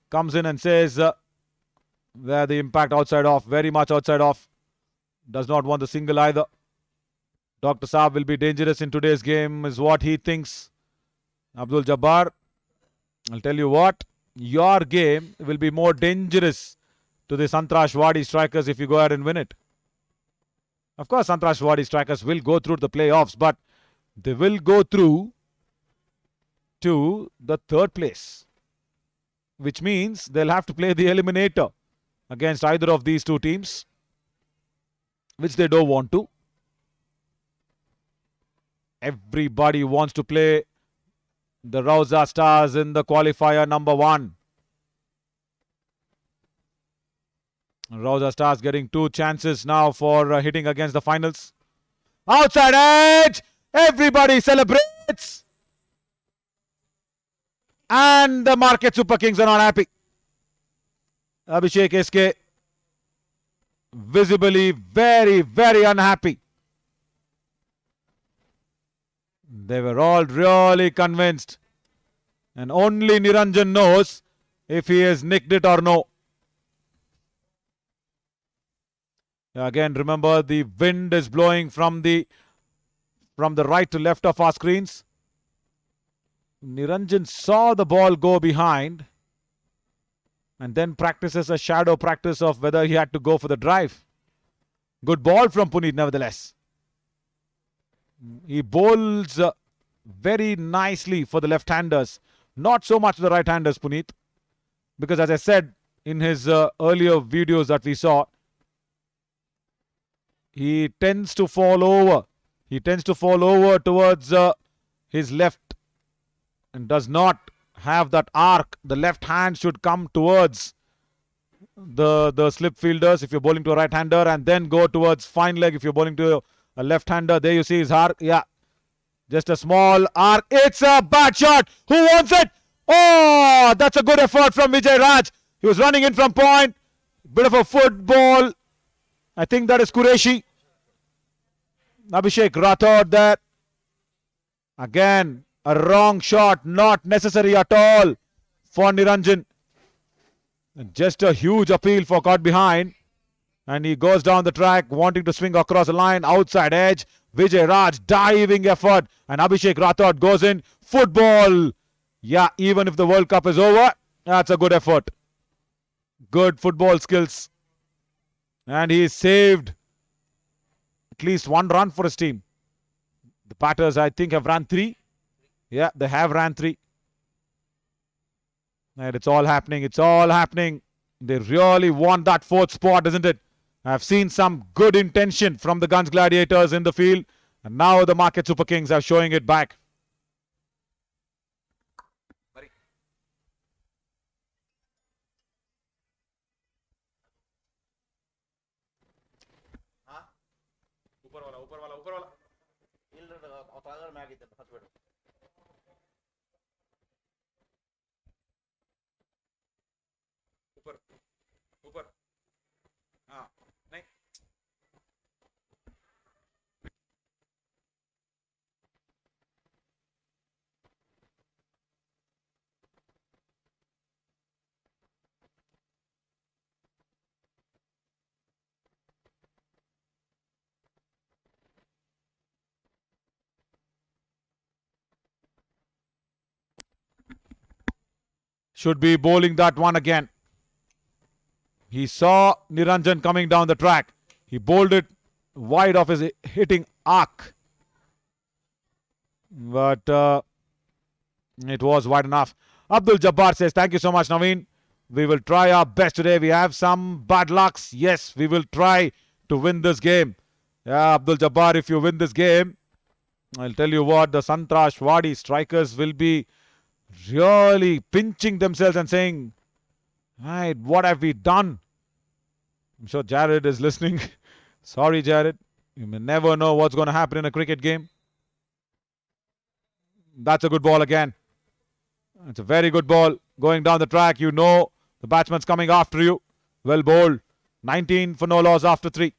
comes in and says where the impact outside off, very much outside off. Does not want the single either. Dr. Saab will be dangerous in today's game is what he thinks. Abdul Jabbar, I'll tell you what, your game will be more dangerous to the Sangtrashwadi strikers if you go ahead and win it. Of course, Sangtrashwadi strikers will go through the playoffs, but they will go through to the 3rd place, which means they'll have to play the eliminator against either of these 2 teams, which they don't want to. Everybody wants to play the Rauza Stars in the qualifier number 1. Rauza Stars getting 2 chances now for hitting against the finals. Outside edge! Everybody celebrates! And the Market Super Kings are not happy. Abhishek SK visibly very, very unhappy. They were all really convinced. And only Niranjan knows if he has nicked it or no. Again, remember the wind is blowing from the right to left of our screens. Niranjan saw the ball go behind and then practices a shadow practice of whether he had to go for the drive. Good ball from Puneet nevertheless. He bowls very nicely for the left-handers. Not so much the right-handers, Puneet. Because as I said in his earlier videos that we saw, he tends to fall over. He tends to fall over towards his left and does not have that arc. The left hand should come towards the slip fielders if you're bowling to a right-hander, and then go towards fine leg if you're bowling to a left-hander. There you see his arc. Yeah, just a small arc. It's a bad shot. Who wants it? Oh, that's a good effort from Vijay Raj. He was running in from point. Bit of a football. I think that is Qureshi. Abhishek Rathod there. Again, a wrong shot. Not necessary at all for Niranjan. Just a huge appeal for caught behind. And he goes down the track wanting to swing across the line. Outside edge. Vijay Raj diving effort. And Abhishek Rathod goes in. Football. Yeah, even if the World Cup is over, that's a good effort. Good football skills. And he saved at least 1 run for his team. The batters, I think, have run 3. Yeah, they have ran 3. And it's all happening. It's all happening. They really want that 4th spot, isn't it? I've seen some good intention from the Gunj Gladiators in the field. And now the Market Super Kings are showing it back. Should be bowling that one again. He saw Niranjan coming down the track. He bowled it wide of his hitting arc. But it was wide enough. Abdul Jabbar says, thank you so much, Naveen. We will try our best today. We have some bad lucks. Yes, we will try to win this game. Yeah, Abdul Jabbar, if you win this game, I'll tell you what, the Sangtrashwadi strikers will be really pinching themselves and saying, right, what have we done? I'm sure Jared is listening. Sorry, Jared. You may never know what's going to happen in a cricket game. That's a good ball again. It's a very good ball. Going down the track, you know the batsman's coming after you. Well bowled. 19 for no loss after 3.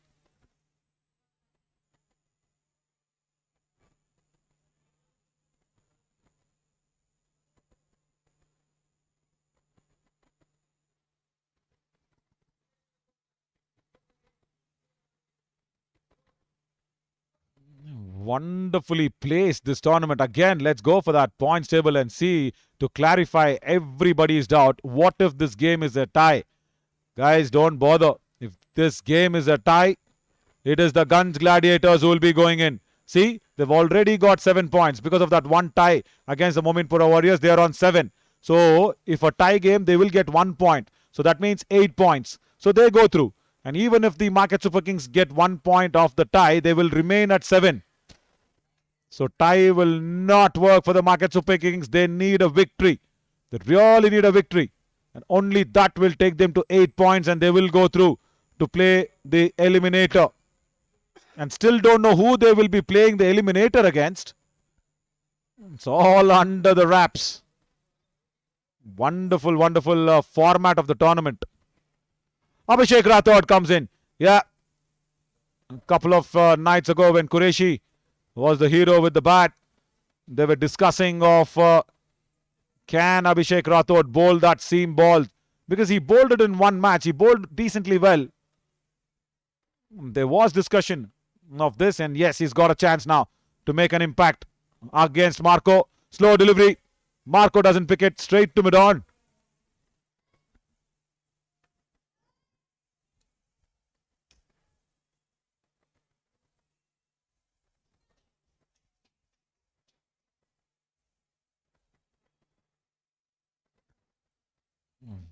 Wonderfully placed this tournament. Again, let's go for that points table and see, to clarify everybody's doubt, what if this game is a tie? Guys, don't bother. If this game is a tie, it is the Gunj Gladiators who will be going in. See, they've already got 7 points because of that one tie against the Mominpura Warriors. They are on 7. So, if a tie game, they will get 1 point. So, that means 8 points. So, they go through. And even if the Market Super Kings get 1 point off the tie, they will remain at 7. So tie will not work for the Market Super Kings. They need a victory. They really need a victory. And only that will take them to 8 points and they will go through to play the eliminator. And still don't know who they will be playing the eliminator against. It's all under the wraps. Wonderful, wonderful format of the tournament. Abhishek Rathod comes in. Yeah. A couple of nights ago when Qureshi was the hero with the bat, they were discussing of can Abhishek Rathod bowl that seam ball, because he bowled it in one match. He bowled decently well. There was discussion of this, and yes, he's got a chance now to make an impact against Marco. Slow delivery. Marco doesn't pick it, straight to mid-on.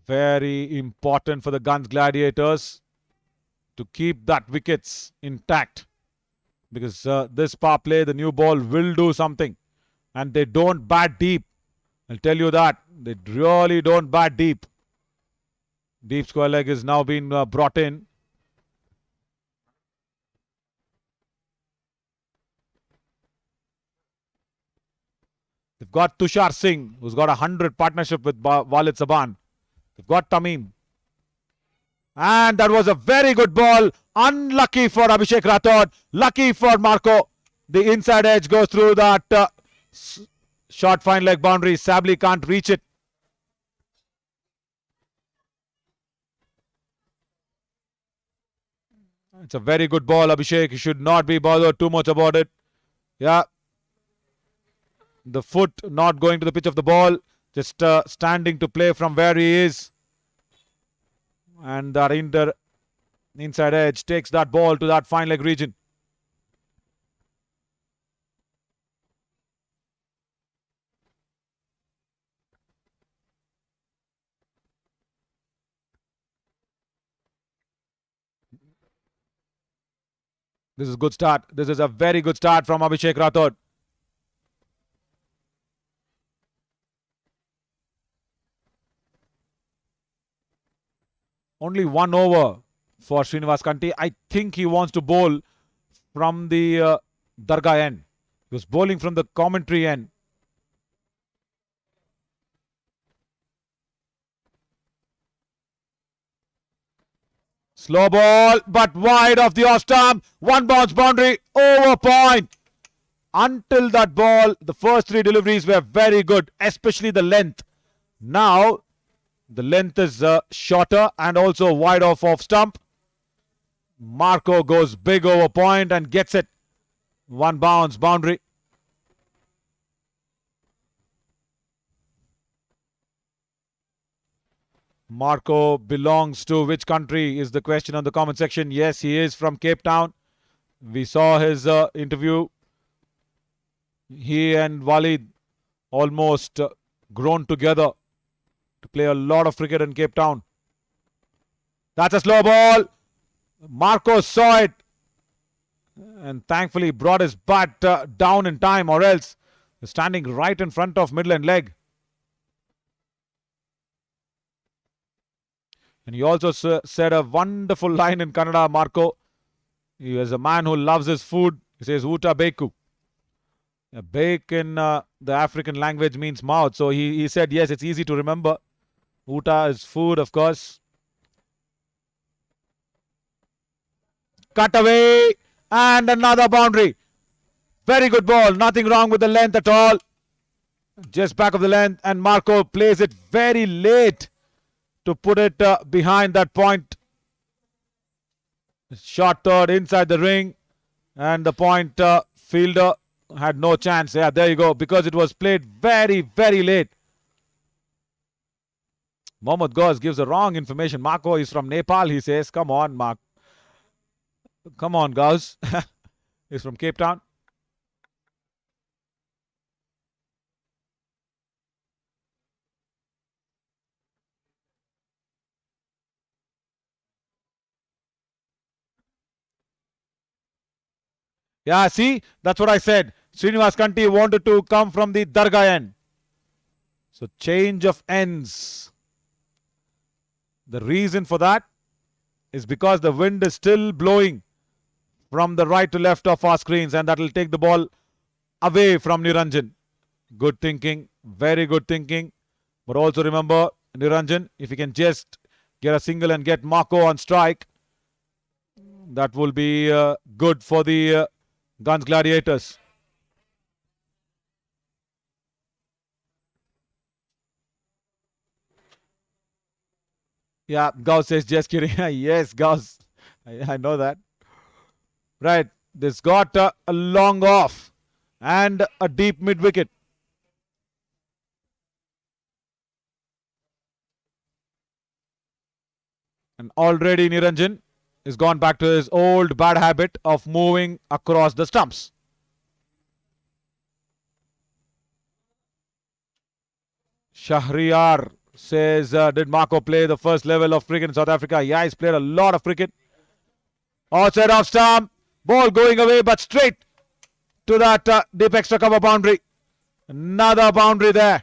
Very important for the Gunj Gladiators to keep that wickets intact, because this power play, the new ball will do something, and they don't bat deep. I'll tell you that. They really don't bat deep. Deep square leg is now being brought in. They've got Tushar Singh, who's got a 100 partnership with Walid Saban. They've got Tamim. And that was a very good ball. Unlucky for Abhishek Rathod. Lucky for Marco. The inside edge goes through that short fine leg boundary. Sabli can't reach it. It's a very good ball, Abhishek. You should not be bothered too much about it. Yeah. The foot not going to the pitch of the ball. Just standing to play from where he is. And that inside edge takes that ball to that fine leg region. This is good start. This is a very good start from Abhishek Rathod. Only 1 over for Srinivas Kanti. I think he wants to bowl from the Dargah end. He was bowling from the commentary end. Slow ball, but wide of the off stump. One bounce boundary, over point. Until that ball, the first three deliveries were very good, especially the length. Now, the length is shorter and also wide off stump. Marco goes big over point and gets it. One bounce boundary. Marco belongs to which country is the question on the comment section. Yes, he is from Cape Town. We saw his interview. He and Walid almost grown together to play a lot of cricket in Cape Town. That's a slow ball. Marco saw it and thankfully brought his bat down in time, or else standing right in front of middle and leg. And he also said a wonderful line in Kannada, Marco. He is a man who loves his food. He says, Uta Beku. Bake in the African language means mouth. So he said, yes, it's easy to remember. Uta is food, of course. Cut away. And another boundary. Very good ball. Nothing wrong with the length at all. Just back of the length. And Marco plays it very late to put it behind that point. Shot third inside the ring. And the point fielder had no chance. Yeah, there you go. Because it was played very, very late. Mohammad Gauz gives the wrong information. Marco is from Nepal, he says. Come on, Mark. Come on, Gauz. He's from Cape Town. Yeah, see, that's what I said. Srinivas Kanti wanted to come from the Dargah end. So change of ends. The reason for that is because the wind is still blowing from the right to left of our screens, and that will take the ball away from Niranjan. Good thinking, very good thinking. But also remember, Niranjan, if you can just get a single and get Marco on strike, that will be good for the Gunj Gladiators. Yeah, Gauss says just kidding. Yes, Gauss. I know that. Right. This got a long off and a deep mid wicket. And already Niranjan has gone back to his old bad habit of moving across the stumps. Shahriar says, did Marco play the first level of cricket in South Africa? Yeah, he's played a lot of cricket. Outside off stump. Ball going away, but straight to that deep extra cover boundary. Another boundary there.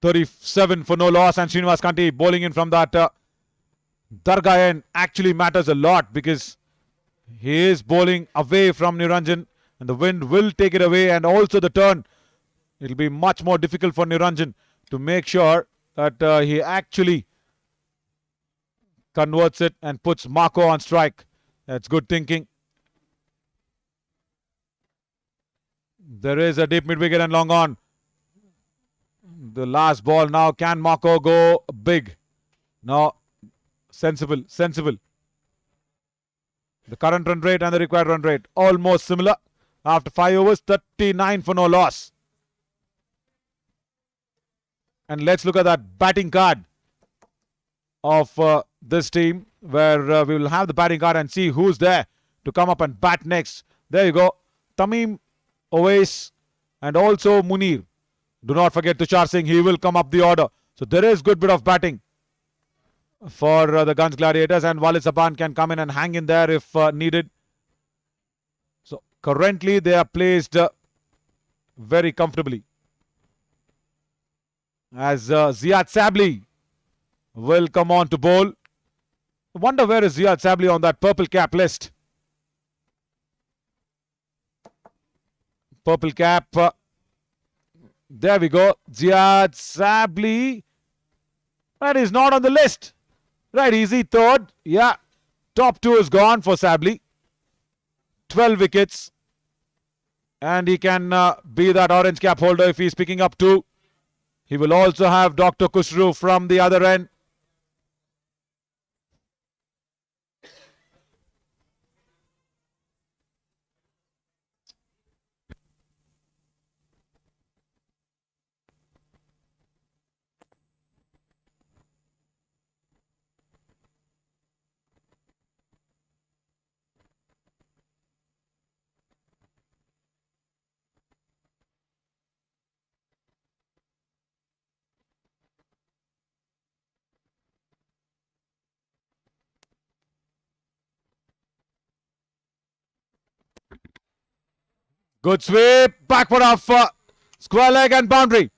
37 for no loss, and Srinivas Kanti bowling in from that Dargah end actually matters a lot because he is bowling away from Niranjan and the wind will take it away, and also the turn. It'll be much more difficult for Niranjan to make sure that he actually converts it and puts Marco on strike. That's good thinking. There is a deep mid-wicket and long on. The last ball now. Can Marco go big? No. Sensible, sensible. The current run rate and the required run rate almost similar. After 5 overs, 39 for no loss. And let's look at that batting card of this team, where we will have the batting card and see who's there to come up and bat next. There you go. Tamim, Owais, and also Munir. Do not forget Tushar Singh. He will come up the order. So there is good bit of batting for the Gunj Gladiators, and Walid Saban can come in and hang in there if needed. So currently they are placed very comfortably. As Ziad Sabli will come on to bowl. I wonder where is Ziad Sabli on that purple cap list. Purple cap. There we go. Ziad Sabli. That is not on the list. Right, easy third. Yeah. Top 2 is gone for Sabli. 12 wickets. And he can be that orange cap holder if he's picking up 2. He will also have Dr. Kushru from the other end. Good sweep. Backward off square leg and boundary.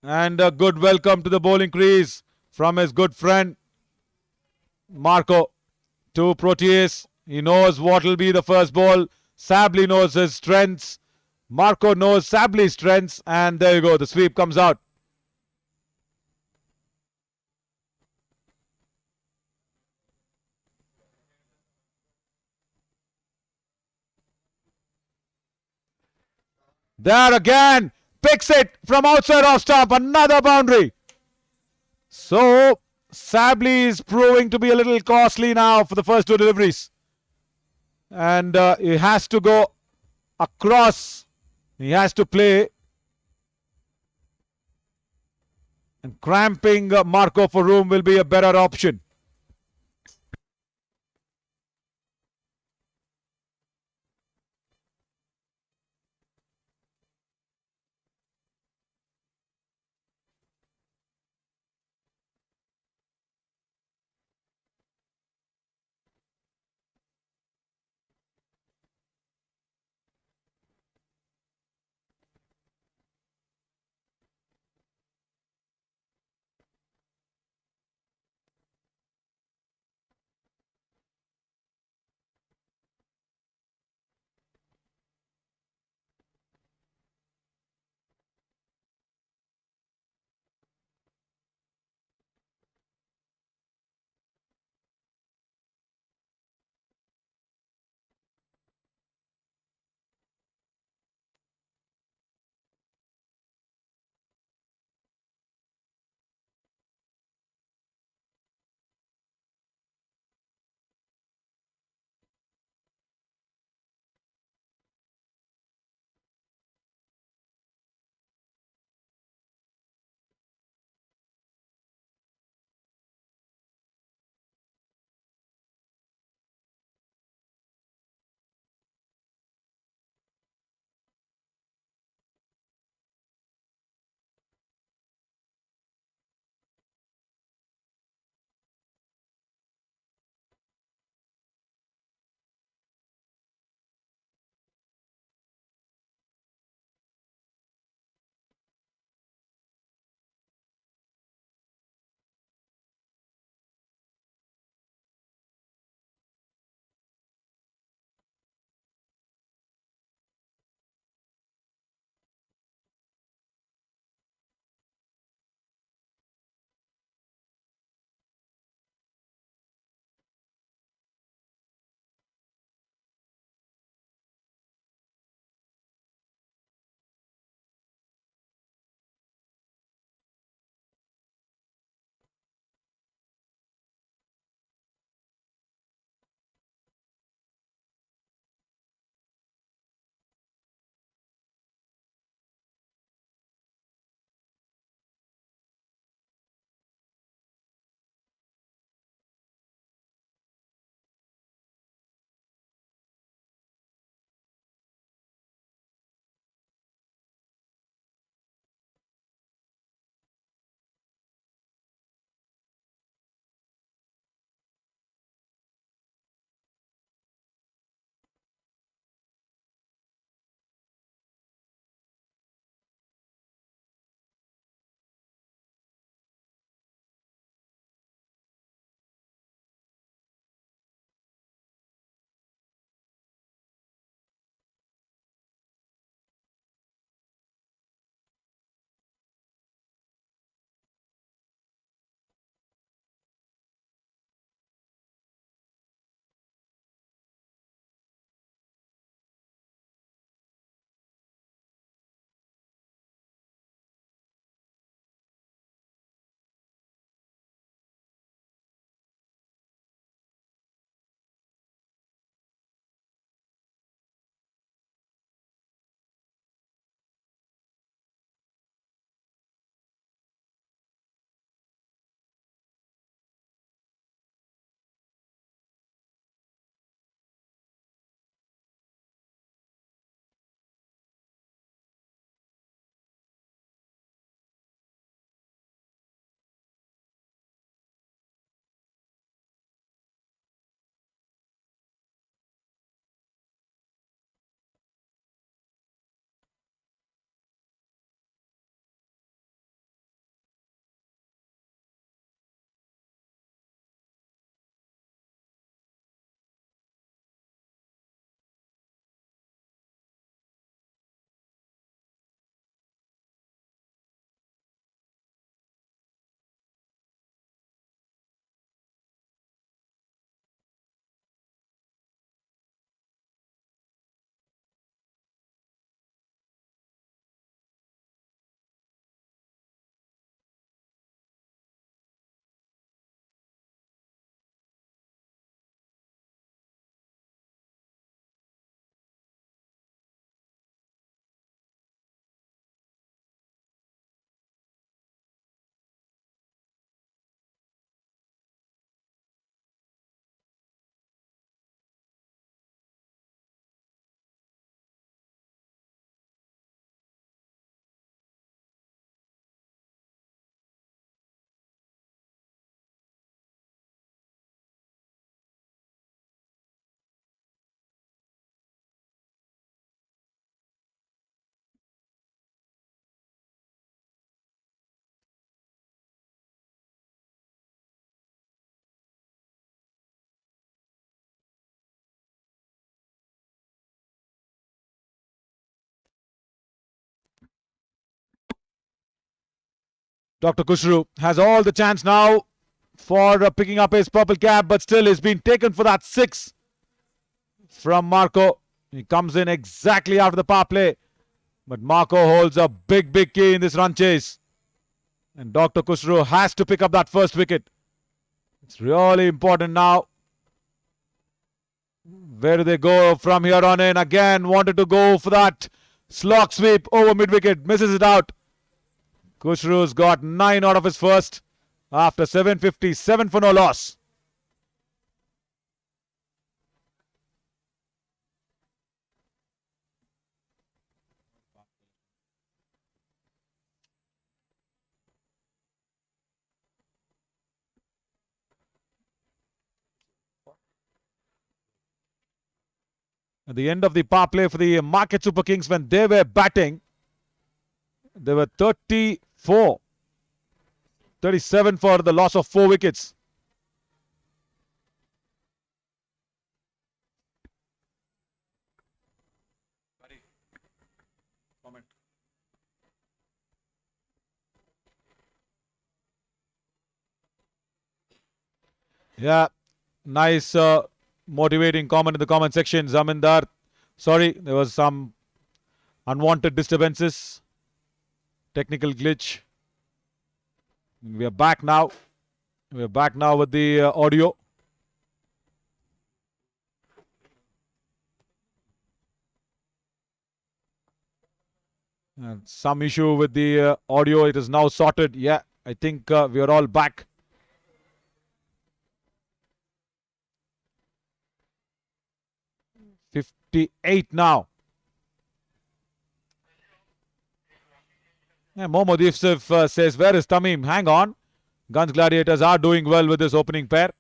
And a good welcome to the bowling crease from his good friend Marco to Proteus. He knows what will be the first ball. Sabli knows his strengths. Marco knows Sabli's strengths. And there you go. The sweep comes out. There again. Picks it from outside off stump. Another boundary. So Sabli is proving to be a little costly now for the first 2 deliveries. And he has to go across. He has to play. And cramping Marco for room will be a better option. Dr. Kushru has all the chance now for picking up his purple cap, but still he's been taken for that 6 from Marco. He comes in exactly after the power play, but Marco holds a big key in this run chase. And Dr. Kushru has to pick up that first wicket. It's really important now. Where do they go from here on in? Again, wanted to go for that slog sweep over mid-wicket. Misses it out. Kushru's got 9 out of his first after 757 for no loss. At the end of the power play for the Market Super Kings, when they were batting, they were 37 for the loss of 4 wickets. Yeah, nice motivating comment in the comment section, Zamindar. Sorry, there was some unwanted disturbances, technical glitch. We are back now. We are back now with the audio. And some issue with the audio. It is now sorted. Yeah, I think we are all back. '58 now. Yeah, Mohammad Yusuf says, where is Tamim? Hang on. Gunj Gladiators are doing well with this opening pair.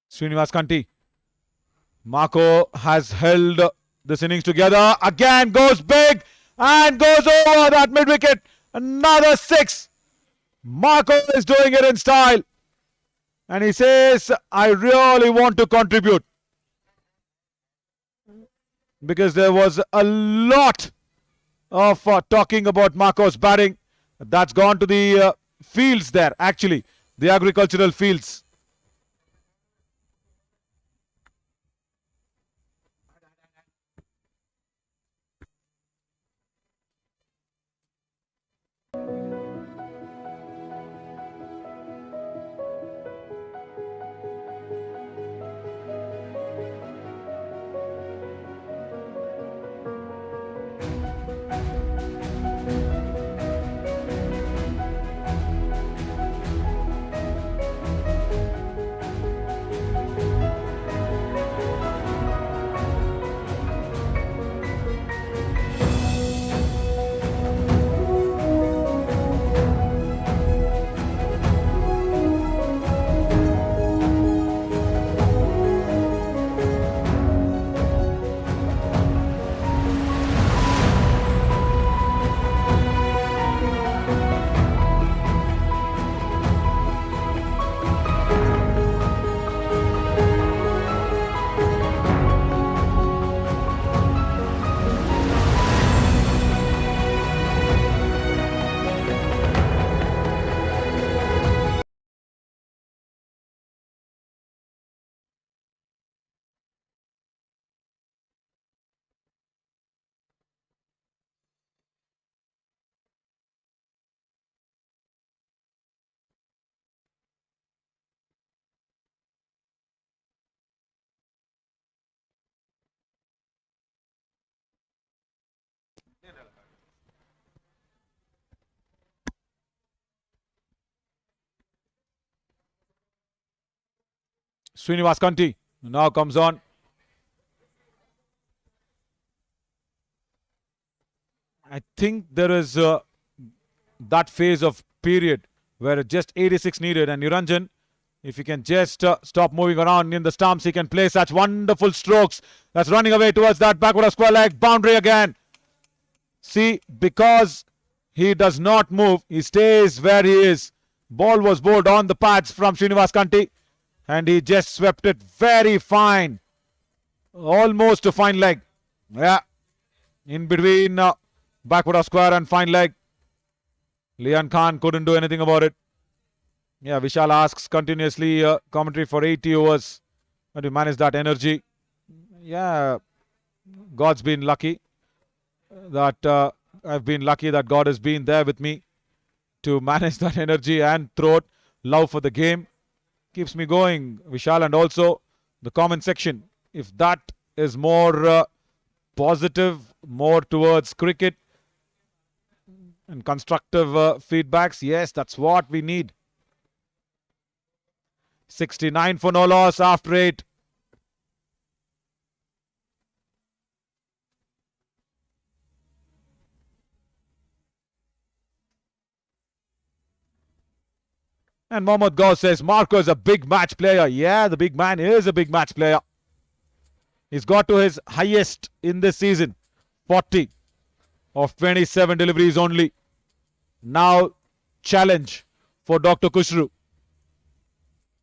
Srinivas Kanti. Marco has held this innings together. Again goes big and goes over that mid-wicket. Another 6. Marco is doing it in style. And he says, I really want to contribute. Because there was a lot of talking about Marco's batting. That's gone to the fields there, actually. The agricultural fields. Srinivas Kanti now comes on. I think there is that phase of period where just 86 needed, and Niranjan If he can just stop moving around in the stumps, he can play such wonderful strokes. That's running away towards that backward of square leg. Boundary again. See, because he does not move, he stays where he is. Ball was bowled on the pads from Srinivas Kanti, and he just swept it very fine. Almost to fine leg. Yeah. In between backward of square and fine leg. Lian Khan couldn't do anything about it. Yeah, Vishal asks continuously commentary for 80 overs. How do you manage that energy? Yeah, God's been lucky that I've been lucky that God has been there with me to manage that energy and throat. Love for the game keeps me going, Vishal, and also the comment section. If that is more positive, more towards cricket and constructive feedbacks, yes, that's what we need. 69 for no loss after 8. And Mohammad Ghaus says Marco is a big match player. Yeah, the big man is a big match player. He's got to his highest in this season, 40 of 27 deliveries only. Now, challenge for Dr. Kushru.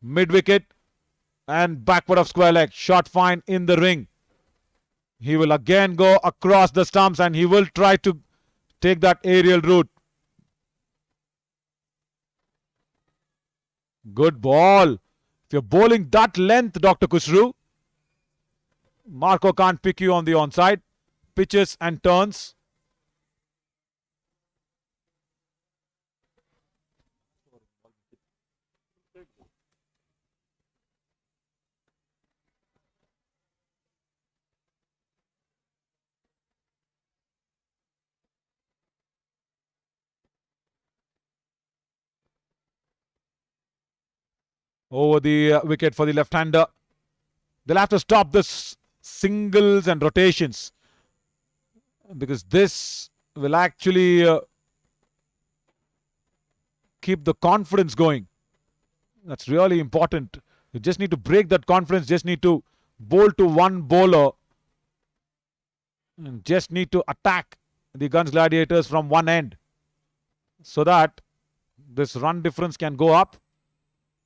Mid wicket and backward of square leg. Shot fine in the ring. He will again go across the stumps and he will try to take that aerial route. Good ball. If you're bowling that length, Dr. Kushru, Marco can't pick you on the onside. Pitches and turns. Over the wicket for the left-hander. They'll have to stop this singles and rotations because this will actually keep the confidence going. That's really important. You just need to break that confidence, just need to bowl to one bowler and just need to attack the Gunj Gladiators from one end so that this run difference can go up.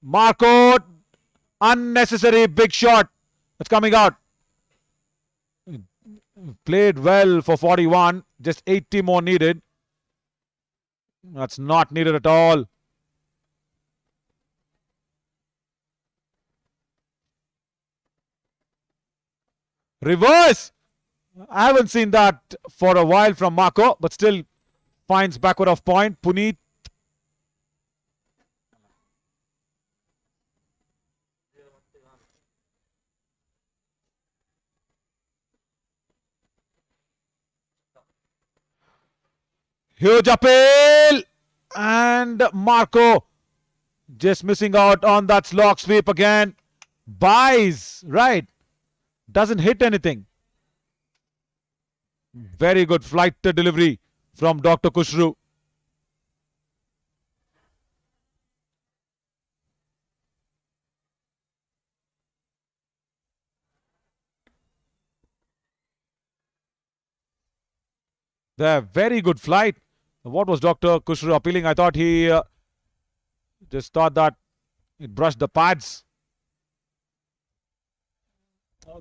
Marco, unnecessary big shot. That's coming out. Played well for 41. Just 80 more needed. That's not needed at all. Reverse. I haven't seen that for a while from Marco, but still finds backward of point. Puneet. Huge appeal. And Marco just missing out on that slog sweep again. Buys. Right. Doesn't hit anything. Very good flight delivery from Dr. Kushru. There, very good flight. What was Dr. Kushru appealing? I thought he just thought that it brushed the pads.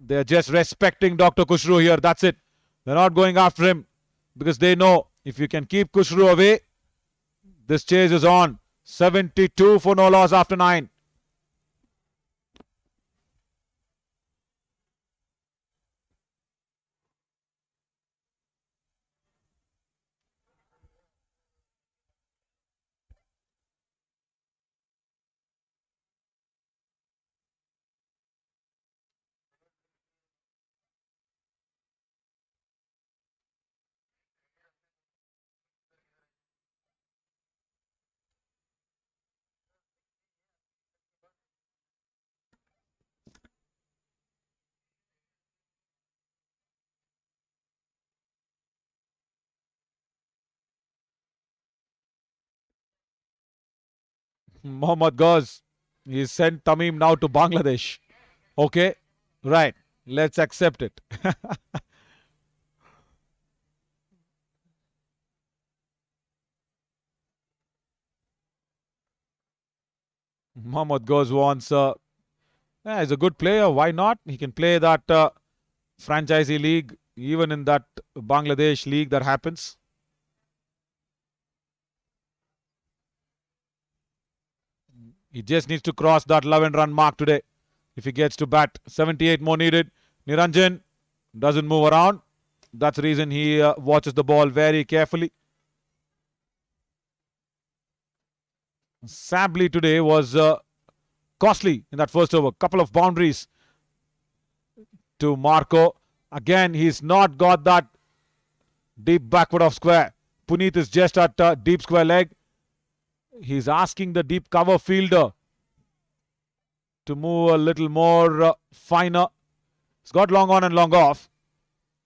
They're just respecting Dr. Kushru here. That's it. They're not going after him because they know if you can keep Kushru away, this chase is on. 72 for no loss after 9. Mohammad Ghaus He sent Tamim now to Bangladesh. Okay, right. Let's accept it. Mohammad goes wants. He's a good player. Why not? He can play that franchisee league, even in that Bangladesh league that happens. He just needs to cross that 11-run mark today. If he gets to bat, 78 more needed. Niranjan doesn't move around. That's the reason he watches the ball very carefully. Sably today was costly in that first over. Couple of boundaries to Marco. Again, he's not got that deep backward of square. Puneet is just at deep square leg. He's asking the deep cover fielder to move a little more finer. He's got long on and long off.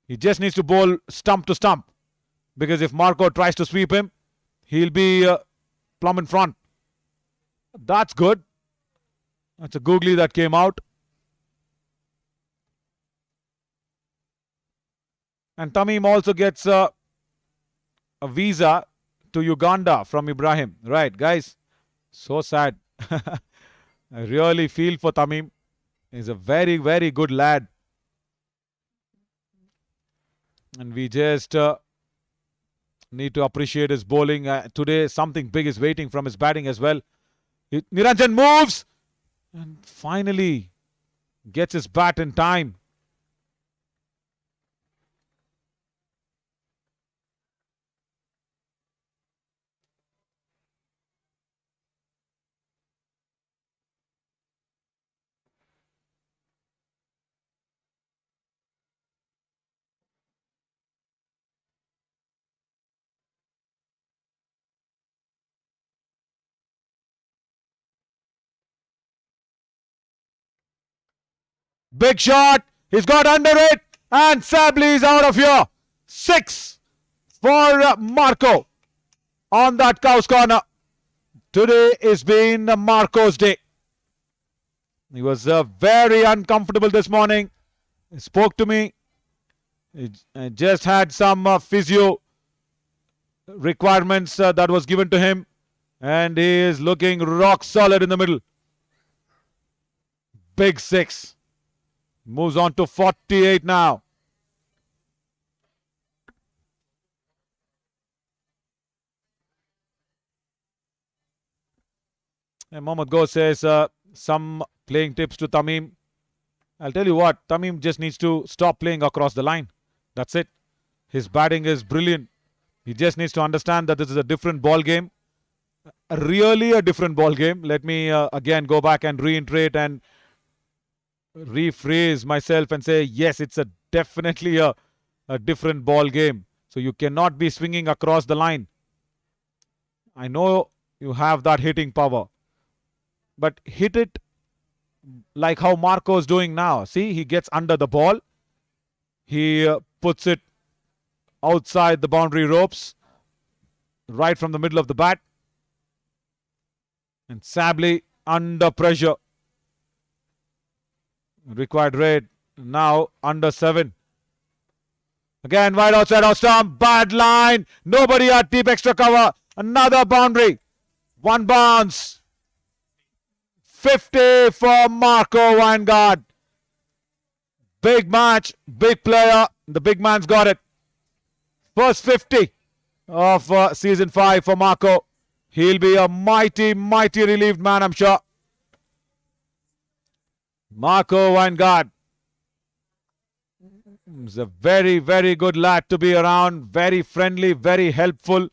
He just needs to bowl stump to stump, because if Marco tries to sweep him, he'll be plumb in front. That's good. That's a googly that came out. And Tamim also gets a visa to Uganda from Ibrahim. Right, guys? So sad. I really feel for Tamim. He's a very, very good lad. And we just need to appreciate his bowling. Today, something big is waiting from his batting as well. Niranjan moves and finally gets his bat in time. Big shot. He's got under it. And Sably is out of here. 6 for Marco on that cow's corner. Today has been Marco's day. He was very uncomfortable this morning. He spoke to me. He just had some physio requirements that was given to him. And he is looking rock solid in the middle. Big 6. Moves on to 48 now. And Mohammad Go says some playing tips to Tamim. I'll tell you what, Tamim just needs to stop playing across the line. That's it. His batting is brilliant. He just needs to understand that this is a different ball game. Really a different ball game. Let me again go back and reiterate and rephrase myself and say, yes, it's definitely a different ball game. So you cannot be swinging across the line. I know you have that hitting power, but hit it like how Marco is doing now. See, he gets under the ball. He puts it outside the boundary ropes, right from the middle of the bat. And Sably under pressure. Required rate now under 7. Again, wide outside off stump. Bad line. Nobody at deep extra cover. Another boundary. 1 bounce. 50 for Marco Vanguard. Big match. Big player. The big man's got it. First 50 of season 5 for Marco. He'll be a mighty, mighty relieved man, I'm sure. Marco Vanguard is a very, very good lad to be around. Very friendly, very helpful.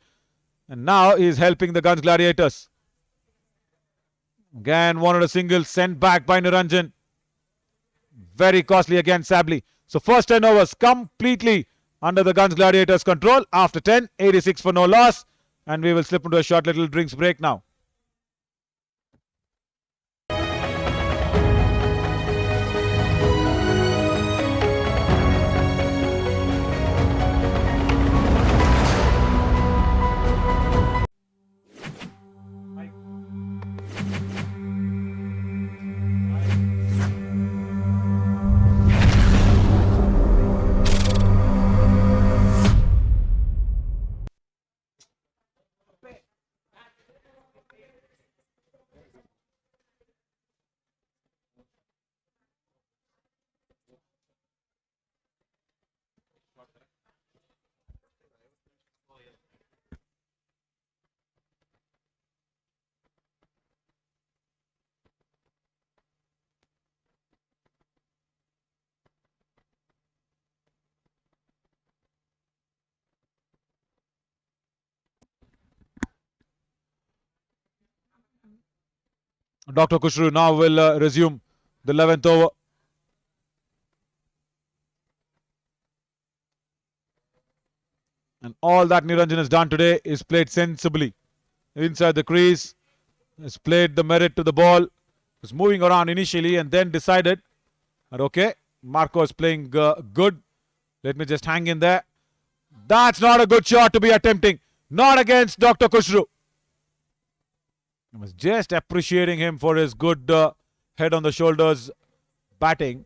And now he's helping the Gunj Gladiators. Again, wanted a single sent back by Niranjan. Very costly again, Sably. So first 10 overs completely under the Gunj Gladiators' control. After 10, 86 for no loss. And we will slip into a short little drinks break now. Dr. Kushru now will resume the 11th over. And all that Niranjan has done today is played sensibly. Inside the crease, has played the merit to the ball, was moving around initially and then decided that okay, Marco is playing good. Let me just hang in there. That's not a good shot to be attempting. Not against Dr. Kushru. I was just appreciating him for his good head on the shoulders batting.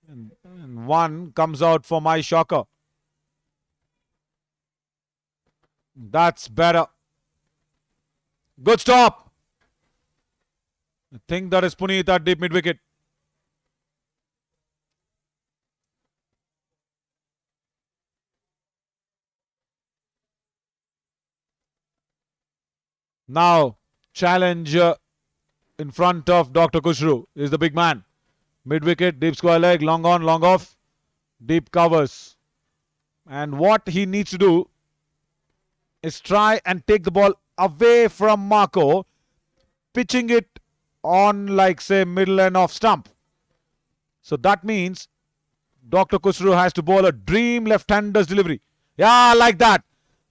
And one comes out for my shocker. That's better. Good stop. I think that is Puneet at deep mid wicket. Now, challenge in front of Dr. Kushru is the big man. Mid wicket, deep square leg, long on, long off, deep covers. And what he needs to do is try and take the ball away from Marco, pitching it on, like, say, middle and off stump. So that means Dr. Kushru has to bowl a dream left-hander's delivery. Yeah, like that.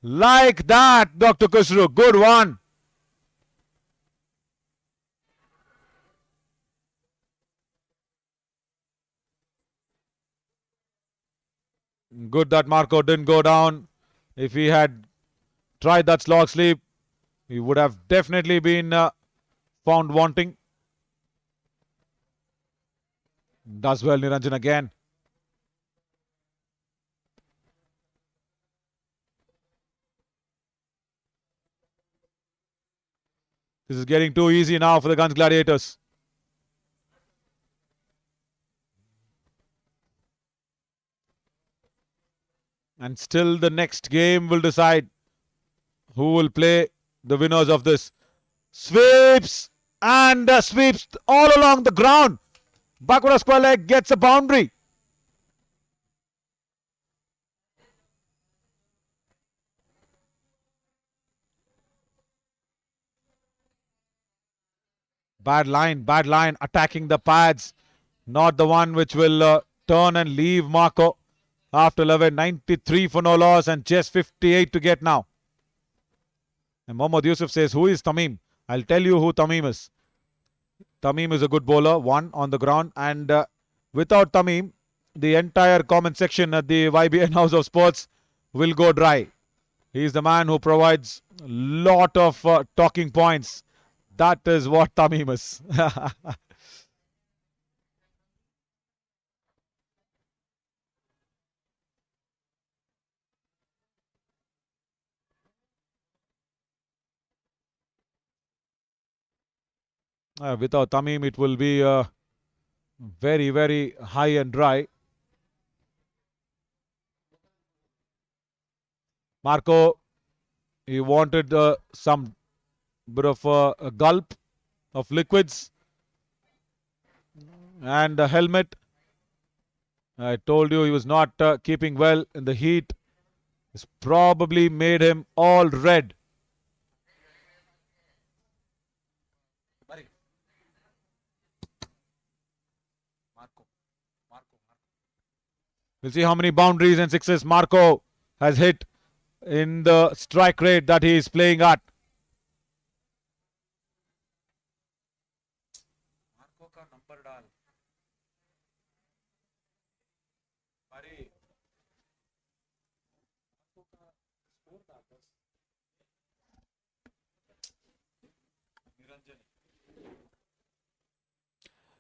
Like that, Dr. Kushru. Good one. Good that Marco didn't go down. If he had tried that slog sleep, he would have definitely been found wanting. Does well Niranjan again. This is getting too easy now for the Gunj Gladiators. And still the next game will decide who will play the winners of this. Sweeps and sweeps all along the ground. Bakura square leg gets a boundary. Bad line, attacking the pads. Not the one which will turn and leave Marco. After 11, 93 for no loss and just 58 to get now. And Mohammad Yusuf says, who is Tamim? I'll tell you who Tamim is. Tamim is a good bowler, one on the ground. And without Tamim, the entire comment section at the YBN House of Sports will go dry. He is the man who provides a lot of talking points. That is what Tamim is. Without Tamim, it will be very, very high and dry. Marco, he wanted some bit of a gulp of liquids and a helmet. I told you he was not keeping well in the heat. It's probably made him all red. We'll see how many boundaries and sixes Marco has hit in the strike rate that he is playing at.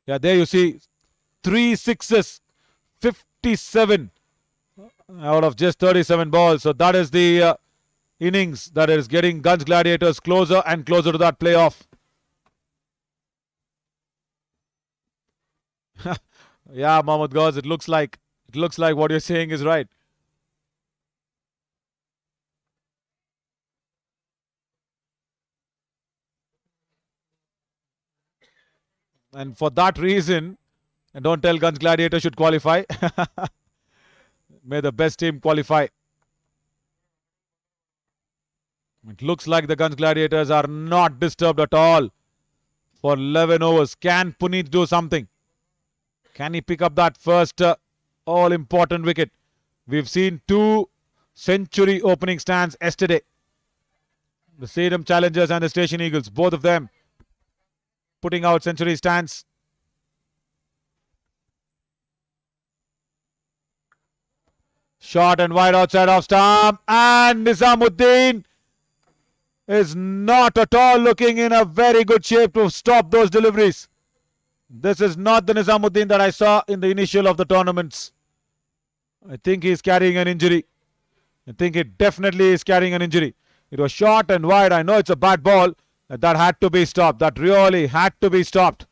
Yeah, there you see 3 sixes, 57 out of just 37 balls. So that is the innings that is getting Gunj Gladiators closer and closer to that playoff. Yeah, Mohammad Ghazi, it looks like what you're saying is right. And for that reason, and don't tell Gunj Gladiators should qualify. May the best team qualify. It looks like the Gunj Gladiators are not disturbed at all for 11 overs. Can Puneet do something? Can he pick up that first all-important wicket? We've seen 2 century opening stands yesterday. The Stadium Challengers and the Station Eagles, both of them putting out century stands. Short and wide outside off stump, and Nizamuddin is not at all looking in a very good shape to stop those deliveries. This is not the Nizamuddin that I saw in the initial of the tournaments. I think he is carrying an injury. I think it definitely is carrying an injury. It was short and wide. I know it's a bad ball. That had to be stopped. That really had to be stopped.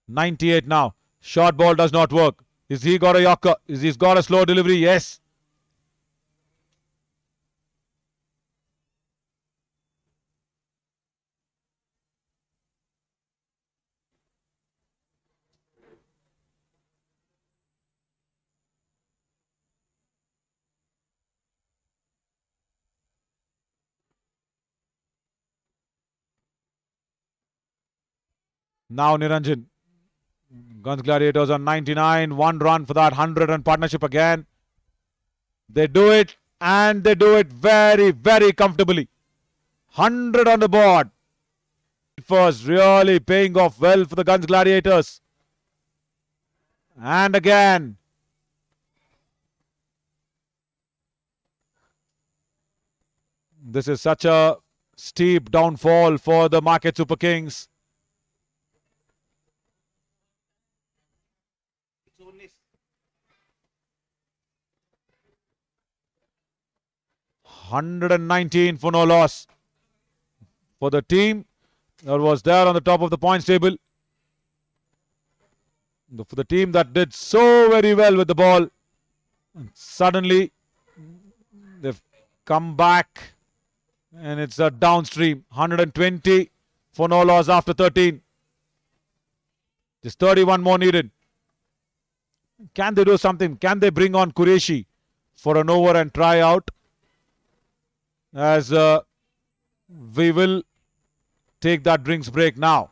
.98 now. Short ball does not work. Is he got a yorker? Is he's got a slow delivery? Yes. Now Niranjan. Gunj Gladiators on 99. 1 run for that 100-run partnership again. They do it, and they do it very, very comfortably. 100 on the board. First, really paying off well for the Gunj Gladiators. And again. This is such a steep downfall for the Market Super Kings. $119 for no loss for the team that was there on the top of the points table. For the team that did so very well with the ball. And suddenly they've come back and it's a downstream. 120 for no loss after 13. Just 31 more needed. Can they do something? Can they bring on Qureshi for an over and try out? As we will take that drinks break now.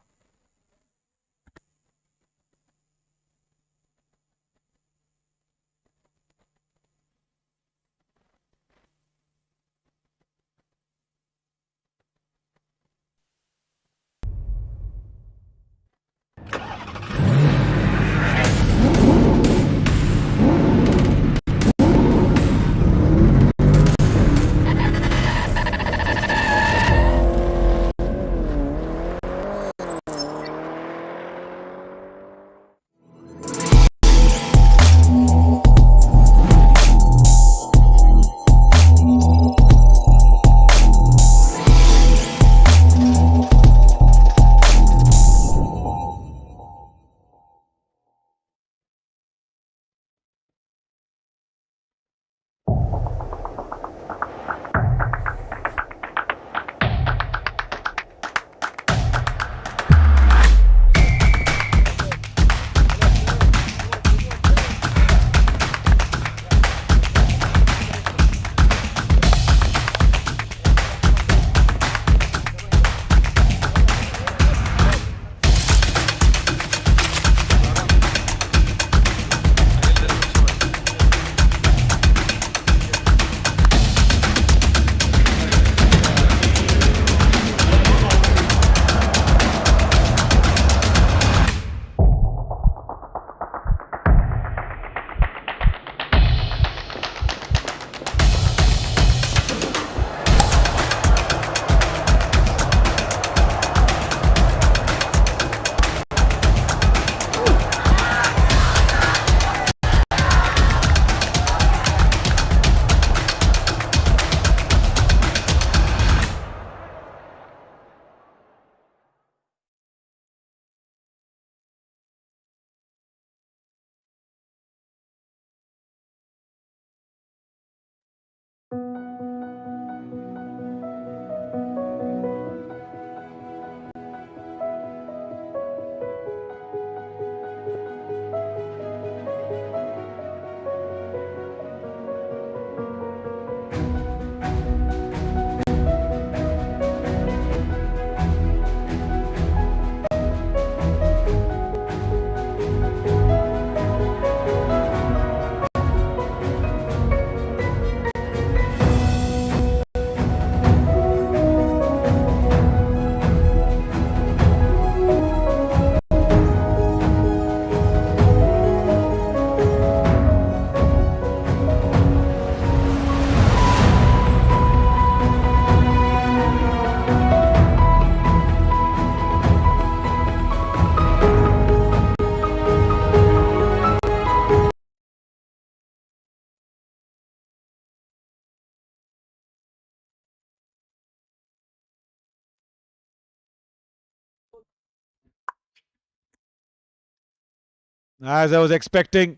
As I was expecting,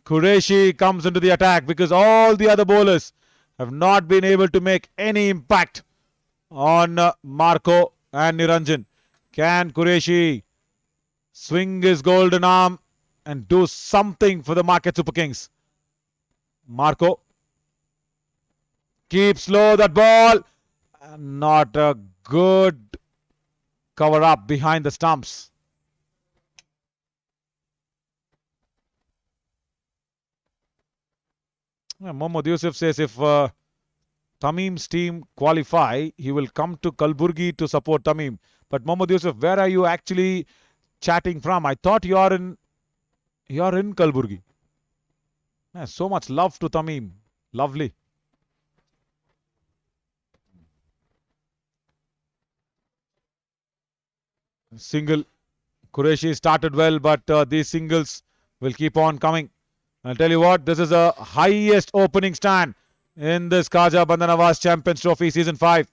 Qureshi comes into the attack because all the other bowlers have not been able to make any impact on Marco and Niranjan. Can Qureshi swing his golden arm and do something for the market Super Kings? Marco keeps low that ball. Not a good cover up behind the stumps. Mohammad Yusuf says if Tamim's team qualify, he will come to Kalburgi to support Tamim. But Mohammad Yusuf, where are you actually chatting from? I thought you're in Kalburgi. So much love to Tamim. Lovely. Single. Qureshi started well, but these singles will keep on coming. I'll tell you what, this is the highest opening stand in this Khaja Bandanawaz Champions Trophy Season 5.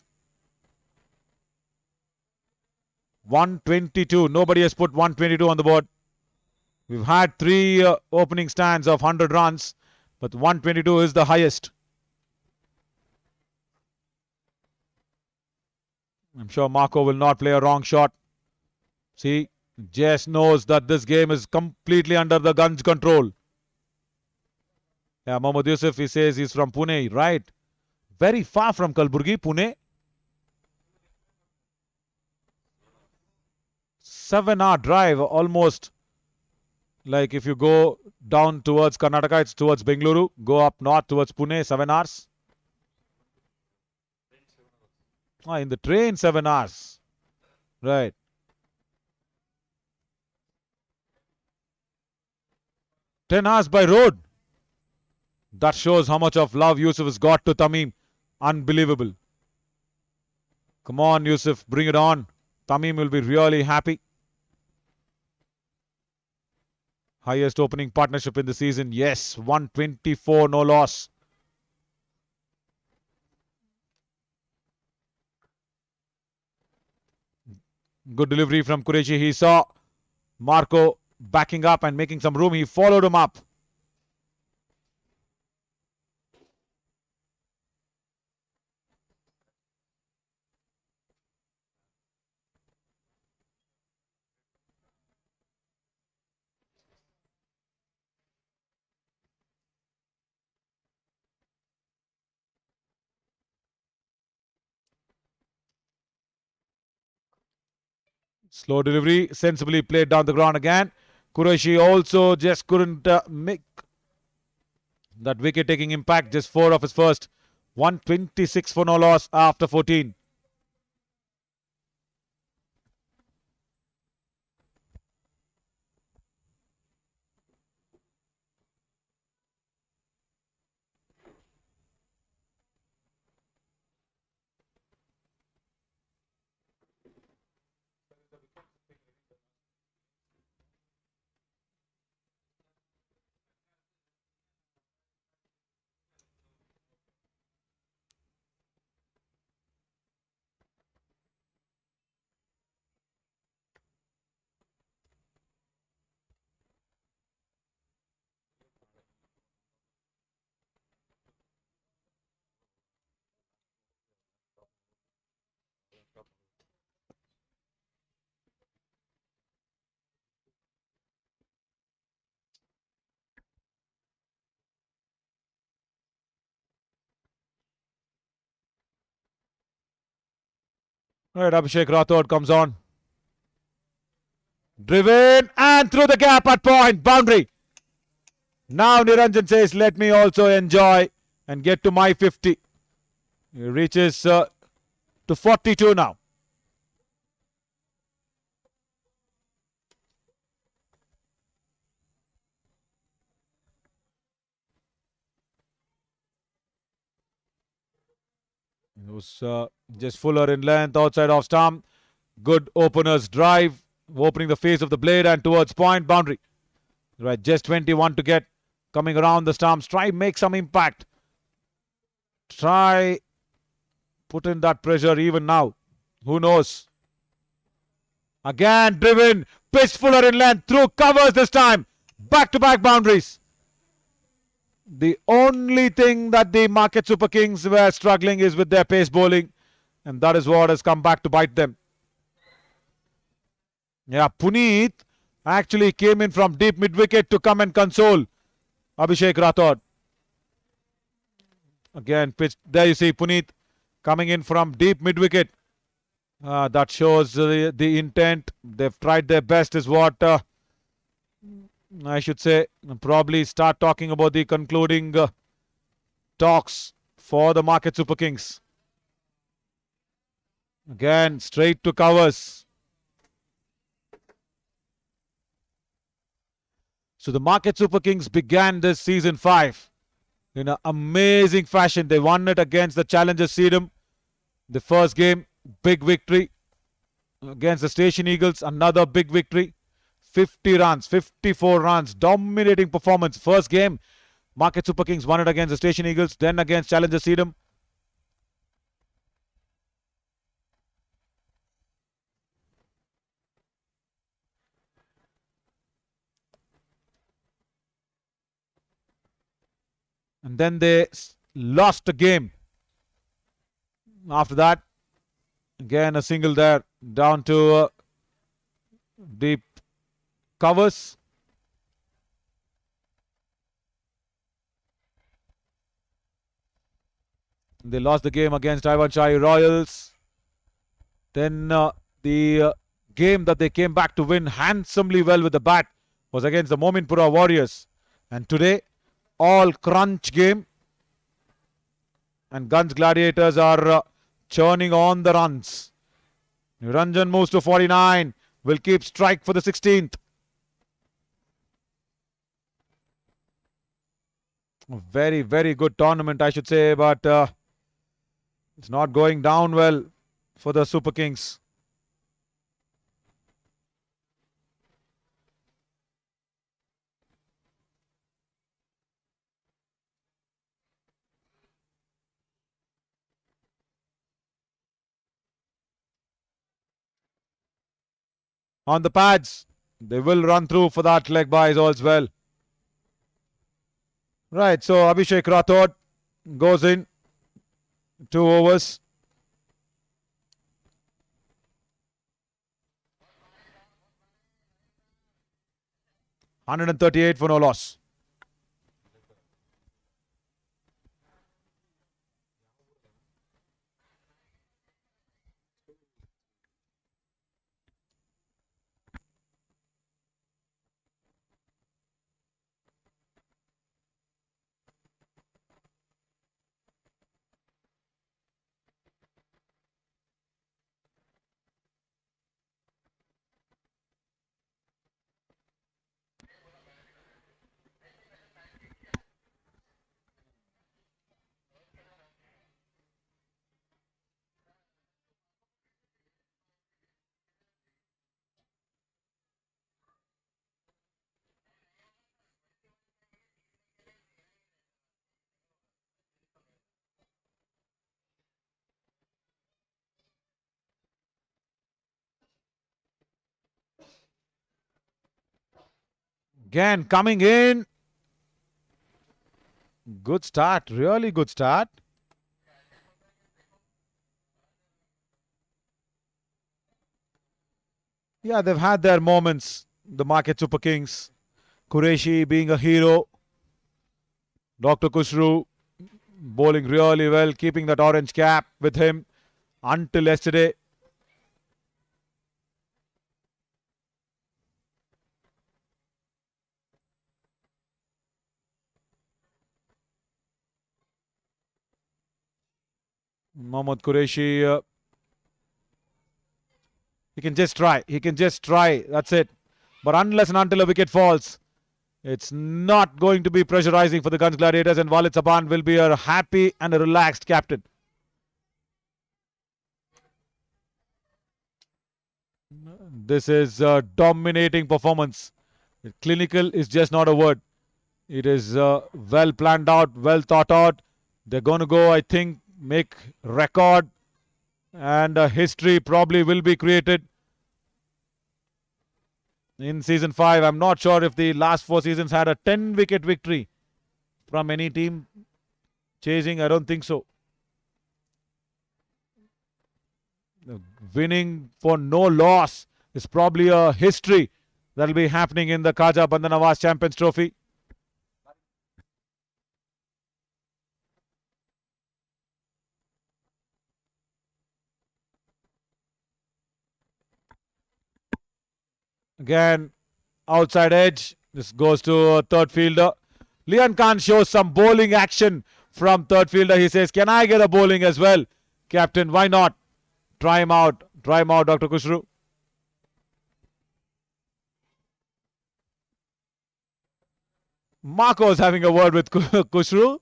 122. Nobody has put 122 on the board. We've had 3 opening stands of 100 runs, but 122 is the highest. I'm sure Marco will not play a wrong shot. See, Jess knows that this game is completely under the Gunj control. Yeah, Mohammad Yusuf, he says he's from Pune, right? Very far from Kalburgi, Pune. 7-hour drive, almost. Like if you go down towards Karnataka, it's towards Bengaluru. Go up north towards Pune, 7 hours. In the train, 7 hours. Right. $10 by road. That shows how much of love Yusuf has got to Tamim. Unbelievable. Come on, Yusuf, bring it on. Tamim will be really happy. Highest opening partnership in the season. Yes, 124, no loss. Good delivery from Qureshi. He saw Marco backing up and making some room. He followed him up. Slow delivery, sensibly played down the ground again. Qureshi also just couldn't make that wicket-taking impact. Just 4 of his first. 126 for no loss after 14. Right, Abhishek Rathod comes on. Driven and through the gap at point. Boundary. Now Niranjan says, let me also enjoy and get to my 50. He reaches to 42 now. It was just fuller in length outside off stump. Good opener's drive, opening the face of the blade and towards point. Boundary. Right, just 21 to get. Coming around the stumps. Try make some impact. Try put in that pressure even now. Who knows? Again driven. Pitch fuller in length. Through covers this time. Back-to-back boundaries. The only thing that the Market Super Kings were struggling is with their pace bowling, and that is what has come back to bite them. Yeah, Puneet actually came in from deep mid-wicket to come and console Abhishek Rathod. Again, pitch. There you see Puneet coming in from deep mid-wicket. That shows the intent. They've tried their best is what I should say. Probably start talking about the concluding talks for the Market Super Kings. Again, straight to covers. So the Market Super Kings began this season 5 in an amazing fashion. They won it against the Challengers Sedum. The first game, big victory. Against the Station Eagles, another big victory. 50 runs, 54 runs, dominating performance. First game, Market Super Kings won it against the Station Eagles, then against Challengers Sedum. And then they lost a game. After that, again a single there, down to deep covers. They lost the game against Ivan Shahi Royals. Then the game that they came back to win handsomely well with the bat was against the Mominpura Warriors. And today, all crunch game. And Gunj Gladiators are churning on the runs. Niranjan moves to 49. Will keep strike for the 16th. A very, very good tournament, I should say, but it's not going down well for the Super Kings. On the pads, they will run through for that leg by all's well. Right, so Abhishek Rathod goes in. 2 overs. $138 for no loss. Again, coming in. Good start, really good start. Yeah, they've had their moments, the Market Super Kings. Qureshi being a hero. Dr. Kushru bowling really well, keeping that orange cap with him until yesterday. Mohammad Qureshi, he can just try. He can just try. That's it. But unless and until a wicket falls, it's not going to be pressurizing for the Gunj Gladiators, and Walid Saban will be a happy and a relaxed captain. This is a dominating performance. Clinical is just not a word. It is well planned out, well thought out. They're going to go, I think, make record, and history probably will be created. in season 5. I'm not sure if the last 4 seasons had a 10-wicket victory from any team chasing. I don't think so. Winning for no loss is probably a history that will be happening in the Khaja Bandar Nawaz Champions Trophy. Again, outside edge. This goes to third fielder. Leon Khan shows some bowling action from third fielder. He says, can I get a bowling as well? Captain, why not? Try him out. Try him out, Dr. Kushru. Marco is having a word with Kushru.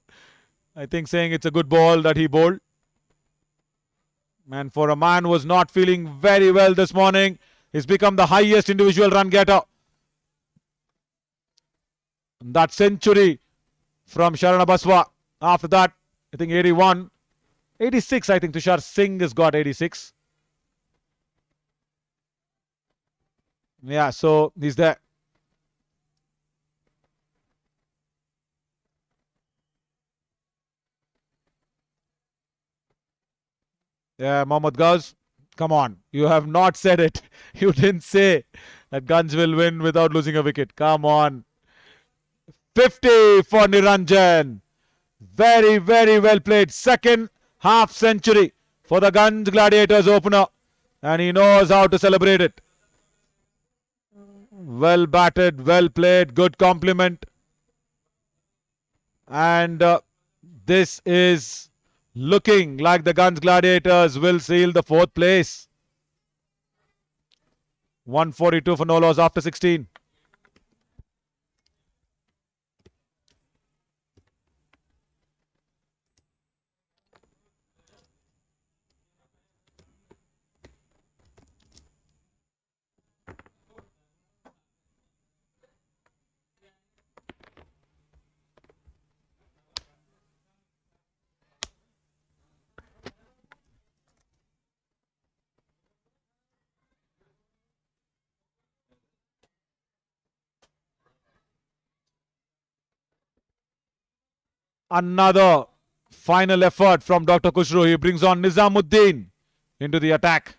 I think saying it's a good ball that he bowled. And for a man who was not feeling very well this morning, he's become the highest individual run getter. That century from Sharana Baswa. After that, I think 81. 86, I think Tushar Singh has got 86. Yeah, so he's there. Yeah, Mohammad Ghaus, come on. You have not said it. You didn't say that Gunj will win without losing a wicket. Come on. 50 for Niranjan. Very, very well played. Second half century for the Gunj Gladiators opener. And he knows how to celebrate it. Well batted, well played, good compliment. And this is looking like the Gunj Gladiators will seal the 4th place. 142 for no loss after 16. Another final effort from Dr. Kushru. He brings on Nizamuddin into the attack.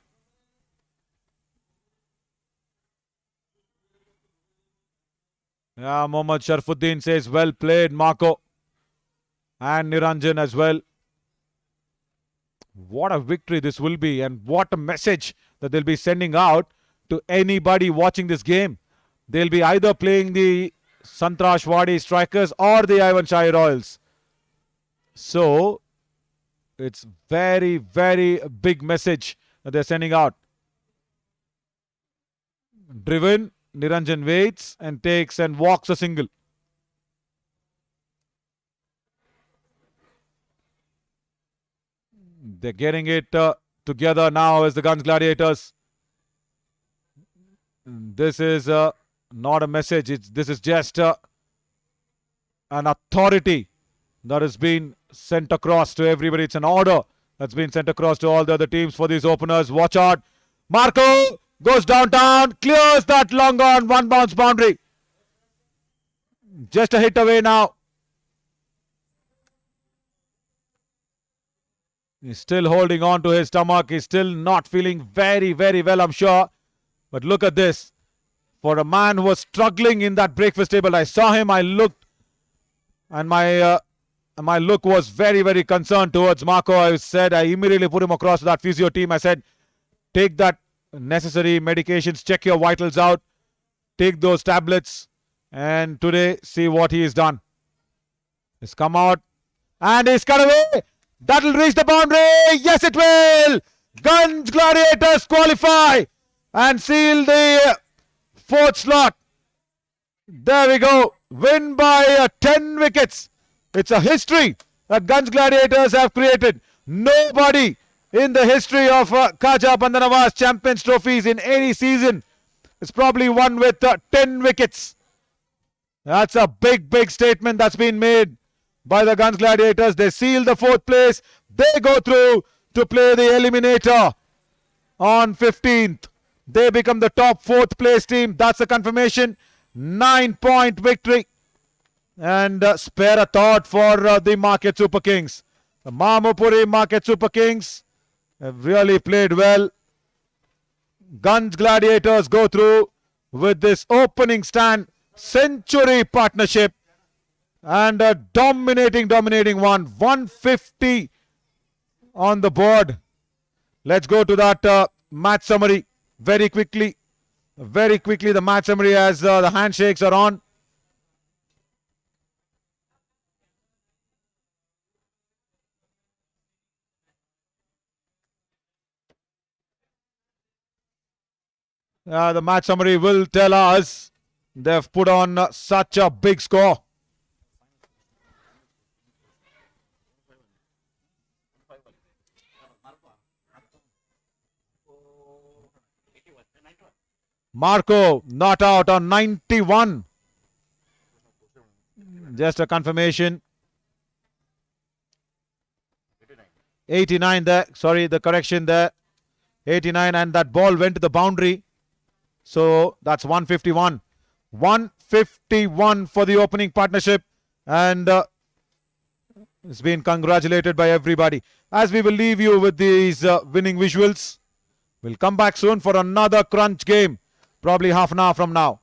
Yeah, Mohammad Sharfuddin says, well played, Marco. And Niranjan as well. What a victory this will be, and what a message that they'll be sending out to anybody watching this game. They'll be either playing the Sangtrashwadi Strikers or the Ivan Shai Royals. So, it's very, very big message that they're sending out. Driven, Niranjan waits and takes and walks a single. They're getting it together now as the Gunj Gladiators. This is not a message. This is just an authority that has been sent across to everybody. It's an order that's been sent across to all the other teams for these openers. Watch out. Marco goes downtown, clears that long on, one bounce boundary. Just a hit away now. He's still holding on to his stomach. He's still not feeling very, very well, I'm sure. But look at this. For a man who was struggling in that breakfast table, I saw him, I looked, and my look was very, very concerned towards Marco. I said, I immediately put him across to that physio team. I said, take that necessary medications, check your vitals out, take those tablets, and today see what he has done. He's come out, and he's cut away. That'll reach the boundary. Yes, it will. Gunj Gladiators qualify and seal the 4th slot. There we go. Win by 10 wickets. It's a history that Gunj Gladiators have created. Nobody in the history of Khaja Bandar Nawaz Champions Trophies in any season is probably won with 10 wickets. That's a big, big statement that's been made by the Gunj Gladiators. They seal the 4th place. They go through to play the eliminator on 15th. They become the top 4th place team. That's the confirmation. 9-point victory. And spare a thought for the Market Super Kings. The Mamupuri Market Super Kings have really played well. Gunj Gladiators go through with this opening stand century partnership and a dominating one. 150 on the board. Let's go to that match summary very quickly. Very quickly, the match summary as the handshakes are on. The match summary will tell us they've put on such a big score. Marco not out on 91. Just a confirmation. 89 there. Sorry, the correction there. 89, and that ball went to the boundary. So that's 151. 151 for the opening partnership. And it's been congratulated by everybody. As we will leave you with these winning visuals. We'll come back soon for another crunch game. Probably half an hour from now.